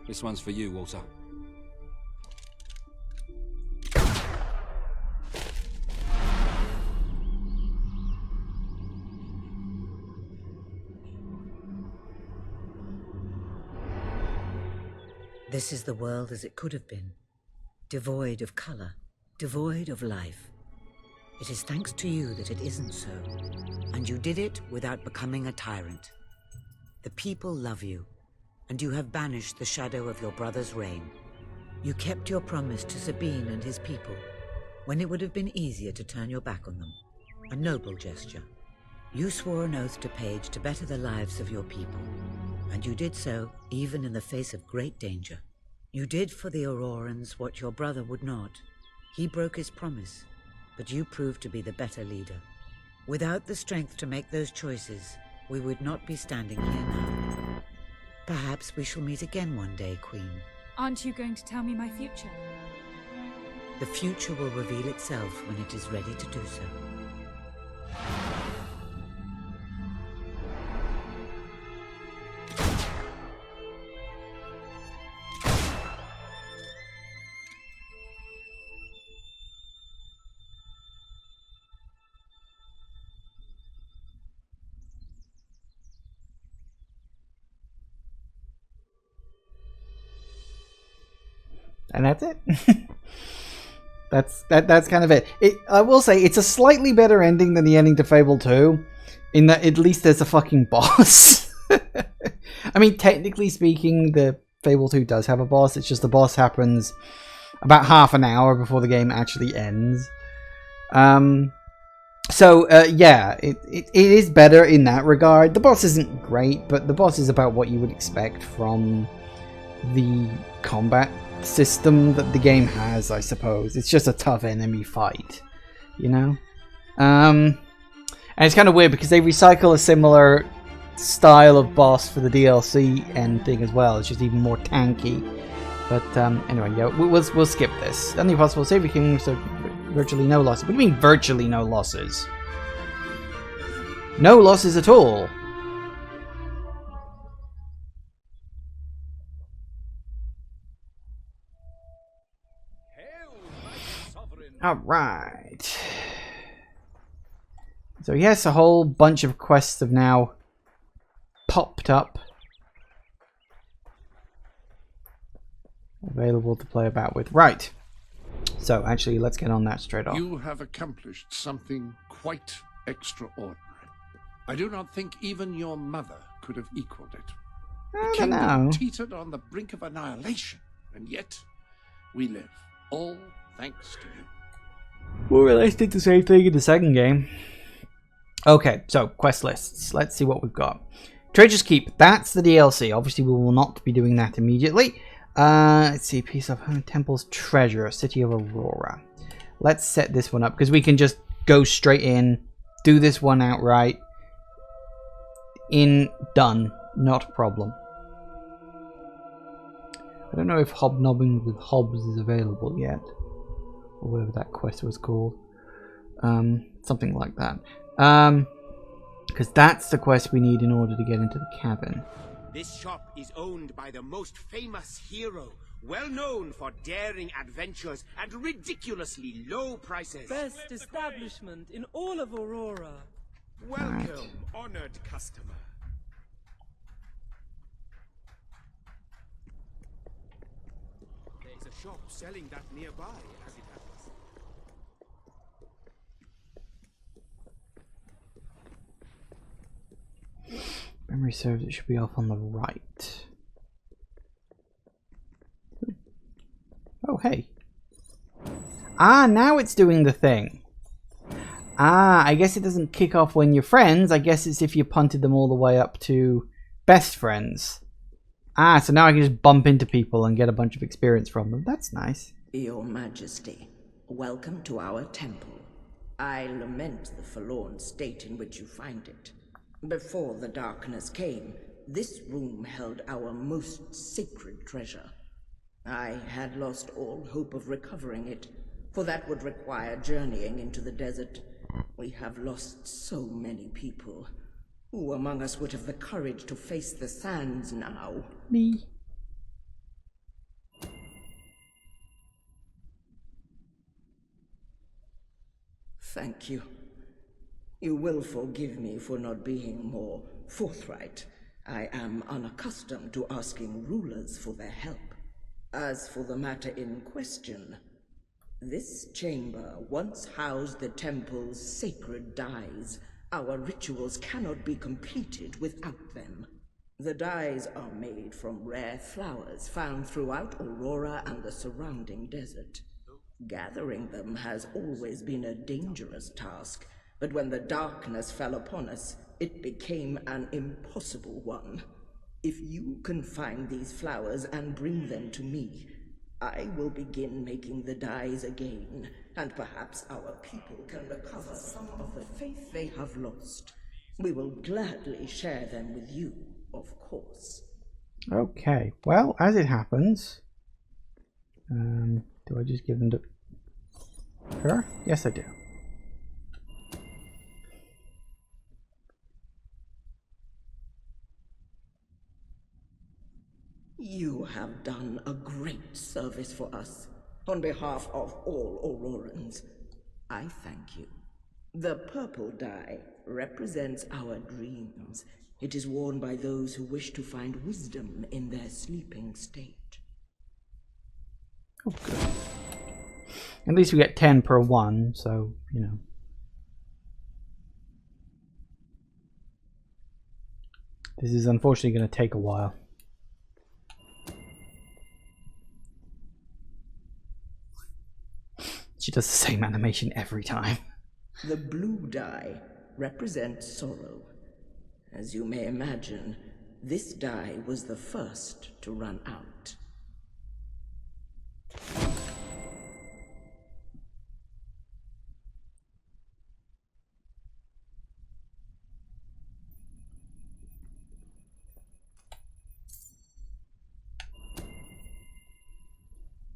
This one's for you, Walter. This is the world as it could have been, devoid of color, devoid of life. It is thanks to you that it isn't so, and you did it without becoming a tyrant. The people love you, and you have banished the shadow of your brother's reign. You kept your promise to Sabine and his people, when it would have been easier to turn your back on them. A noble gesture. You swore an oath to Paige to better the lives of your people, and you did so even in the face of great danger. You did for the Aurorans what your brother would not. He broke his promise, but you proved to be the better leader. Without the strength to make those choices, we would not be standing here now. Perhaps we shall meet again one day, Queen. Aren't you going to tell me my future? The future will reveal itself when it is ready to do so. And that's it. That's kind of it. I will say it's a slightly better ending than the ending to Fable 2, in that at least there's a fucking boss. I mean, technically speaking, the Fable 2 does have a boss. It's just the boss happens about half an hour before the game actually ends. Yeah, it is better in that regard. The boss isn't great, but the boss is about what you would expect from the combat system that the game has, I suppose. It's just a tough enemy fight, you know? And it's kind of weird because they recycle a similar style of boss for the DLC end thing as well. It's just even more tanky. But anyway, yeah, we'll skip this. Only possible save your kingdom, so virtually no losses. What do you mean virtually no losses? No losses at all. Alright. So yes, a whole bunch of quests have now popped up. Available to play about with. Right. So actually, let's get on that straight off. You have accomplished something quite extraordinary. I do not think even your mother could have equaled it. The kingdom teetered on the brink of annihilation, and yet we live, all thanks to you. More or less did the same thing in the second game. Okay, so quest lists. Let's see what we've got. Treasure's Keep. That's the DLC. Obviously, we will not be doing that immediately. Let's see. Piece of Temple's Treasure. City of Aurora. Let's set this one up because we can just go straight in, do this one outright. Done. Not a problem. I don't know if Hobnobbing with Hobbs is available yet. Or whatever that quest was called. Something like that. Because that's the quest we need in order to get into the cabin. This shop is owned by the most famous hero, well known for daring adventures and ridiculously low prices. Best establishment in all of Aurora. Welcome, honored customer. There's a shop selling that nearby, as it happens. Memory serves, it should be off on the right. Oh, hey. Ah, now it's doing the thing. Ah, I guess it doesn't kick off when you're friends. I guess it's if you punted them all the way up to best friends. Ah, so now I can just bump into people and get a bunch of experience from them. That's nice. Your Majesty, welcome to our temple. I lament the forlorn state in which you find it. Before the darkness came, this room held our most sacred treasure. I had lost all hope of recovering it, for that would require journeying into the desert. We have lost so many people. Who among us would have the courage to face the sands now? Me. Thank you. You will forgive me for not being more forthright. I am unaccustomed to asking rulers for their help. As for the matter in question, this chamber once housed the temple's sacred dyes. Our rituals cannot be completed without them. The dyes are made from rare flowers found throughout Aurora and the surrounding desert. Gathering them has always been a dangerous task, but when the darkness fell upon us, it became an impossible one. If you can find these flowers and bring them to me, I will begin making the dyes again, and perhaps our people can recover some of the faith they have lost. We will gladly share them with you, of course. Okay, well, as it happens, Do I just give them to her? Yes, I do. You have done a great service for us. On behalf of all Aurorans, I thank you. The purple dye represents our dreams. It is worn by those who wish to find wisdom in their sleeping state. Oh, good. At least we get 10 per one, so, you know. This is unfortunately going to take a while. She does the same animation every time. The blue dye represents sorrow. As you may imagine, this dye was the first to run out.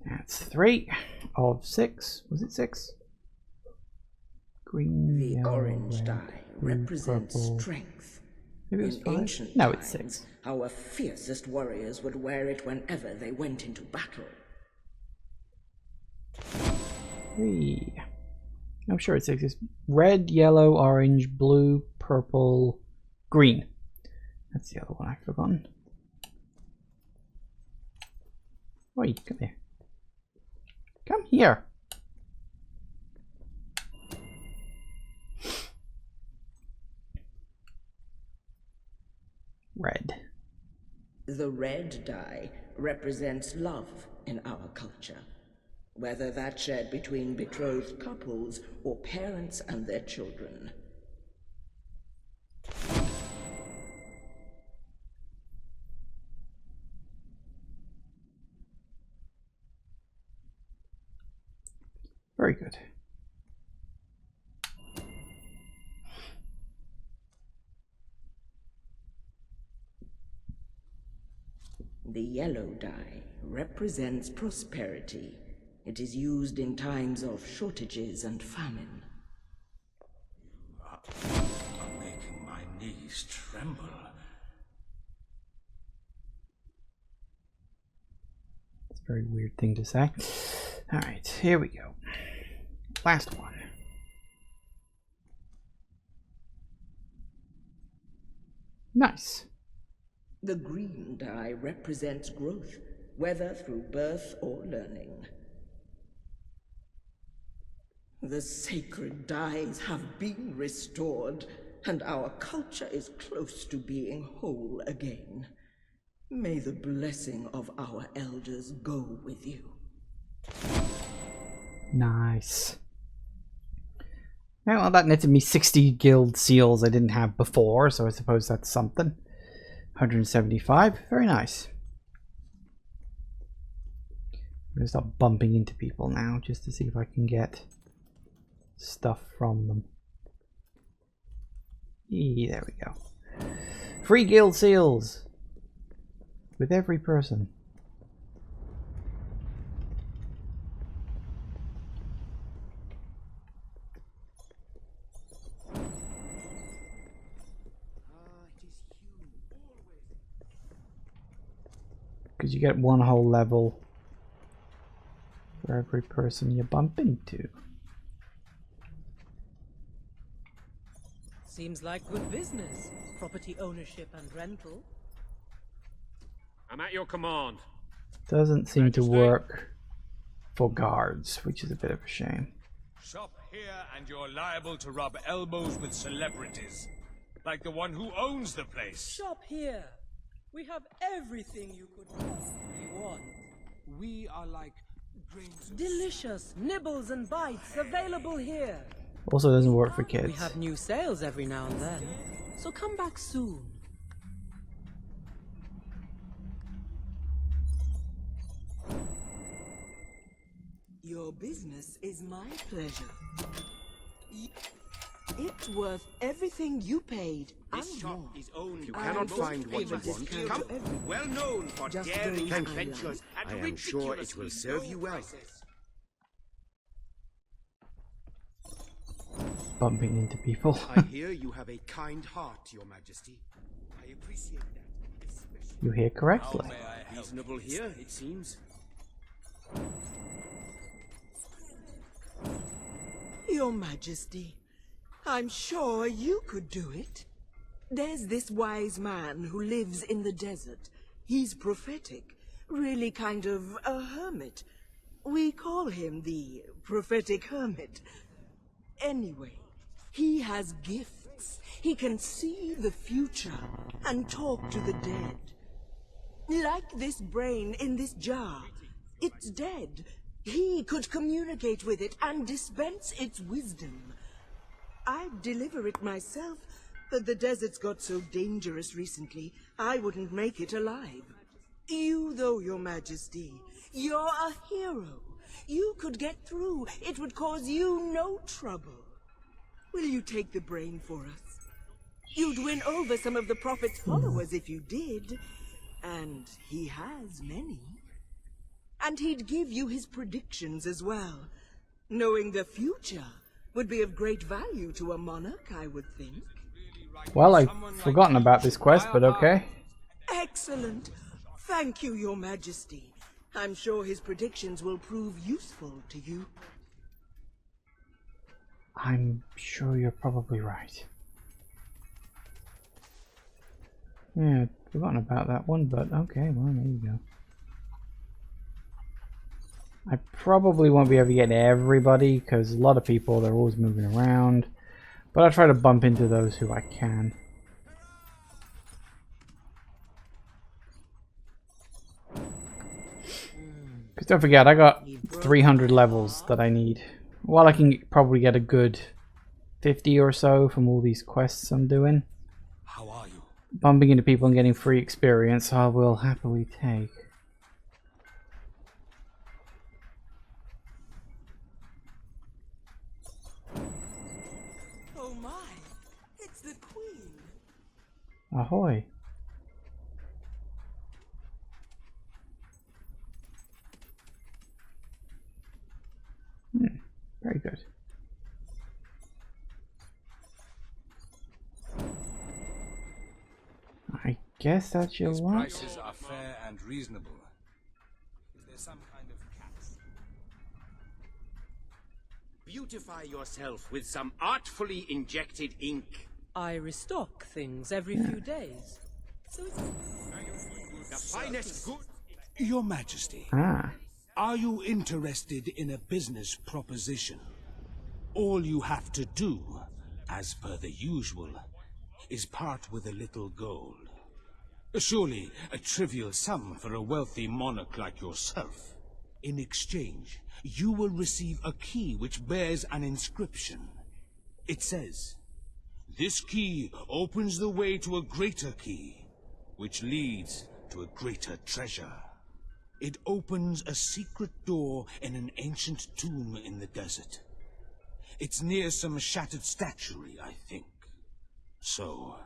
That's 3 of 6. Was it 6? Green, The yellow, orange red, dye blue, represents purple. strength. Maybe it was In 5? ancient No, times, it's 6. our fiercest warriors would wear it whenever they went into battle. 3. I'm sure it's 6. It's red, yellow, orange, blue, purple, green. That's the other one I've forgotten. Oi, come here. Come here. Red. The red dye represents love in our culture, whether that's shared between betrothed couples or parents and their children. Very good. The yellow dye represents prosperity. It is used in times of shortages and famine. Are making my knees tremble. It's a very weird thing to say. Alright, here we go. Last one. Nice. The green dye represents growth, whether through birth or learning. The sacred dyes have been restored, and our culture is close to being whole again. May the blessing of our elders go with you. Nice. Yeah, well, that netted me 60 guild seals I didn't have before, so I suppose that's something. 175. Very nice. I'm going to start bumping into people now just to see if I can get stuff from them. There we go. Free guild seals with every person. Because you get one whole level for every person you bump into. Seems like good business. Property ownership and rental. I'm at your command. Doesn't seem to work for guards, which is a bit of a shame. Shop here and you're liable to rub elbows with celebrities. Like the one who owns the place. Shop here. We have everything you could possibly want. We are like grains of Delicious nibbles and bites available here. Also doesn't work for kids. We have new sales every now and then, so come back soon. Your business is my pleasure. It's worth everything you paid. This shop is owned You by cannot the most find what you famous want. hero, Come. well known for Just daring those I adventures I and am sure it ridiculously will serve low you well. prices. Bumping into people. I hear you have a kind heart, Your Majesty. I appreciate that. Especially You hear correctly. Reasonable here, it seems. Your Majesty, I'm sure you could do it. There's this wise man who lives in the desert. He's prophetic, really kind of a hermit. We call him the prophetic hermit. Anyway, he has gifts. He can see the future and talk to the dead. Like this brain in this jar. It's dead. He could communicate with it and dispense its wisdom. I'd deliver it myself, but the desert's got so dangerous recently, I wouldn't make it alive. You, though, Your Majesty, you're a hero. You could get through. It would cause you no trouble. Will you take the brain for us? You'd win over some of the Prophet's followers if you did. And he has many. And he'd give you his predictions as well. Knowing the future would be of great value to a monarch, I would think. Well, I've forgotten about this quest, but okay. Excellent. Thank you, Your Majesty. I'm sure his predictions will prove useful to you. I'm sure you're probably right. Yeah, I'd forgotten about that one, but okay, well, there you go. I probably won't be able to get everybody, because a lot of people, they're always moving around. But I'll try to bump into those who I can. Because don't forget, I got 300 levels that I need. While I can probably get a good 50 or so from all these quests I'm doing, How are you? bumping into people and getting free experience I will happily take. Oh my, it's the Queen. Ahoy. Very good. I guess that's your lot. Prices are fair and reasonable. Is there some kind of cap? Beautify yourself with some artfully injected ink. I restock things every few days. So it's The finest good. Your Majesty, are you interested in a business proposition? All you have to do, as per the usual, is part with a little gold. Surely a trivial sum for a wealthy monarch like yourself. In exchange, you will receive a key which bears an inscription. It says, "This key opens the way to a greater key, which leads to a greater treasure." It opens a secret door in an ancient tomb in the desert. It's near some shattered statuary, I think. So,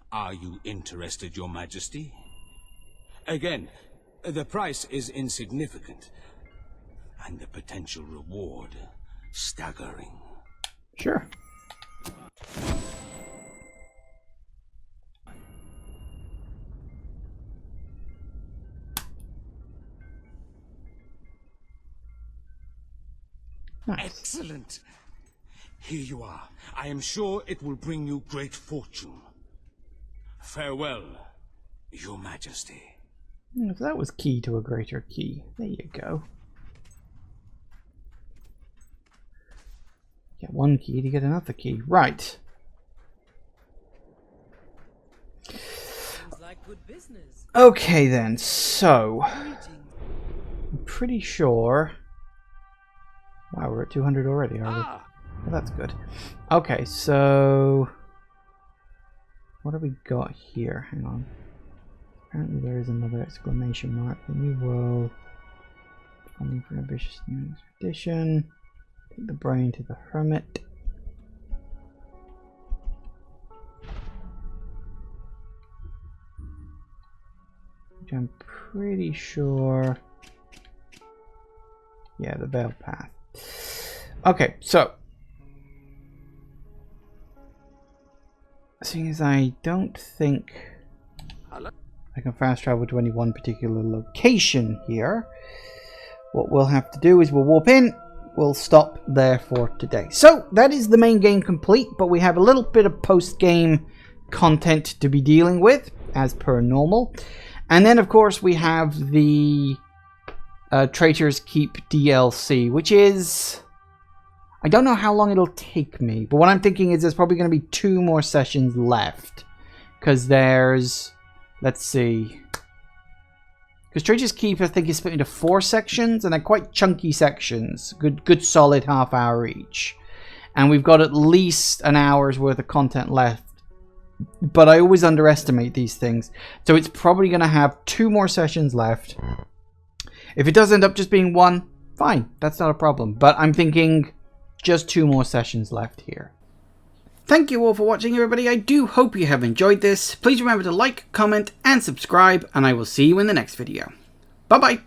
are you interested, Your Majesty? Again, the price is insignificant, and the potential reward staggering. Sure. Nice. Excellent! Here you are. I am sure it will bring you great fortune. Farewell, Your Majesty. So that was key to a greater key. There you go. Get one key to get another key. Right. sounds like good business. Okay then, so I'm pretty sure. Wow, we're at 200 already, are we? Well, that's good. Okay, so what have we got here? Hang on. Apparently there is another exclamation mark. The new world. Funding for ambitious new expedition. Take the brain to the hermit. which I'm pretty sure... Yeah, the Veil Path. Okay, so... Seeing as I don't think I can fast travel to any one particular location here, what we'll have to do is we'll warp in, we'll stop there for today. So, that is the main game complete, but we have a little bit of post-game content to be dealing with, as per normal. And then, of course, we have the Traitor's Keep DLC, which is... I don't know how long it'll take me, but what I'm thinking is there's probably going to be 2 more sessions left. Because there's... Let's see... Because Traitor's Keep, I think, is split into 4 sections, and they're quite chunky sections. Good solid half hour each. And we've got at least an hour's worth of content left. But I always underestimate these things. So it's probably going to have 2 more sessions left. If it does end up just being 1, fine. That's not a problem. But I'm thinking just 2 more sessions left here. Thank you all for watching, everybody. I do hope you have enjoyed this. Please remember to like, comment, and subscribe, and I will see you in the next video. Bye-bye.